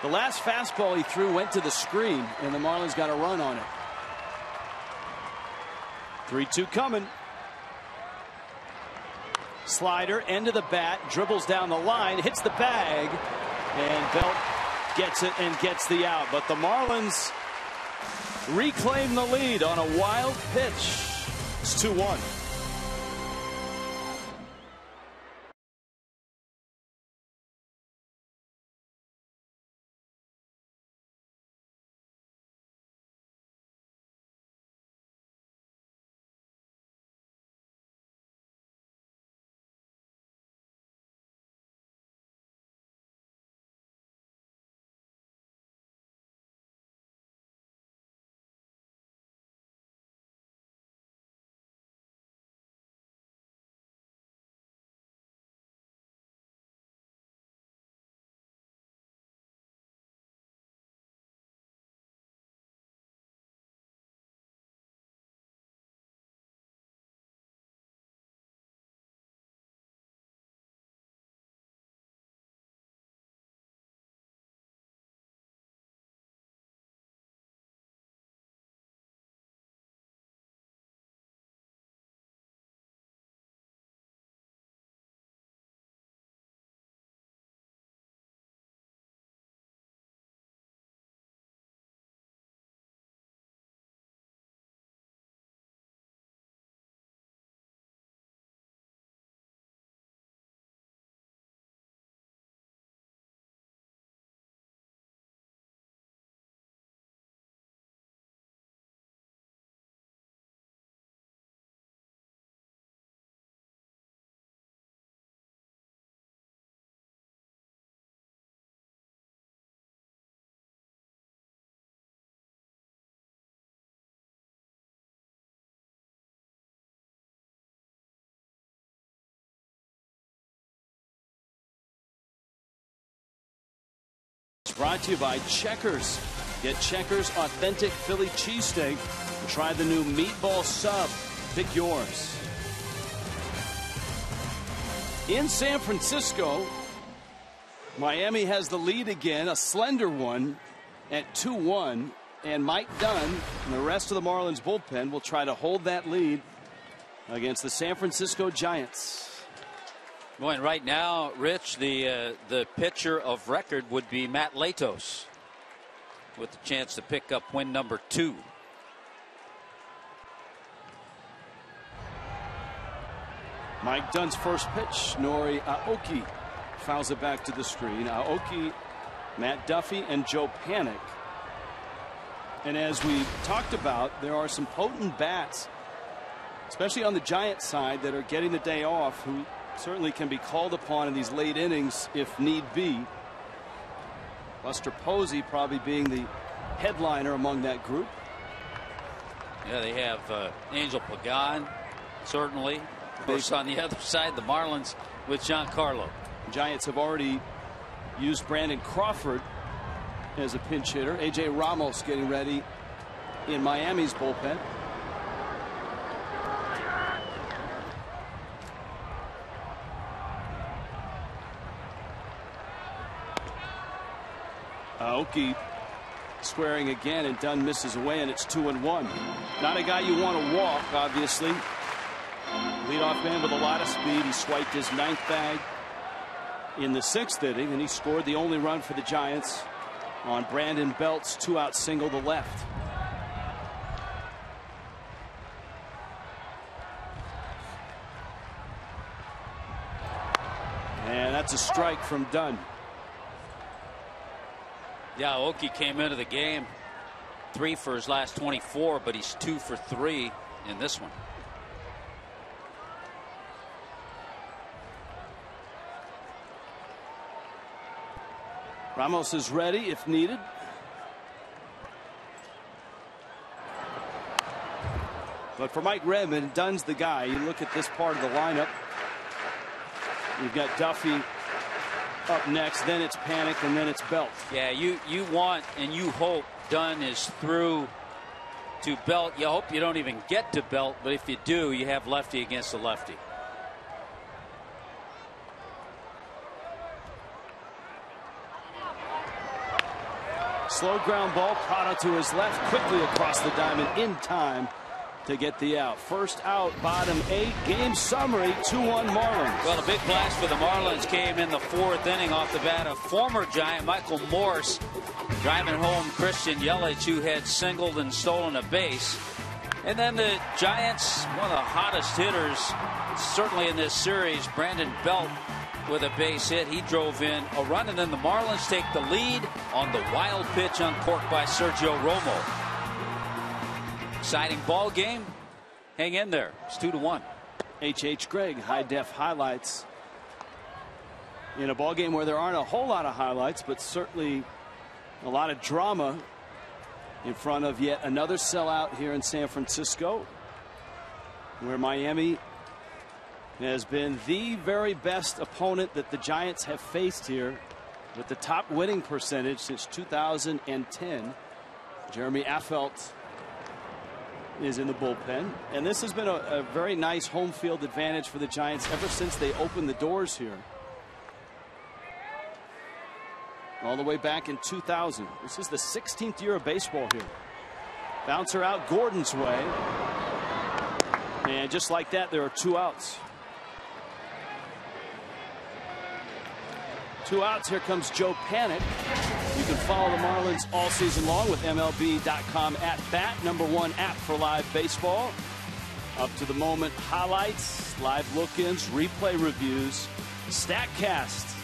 Speaker 6: The last fastball he threw went to the screen, and the Marlins got a run on it. 3-2 coming. Slider, end of the bat, dribbles down the line, hits the bag, and Belt gets it and gets the out. But the Marlins reclaim the lead on a wild pitch. It's 2-1. Brought to you by Checkers. Get Checkers authentic Philly cheesesteak. Try the new meatball sub. Pick yours. In San Francisco, Miami has the lead again, a slender one at 2-1. And Mike Dunn and the rest of the Marlins bullpen will try to hold that lead against the San Francisco Giants.
Speaker 2: Well, and right now, Rich, the pitcher of record would be Matt Latos, with the chance to pick up win number 2.
Speaker 6: Mike Dunn's first pitch, Nori Aoki fouls it back to the screen. Aoki, Matt Duffy, and Joe Panik. And as we talked about, there are some potent bats, especially on the Giants side, that are getting the day off, who certainly can be called upon in these late innings if need be. Buster Posey probably being the headliner among that group.
Speaker 2: Yeah, they have Angel Pagan, certainly. Of course, on the other side, the Marlins with Giancarlo.
Speaker 6: Giants have already used Brandon Crawford as a pinch hitter. A.J. Ramos getting ready in Miami's bullpen. Aoki squaring again, and Dunn misses away, and it's 2-1. Not a guy you want to walk, obviously. Leadoff man with a lot of speed. He swiped his 9th bag in the 6th inning, and he scored the only run for the Giants on Brandon Belt's 2-out single to left. And that's a strike from Dunn.
Speaker 2: Yeah, Aoki came into the game 3 for his last 24, but he's 2 for 3 in this one.
Speaker 6: Ramos is ready if needed. But for Mike Redmond, Dunn's the guy. You look at this part of the lineup. You've got Duffy up next, then it's Panic, and then it's Belt.
Speaker 2: Yeah, you want and you hope Dunn is through to Belt. You hope you don't even get to Belt, but if you do, you have lefty against a lefty.
Speaker 6: Slow ground ball. Prado to his left, quickly across the diamond in time to get the out. First out, bottom 8. Game summary, 2-1 Marlins.
Speaker 2: Well, a big blast for the Marlins came in the 4th inning off the bat of former Giant Michael Morse, driving home Christian Yelich, who had singled and stolen a base. And then the Giants, one of the hottest hitters certainly in this series, Brandon Belt, with a base hit. He drove in a run, and then the Marlins take the lead on the wild pitch uncorked by Sergio Romo. Exciting ball game. Hang in there. It's 2-1.
Speaker 6: H.H. Gregg, high def highlights in a ball game where there aren't a whole lot of highlights, but certainly a lot of drama in front of yet another sellout here in San Francisco, where Miami has been the very best opponent that the Giants have faced here, with the top winning percentage since 2010. Jeremy Affeldt is in the bullpen, and this has been a very nice home field advantage for the Giants ever since they opened the doors here, all the way back in 2000. This is the 16th year of baseball here. Bouncer out Gordon's way, and just like that, there are 2 outs. 2 outs. Here comes Joe Panic. You can follow the Marlins all season long with MLB.com @bat, #1 app for live baseball. Up to the moment highlights, live look-ins, replay reviews, StatCast.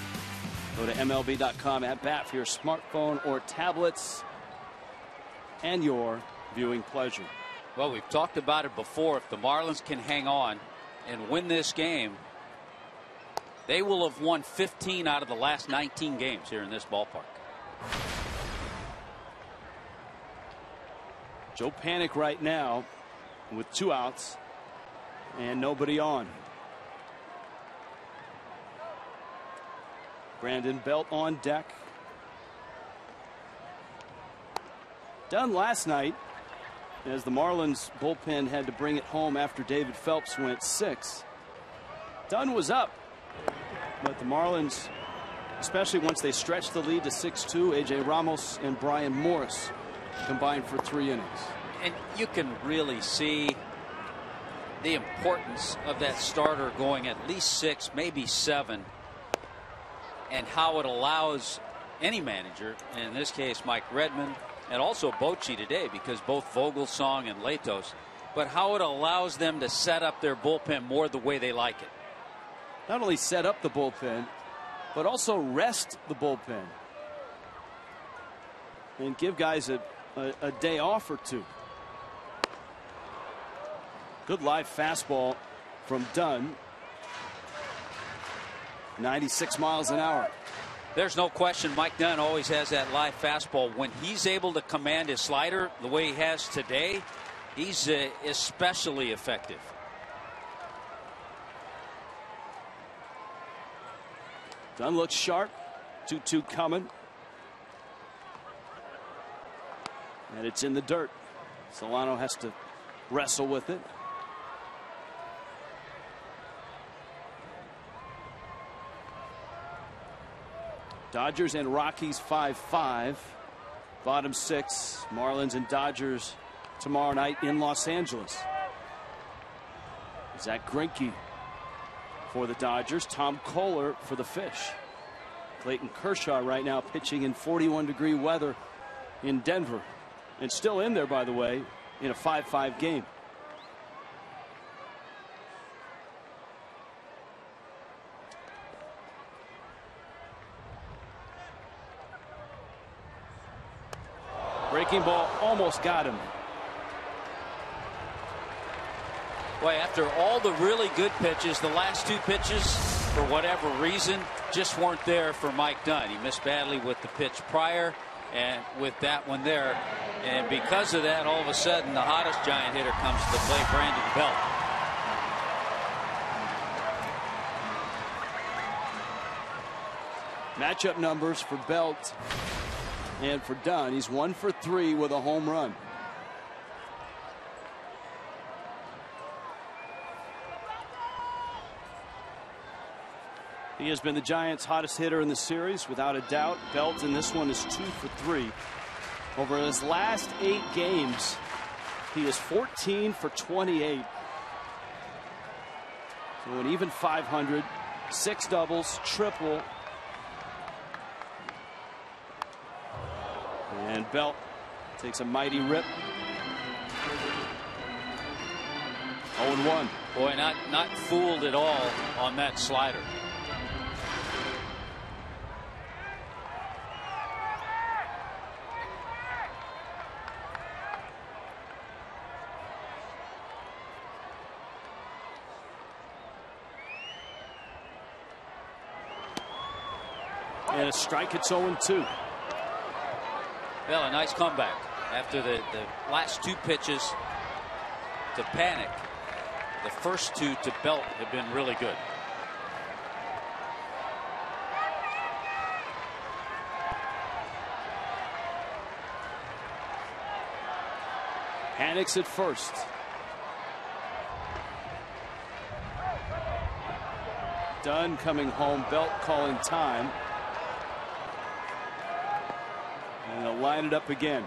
Speaker 6: Go to MLB.com @bat for your smartphone or tablets and your viewing pleasure.
Speaker 2: Well, we've talked about it before. If the Marlins can hang on and win this game, they will have won 15 out of the last 19 games here in this ballpark.
Speaker 6: Joe Panic right now with 2 outs and nobody on. Brandon Belt on deck. Done last night as the Marlins bullpen had to bring it home after David Phelps went 6. Dunn was up, but the Marlins, especially once they stretched the lead to 6-2, A.J. Ramos and Brian Morris combined for 3 innings.
Speaker 2: And you can really see the importance of that starter going at least 6, maybe 7, and how it allows any manager, in this case Mike Redmond, and also Bochy today, because both Vogelsong and Latos, but how it allows them to set up their bullpen more the way they like it.
Speaker 6: Not only set up the bullpen, but also rest the bullpen and give guys a day off or 2. Good live fastball from Dunn. 96 miles an hour.
Speaker 2: There's no question Mike Dunn always has that live fastball. When he's able to command his slider the way he has today, He's especially effective.
Speaker 6: Dunn looks sharp. 2-2 coming. And it's in the dirt. Solano has to wrestle with it. Dodgers and Rockies 5-5. Bottom 6. Marlins and Dodgers tomorrow night in Los Angeles. Zach Greinke for the Dodgers. Tom Kohler for the Fish. Clayton Kershaw right now pitching in 41-degree weather in Denver. And still in there, by the way, in a 5-5 game. Breaking ball almost got him.
Speaker 2: Boy, after all the really good pitches, the last 2 pitches, for whatever reason, just weren't there for Mike Dunn. He missed badly with the pitch prior and with that one there. And because of that, all of a sudden, the hottest Giant hitter comes to the plate, Brandon Belt.
Speaker 6: Matchup numbers for Belt and for Dunn. He's 1 for 3 with a home run. He has been the Giants' hottest hitter in the series, without a doubt. Belt in this one is 2 for 3. Over his last 8 games, he is 14 for 28. So an even 500, 6 doubles, triple. And Belt takes a mighty rip. 0-1.
Speaker 2: Boy, not fooled at all on that slider.
Speaker 6: And a strike. It's 0-2.
Speaker 2: Well, a nice comeback after the last 2 pitches to Panic. The first 2 to Belt have been really good.
Speaker 6: Panic's at first. Dunn coming home. Belt calling time. And they'll line it up again.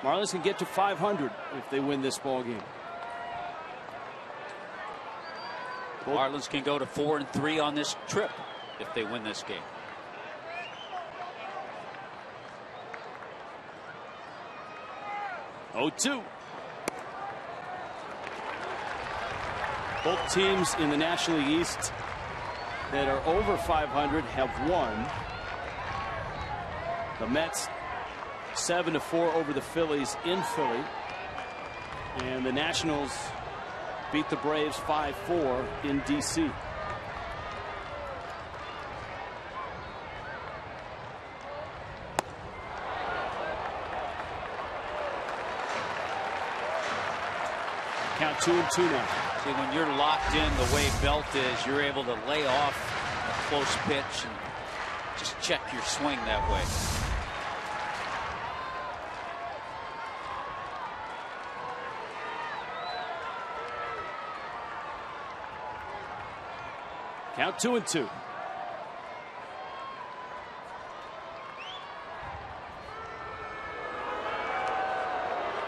Speaker 6: Marlins can get to 500 if they win this ball game.
Speaker 2: Marlins can go to 4-3 on this trip if they win this game.
Speaker 6: Oh-2. Both teams in the National League East that are over 500 have won. The Mets 7-4 over the Phillies in Philly. And the Nationals beat the Braves 5-4 in D.C. Count 2-2 now.
Speaker 2: See, when you're locked in the way Belt is, you're able to lay off a close pitch and just check your swing that way.
Speaker 6: Count 2-2.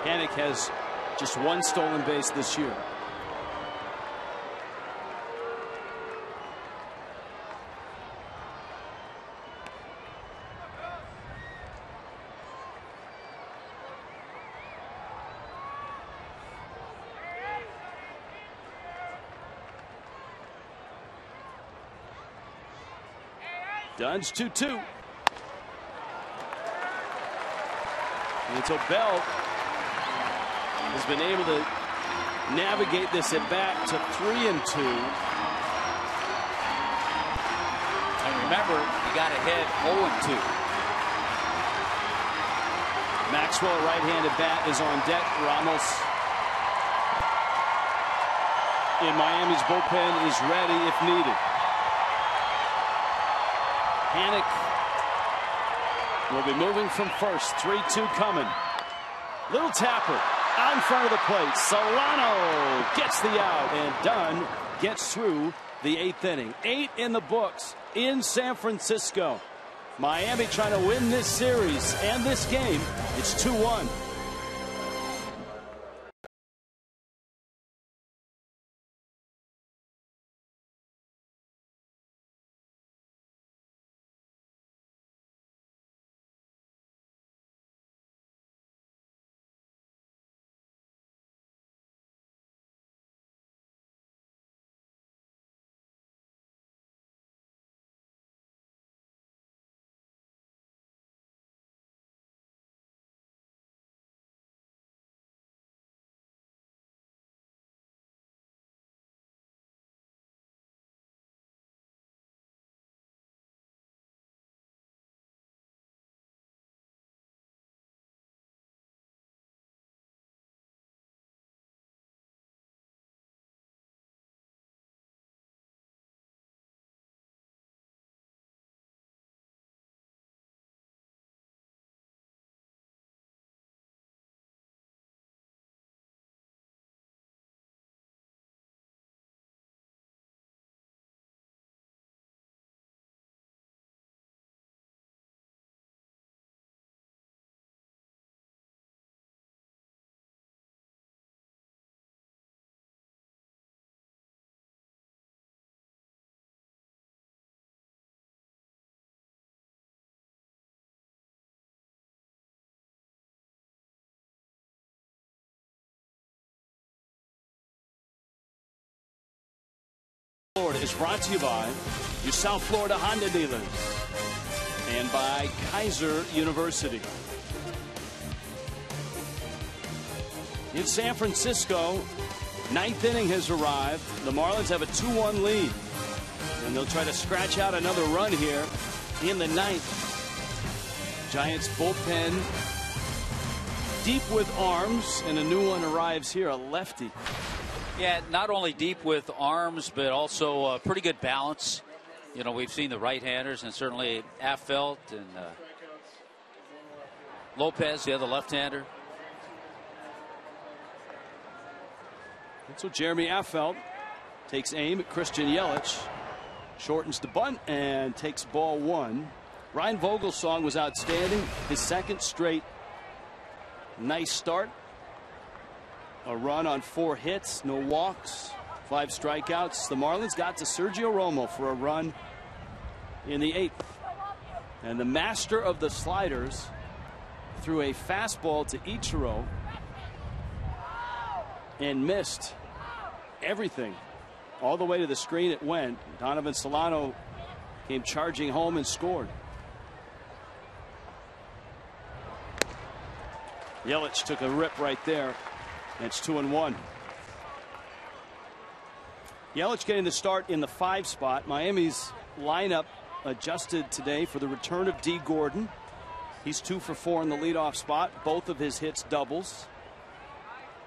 Speaker 6: Panic has just 1 stolen base this year. Dunn's 2-2. And so Belt has been able to navigate this at bat to 3-2.
Speaker 2: And remember, He got ahead 0-2.
Speaker 6: Maxwell, right-handed bat, is on deck. Ramos in Miami's bullpen is ready if needed. Hannick will be moving from first. 3-2 coming. Little tapper out in front of the plate. Solano gets the out, and Dunn gets through the 8th inning. 8 in the books in San Francisco. Miami trying to win this series and this game. It's 2-1. Florida is brought to you by your South Florida Honda dealers and by Kaiser University. In San Francisco, 9th inning has arrived. The Marlins have a 2-1 lead, and they'll try to scratch out another run here in the 9th. Giants bullpen deep with arms, and a new one arrives here, a lefty.
Speaker 2: Yeah, not only deep with arms, but also pretty good balance. You know, we've seen the right-handers, and certainly Affeldt and Lopez, the other left-hander.
Speaker 6: So Jeremy Affeldt takes aim at Christian Yelich, shortens the bunt, and takes ball 1. Ryan Vogelsong was outstanding. His second straight nice start. A run on 4 hits, no walks, 5 strikeouts. The Marlins got to Sergio Romo for a run in the 8th. And the master of the sliders threw a fastball to Ichiro and missed everything. All the way to the screen it went. Donovan Solano came charging home and scored. Yelich took a rip right there. It's 2-1. Yelich getting the start in the 5 spot. Miami's lineup adjusted today for the return of D. Gordon. He's 2 for 4 in the leadoff spot. Both of his hits doubles.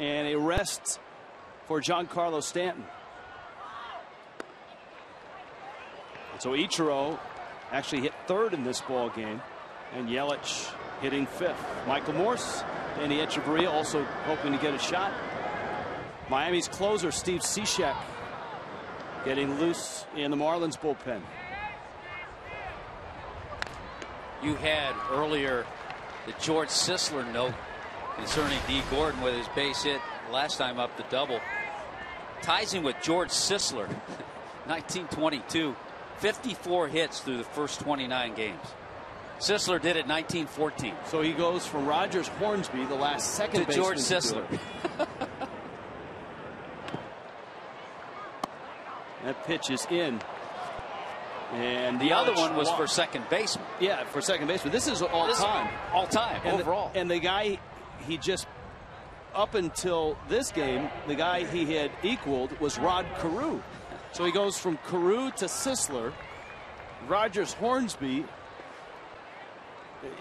Speaker 6: And a rest for Giancarlo Stanton. So Ichiro actually hit 3rd in this ball game, and Yelich hitting 5th. Michael Morse, Danny Echeverria also hoping to get a shot. Miami's closer Steve Cishek getting loose in the Marlins bullpen.
Speaker 2: You had earlier the George Sisler note concerning D. Gordon with his base hit last time up the double. Ties him with George Sisler, 1922, 54 hits through the first 29 games. Sisler did it 1914.
Speaker 6: So he goes from Rogers Hornsby, the last second
Speaker 2: to George Sisler.
Speaker 6: That pitch is in. And
Speaker 2: the other one was for second baseman.
Speaker 6: Yeah, for second baseman. This is all time.
Speaker 2: All time,
Speaker 6: and
Speaker 2: overall.
Speaker 6: And the guy, he just, up until this game, the guy he had equaled was Rod Carew. So he goes from Carew to Sisler Rogers Hornsby,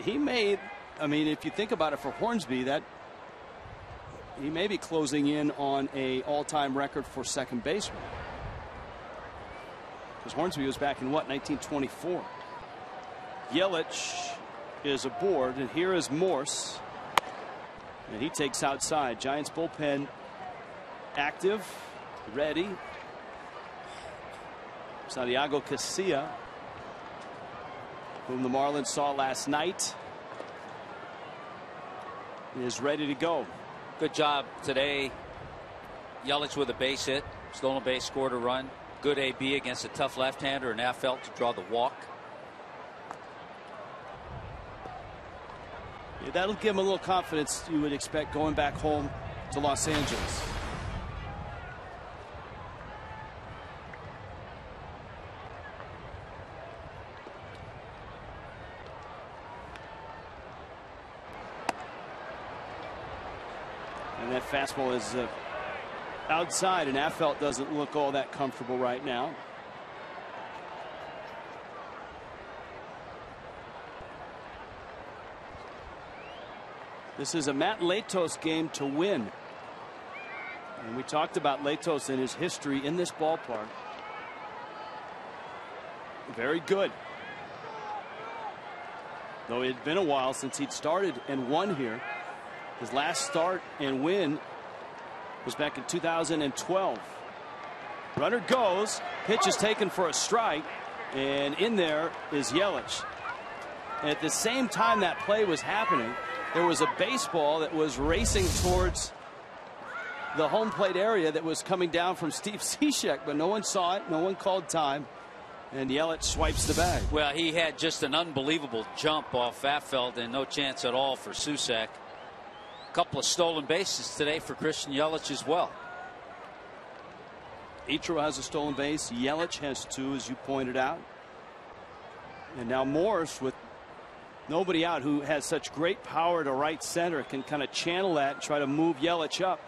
Speaker 6: he made, I mean, if you think about it, for Hornsby, that he may be closing in on a all-time record for second baseman. Because Hornsby was back in what, 1924. Yelich is aboard, and here is Morse, and he takes outside. Giants bullpen active, ready. Santiago Casilla, whom the Marlins saw last night, is ready to go.
Speaker 2: Good job today. Yelich with a base hit, stolen base, scored a run. Good AB against a tough left-hander, and Affeldt to draw the walk.
Speaker 6: Yeah, that'll give him a little confidence, you would expect, going back home to Los Angeles. And that fastball is outside, and Affeldt doesn't look all that comfortable right now. This is a Matt Latos game to win. And we talked about Latos and his history in this ballpark. Very good. Though it had been a while since he'd started and won here. His last start and win was back in 2012. Runner goes, pitch is taken for a strike, and in there is Yelich. And at the same time that play was happening, there was a baseball that was racing towards the home plate area that was coming down from Steve Cishek, but no one saw it, no one called time, and Yelich swipes the bag.
Speaker 2: Well, he had just an unbelievable jump off Affeldt and no chance at all for Cishek. A couple of stolen bases today for Christian Yelich as well.
Speaker 6: Ichiro has a stolen base. Yelich has two, as you pointed out. And now Morse, with nobody out, who has such great power to right center, can kind of channel that and try to move Yelich up.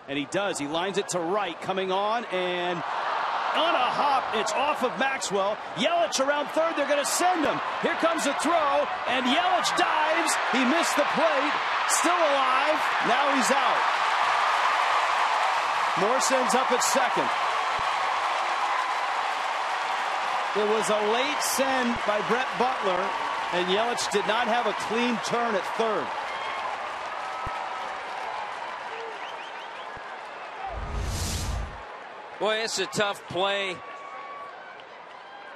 Speaker 6: And he does. He lines it to right, coming on, and on a hop, it's off of Maxwell. Yelich around third. They're going to send him. Here comes a throw, and Yelich dives. He missed the plate. Still alive. Now he's out. Morse ends up at second. It was a late send by Brett Butler, and Yelich did not have a clean turn at third.
Speaker 2: Boy, it's a tough play.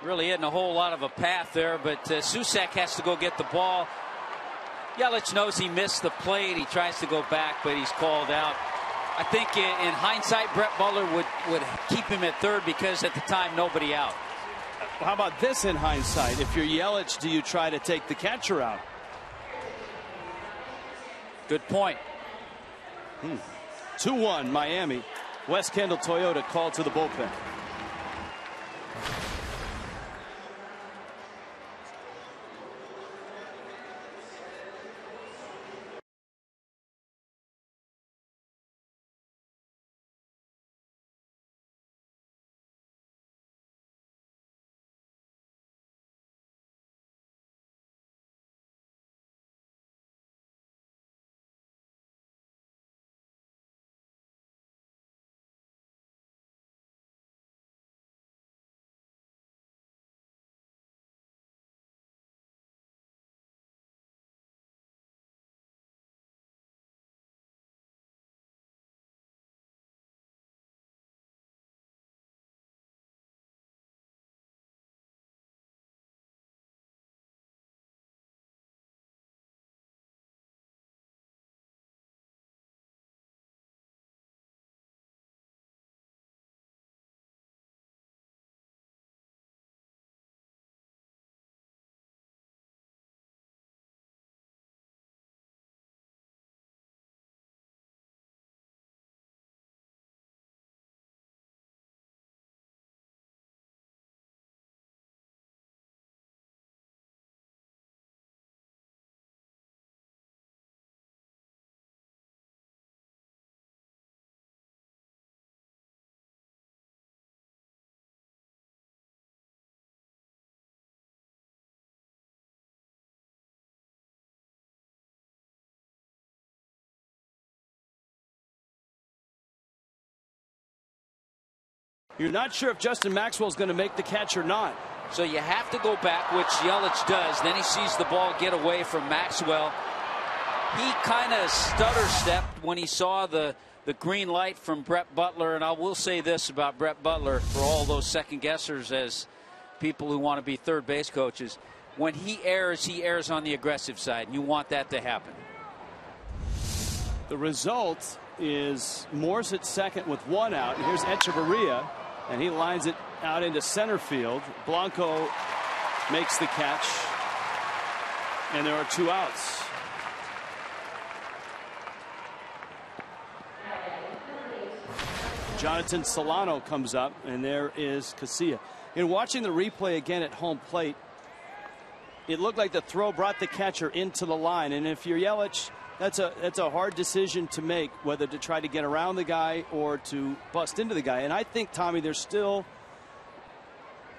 Speaker 2: Really isn't a whole lot of a path there, but Cishek has to go get the ball. Yelich knows he missed the plate. He tries to go back, but he's called out. I think in hindsight, Brett Butler would keep him at third because at the time, nobody out.
Speaker 6: How about this in hindsight? If you're Yelich, do you try to take the catcher out?
Speaker 2: Good point.
Speaker 6: 2-1 Miami. West Kendall Toyota called to the bullpen. You're not sure if Justin Maxwell is going to make the catch or not.
Speaker 2: So you have to go back, which Yelich does. Then he sees the ball get away from Maxwell. He kind of stutter-stepped when he saw the green light from Brett Butler. And I will say this about Brett Butler for all those second-guessers as people who want to be third base coaches. When he errs on the aggressive side. And you want that to happen.
Speaker 6: The result is Morse at second with one out. And here's Echeverria, and he lines it out into center field. Blanco makes the catch, and there are 2 outs. Jonathan Solano comes up, and there is Casilla. In watching the replay again at home plate, it looked like the throw brought the catcher into the line, and if you're Yelich, that's a hard decision to make, whether to try to get around the guy or to bust into the guy. And I think, Tommy, there's still,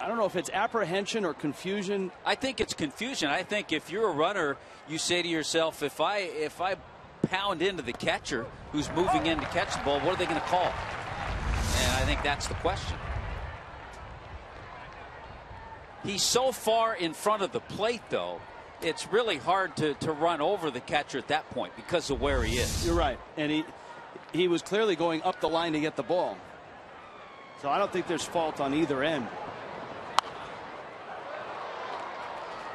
Speaker 6: I don't know if it's apprehension or confusion.
Speaker 2: I think it's confusion. I think if you're a runner, you say to yourself, if I pound into the catcher who's moving in to catch the ball, what are they going to call? And I think that's the question. He's so far in front of the plate, though, it's really hard to run over the catcher at that point because of where he is.
Speaker 6: You're right. And he was clearly going up the line to get the ball. So I don't think there's fault on either end.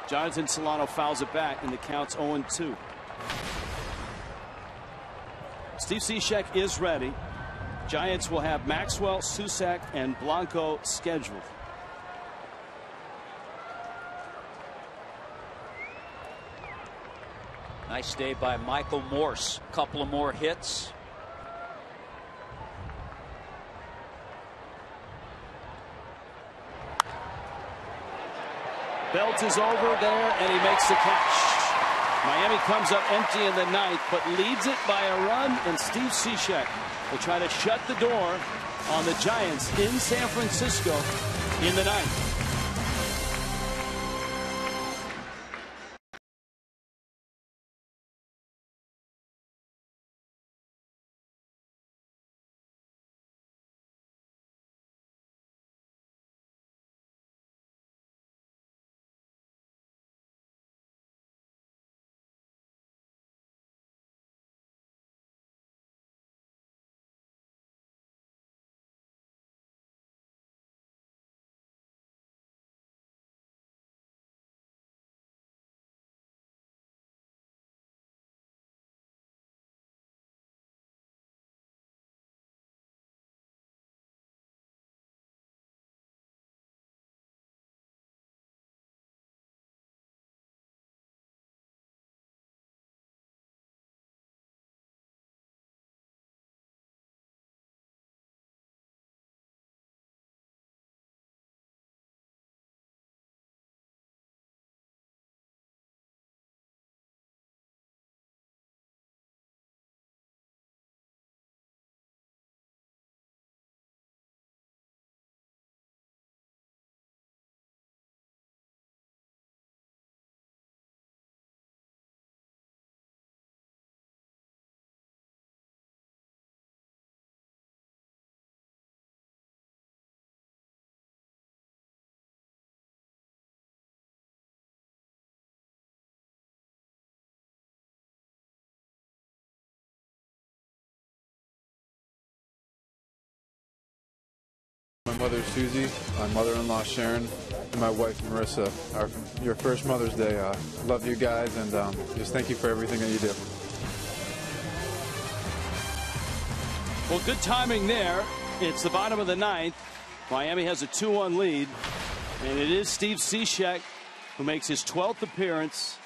Speaker 6: Jonathan Solano fouls it back, and the count's 0-2. Steve Cishek is ready. Giants will have Maxwell, Susac, and Blanco scheduled.
Speaker 2: Nice day by Michael Morse. A couple of more hits.
Speaker 6: Belt is over there, and he makes the catch. Miami comes up empty in the ninth, but leads it by a run, and Steve Cishek will try to shut the door on the Giants in San Francisco in the ninth.
Speaker 9: My mother, Susie, my mother-in-law, Sharon, and my wife, Marissa. Your first Mother's Day. Love you guys, and just thank you for everything that you do.
Speaker 6: Well, good timing there. It's the bottom of the ninth. Miami has a 2-1 lead, and it is Steve Cishek who makes his 12th appearance.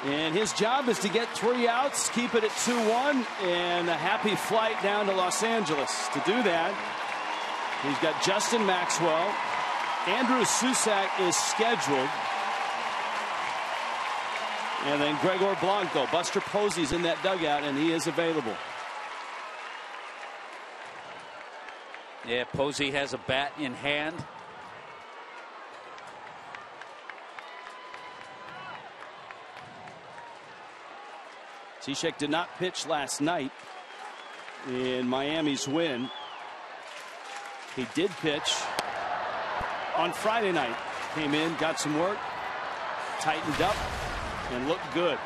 Speaker 6: And his job is to get 3 outs, keep it at 2-1, and a happy flight down to Los Angeles. To do that, he's got Justin Maxwell. Andrew Susac is scheduled. And then Gregor Blanco. Buster Posey's in that dugout, and he is available.
Speaker 2: Yeah, Posey has a bat in hand.
Speaker 6: Cishek did not pitch last night in Miami's win. He did pitch on Friday night. Came in, got some work, tightened up, and looked good.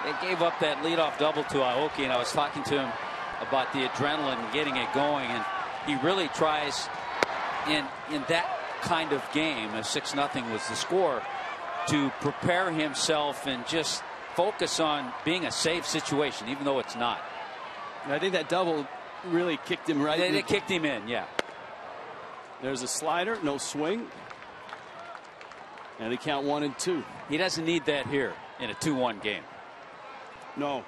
Speaker 2: They gave up that leadoff double to Aoki, and I was talking to him about the adrenaline and getting it going, and he really tries in that kind of game, as 6-0 was the score, to prepare himself and just focus on being a safe situation, even though it's not.
Speaker 6: And I think that double really kicked him right.
Speaker 2: It kicked him in, yeah.
Speaker 6: There's a slider, no swing. And they count 1-2.
Speaker 2: He doesn't need that here in a 2-1 game.
Speaker 6: No.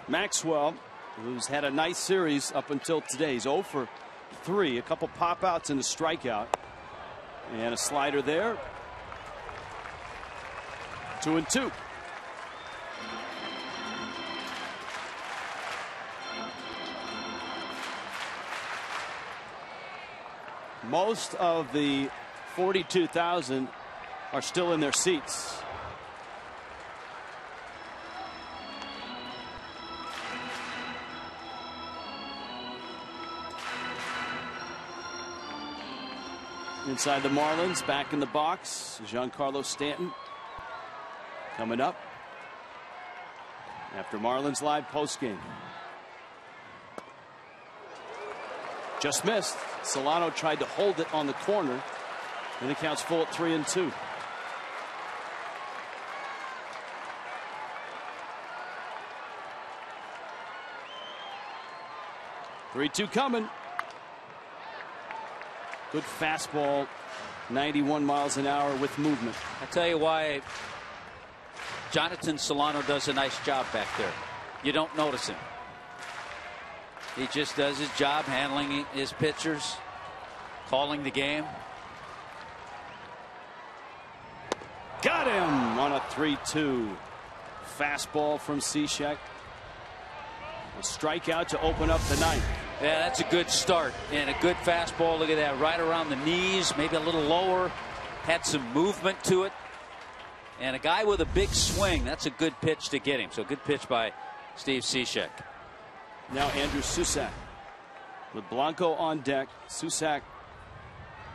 Speaker 6: Maxwell, who's had a nice series up until today. He's 0 for 3. A couple pop outs and a strikeout. And a slider there. 2-2. Most of the 42,000 are still in their seats. Inside the Marlins, back in the box, Giancarlo Stanton coming up after Marlins Live postgame. Just missed. Solano tried to hold it on the corner, and it counts full at 3-2. Three-two coming. Good fastball, 91 miles an hour with movement.
Speaker 2: I tell you why Jonathan Solano does a nice job back there. You don't notice him. He just does his job handling his pitchers, calling the game.
Speaker 6: Got him on a 3-2. Fastball from Cishek. A strikeout to open up the ninth.
Speaker 2: Yeah, that's a good start and a good fastball. Look at that, right around the knees, maybe a little lower. Had some movement to it. And a guy with a big swing, that's a good pitch to get him. So good pitch by Steve Cishek.
Speaker 6: Now Andrew Susac with Blanco on deck. Susac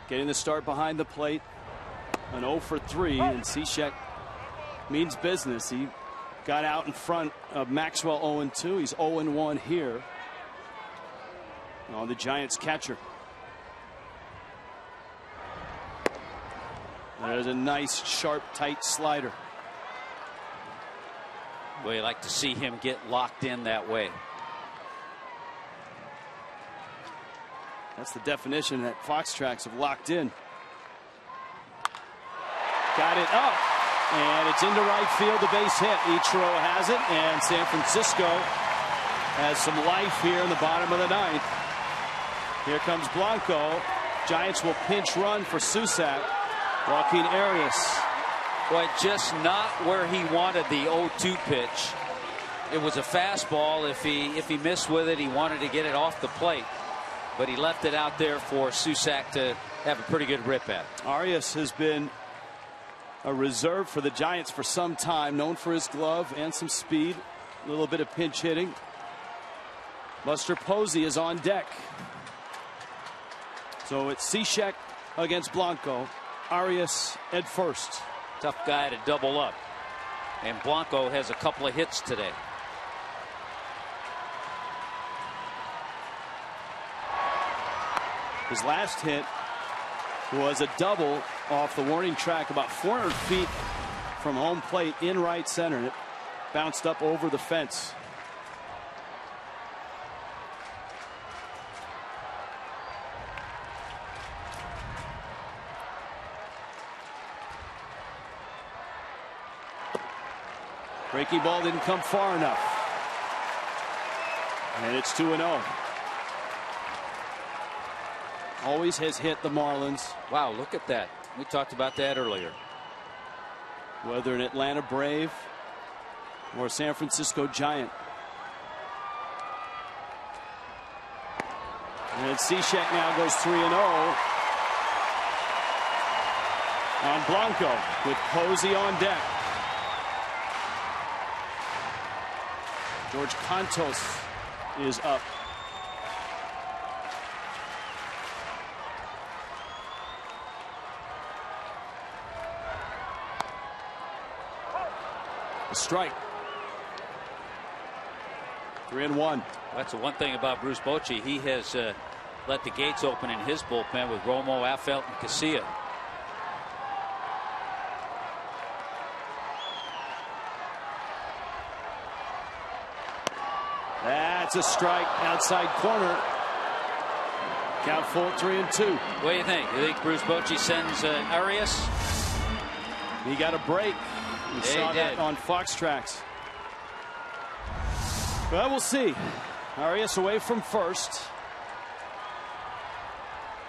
Speaker 6: getting the start behind the plate. An 0 for 3, and Cishek means business. He got out in front of Maxwell 0-2. He's 0-1 here on the Giants catcher. There's a nice, sharp, tight slider.
Speaker 2: Well, you like to see him get locked in that way.
Speaker 6: That's the definition that Fox Tracks have locked in. Got it up, and it's into right field, the base hit. Ichiro has it, and San Francisco has some life here in the bottom of the ninth. Here comes Blanco. Giants will pinch run for Susac. Joaquin Arias.
Speaker 2: Boy, just not where he wanted the 0-2 pitch. It was a fastball. If he missed with it, he wanted to get it off the plate. But he left it out there for Susac to have a pretty good rip at.
Speaker 6: Arias has been a reserve for the Giants for some time, known for his glove and some speed, a little bit of pinch hitting. Buster Posey is on deck. So it's Cishek against Blanco. Arias at first.
Speaker 2: Tough guy to double up. And Blanco has a couple of hits today.
Speaker 6: His last hit was a double off the warning track about 400 feet from home plate in right center. It bounced up over the fence. Breaking ball didn't come far enough. And it's 2-0. Always has hit the Marlins.
Speaker 2: Wow, look at that. We talked about that earlier.
Speaker 6: Whether an Atlanta Brave or a San Francisco Giant. And Cishek now goes 3-0 on Blanco with Posey on deck. George Contos is up. A strike. 3-1.
Speaker 2: That's the one thing about Bruce Bochy. He has let the gates open in his bullpen with Romo, Affelt, and Casilla.
Speaker 6: That's a strike outside corner. Count full, 3-2.
Speaker 2: What do you think? You think Bruce Bochy sends Arias?
Speaker 6: He got a break. We saw that on Fox Tracks. Well, we'll see. Arias away from first.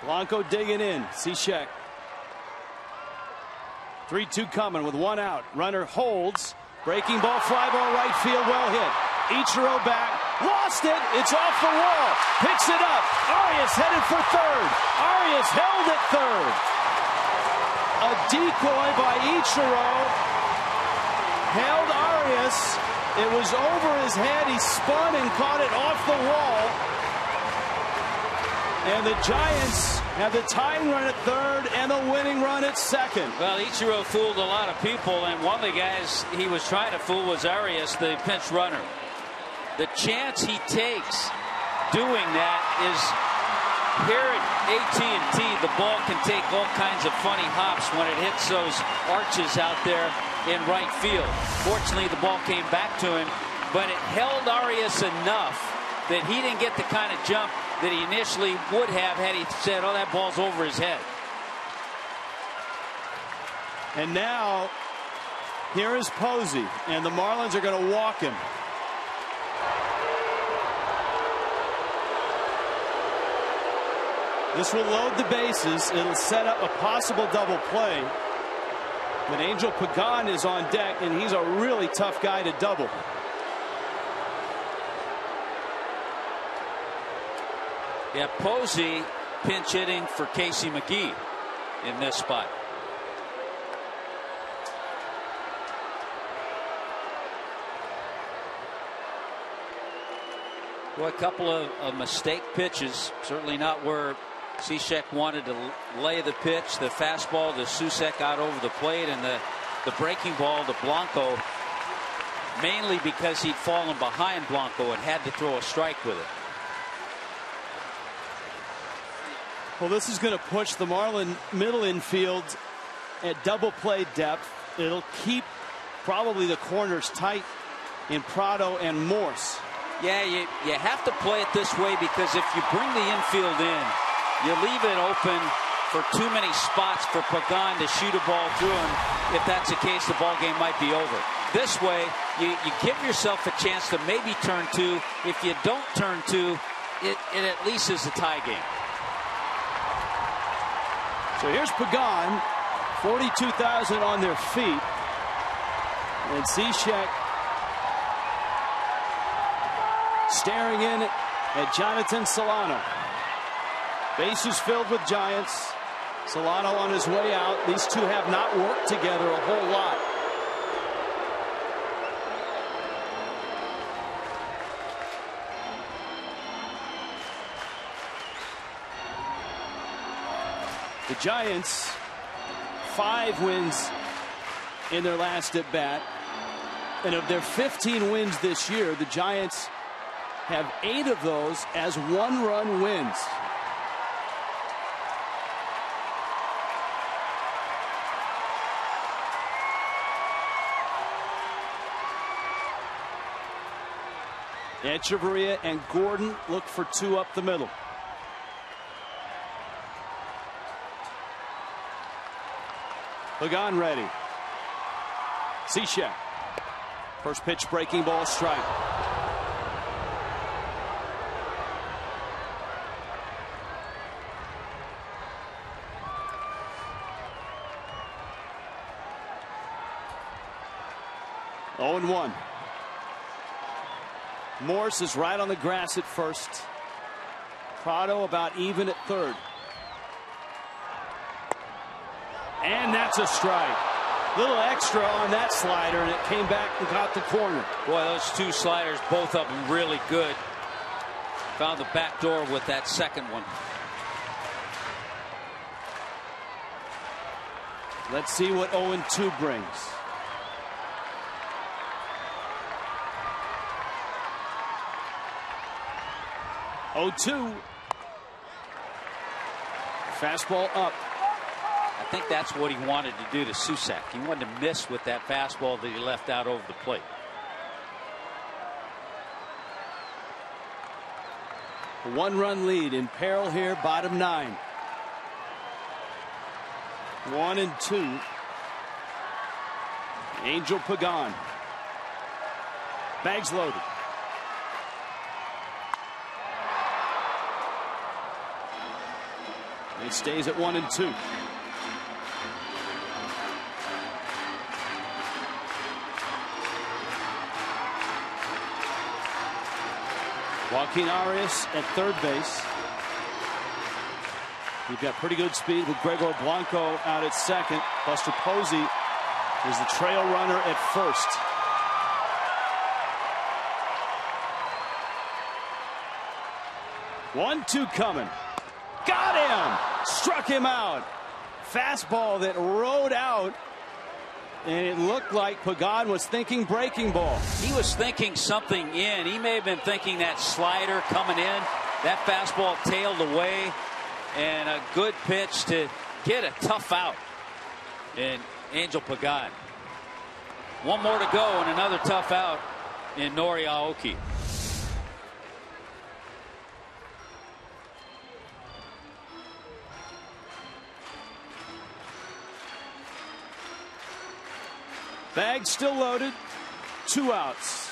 Speaker 6: Blanco digging in. Cishek. 3-2 coming with one out. Runner holds. Breaking ball, fly ball, right field, well hit. Ichiro back. Lost it. It's off the wall. Picks it up. Arias headed for third. Arias held at third. A decoy by Ichiro held Arias. It was over his head. He spun and caught it off the wall. And the Giants have the tying run at third and the winning run at second.
Speaker 2: Well, Ichiro fooled a lot of people, and one of the guys he was trying to fool was Arias, the pinch runner. The chance he takes doing that is here at AT&T, the ball can take all kinds of funny hops when it hits those arches out there in right field. Fortunately, the ball came back to him, but it held Arias enough that he didn't get the kind of jump that he initially would have had he said, oh, that ball's over his head.
Speaker 6: And now, here is Posey, and the Marlins are going to walk him. This will load the bases. It'll set up a possible double play. But Angel Pagan is on deck, and he's a really tough guy to double.
Speaker 2: Yeah, Posey pinch hitting for Casey McGee in this spot. Well, a couple of mistake pitches, certainly not where Cishek wanted to lay the pitch. The fastball to Susek out over the plate, and the breaking ball to Blanco, mainly because he'd fallen behind Blanco and had to throw a strike with it.
Speaker 6: Well, this is going to push the Marlin middle infield at double play depth. It'll keep probably the corners tight in Prado and Morse.
Speaker 2: Yeah, you have to play it this way, because if you bring the infield in, you leave it open for too many spots for Pagan to shoot a ball through, and if that's the case, the ball game might be over. This way, you give yourself a chance to maybe turn two. If you don't turn two, it at least is a tie game.
Speaker 6: So here's Pagan, 42,000 on their feet, and Cishek staring in at Jonathan Solano. Bases filled with Giants. Solano on his way out. These two have not worked together a whole lot. The Giants, 5 wins in their last at bat. And of their 15 wins this year, the Giants have 8 of those as one-run wins. Echeverria and Gordon look for 2 up the middle. Pagan ready. Cishek. First pitch, breaking ball, strike. Oh, 0-1. Morse is right on the grass at first. Prado about even at third. And that's a strike. Little extra on that slider, and it came back and caught the corner.
Speaker 2: Boy, those 2 sliders, both of them really good. Found the back door with that second one.
Speaker 6: Let's see what 0-2 brings. 0-2. Fastball up.
Speaker 2: I think that's what he wanted to do to Susak. He wanted to miss with that fastball that he left out over the plate.
Speaker 6: A 1-run lead in peril here, bottom 9. 1-2. Angel Pagan. Bags loaded. It stays at 1-2. Joaquin Arias at third base. We've got pretty good speed with Gregor Blanco out at second. Buster Posey is the trail runner at first. One-two coming. Got him! Struck him out. Fastball that rode out. And it looked like Pagan was thinking breaking ball.
Speaker 2: He was thinking something in. He may have been thinking that slider coming in. That fastball tailed away. And a good pitch to get a tough out. And Angel Pagan. One more to go and another tough out in Nori Aoki.
Speaker 6: Bag still loaded. 2 outs.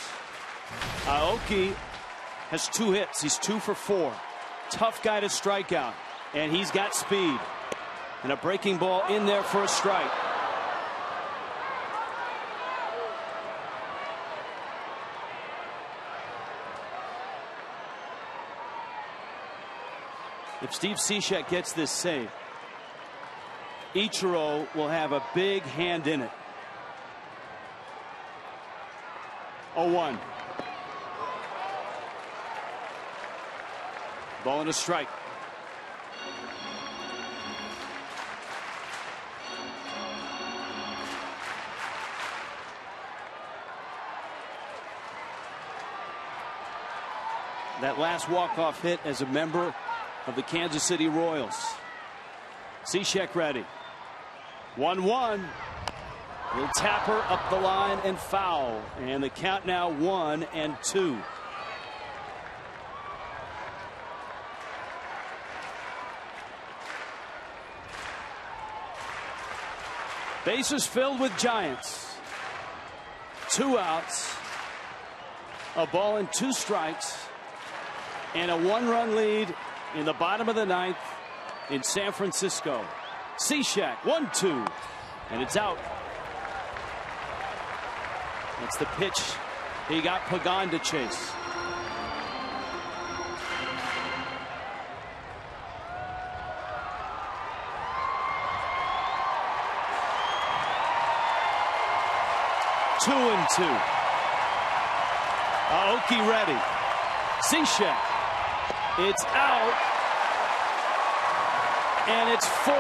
Speaker 6: Aoki has 2 hits. He's 2 for 4. Tough guy to strike out. And he's got speed. And a breaking ball in there for a strike. If Steve Cishek gets this save, Ichiro will have a big hand in it. 0-1. Ball and a strike. That last walk-off hit as a member of the Kansas City Royals. Cishek ready. 1-1. Little tapper up the line and foul. And the count now 1-2. Bases filled with Giants. 2 outs. A ball and 2 strikes. And a 1-run lead in the bottom of the 9th in San Francisco. Cishek 1-2. And it's out. That's the pitch he got Pagan to chase. Two and 2. Aoki ready. Cishek. It's out. And it's 4.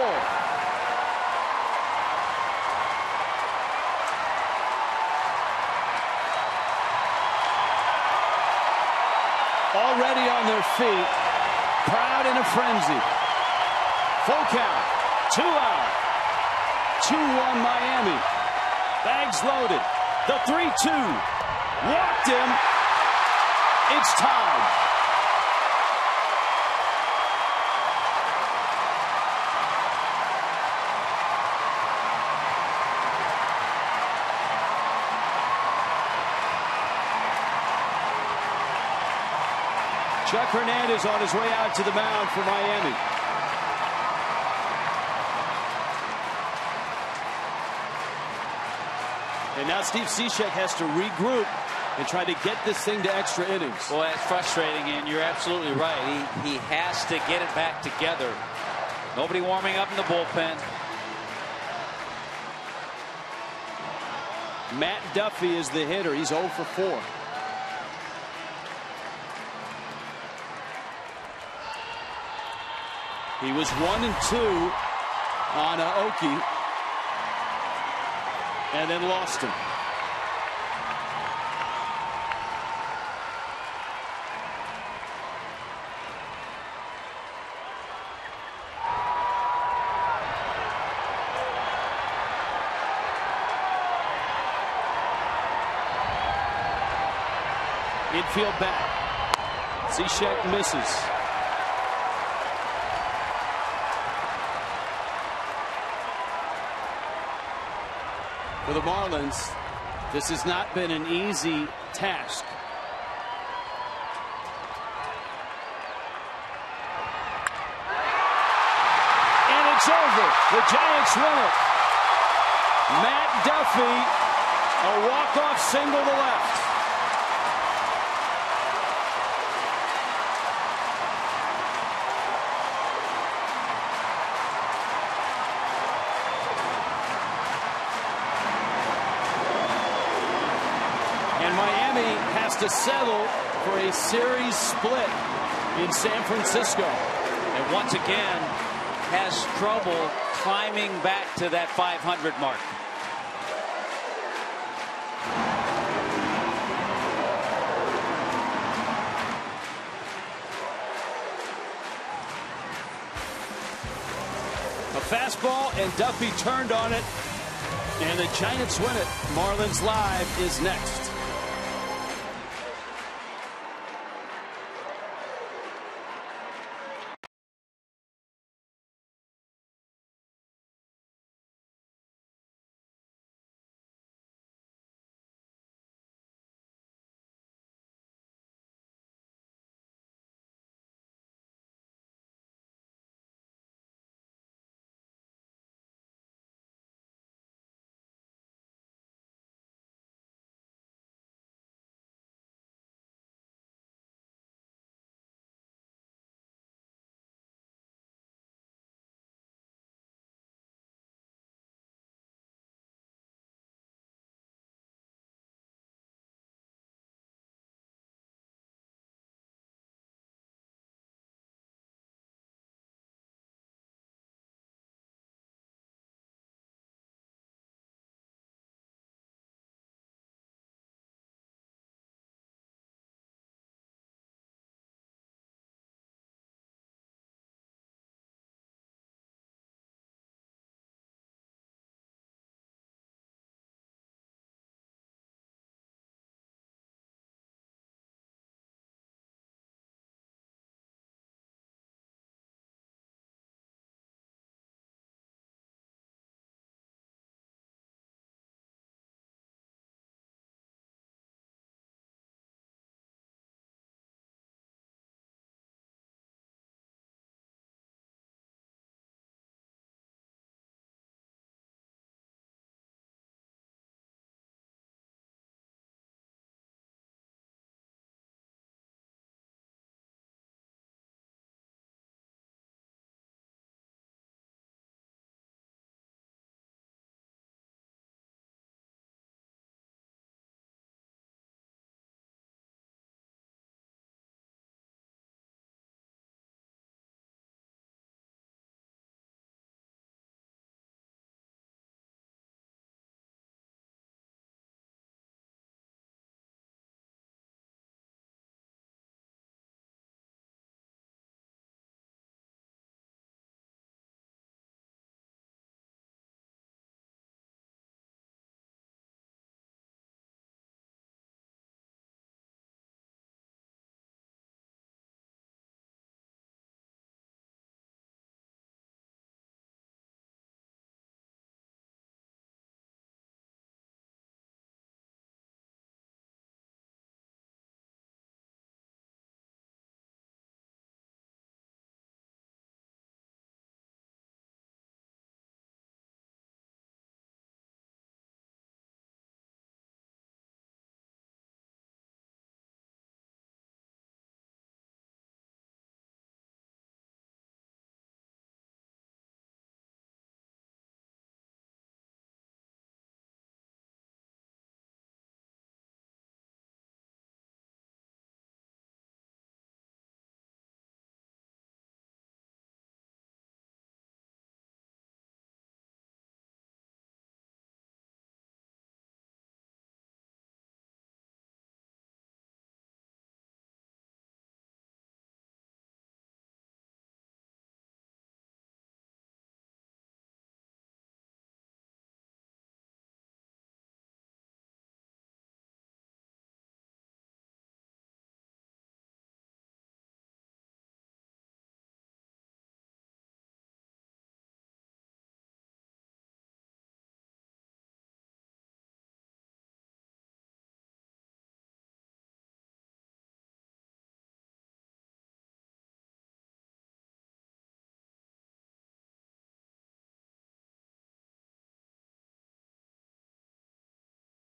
Speaker 6: Already on their feet, proud in a frenzy. Full count, 2 out. 2-1 Miami. Bags loaded. The 3-2. Walked him. It's tied. Chuck Hernandez on his way out to the mound for Miami. And now Steve Cishek has to regroup and try to get this thing to extra innings.
Speaker 2: Well, that's frustrating, and you're absolutely right. He has to get it back together. Nobody warming up in the bullpen.
Speaker 6: Matt Duffy is the hitter. He's 0 for 4. He was 1-2 on Aoki and then lost him. Infield back. Cishek misses. For the Marlins, this has not been an easy task. And it's over. The Giants win it. Matt Duffy, a walk-off single to left. And Miami has to settle for a series split in San Francisco.
Speaker 2: And once again has trouble climbing back to that 500 mark.
Speaker 6: A fastball, and Duffy turned on it, and the Giants win it. Marlins Live is next.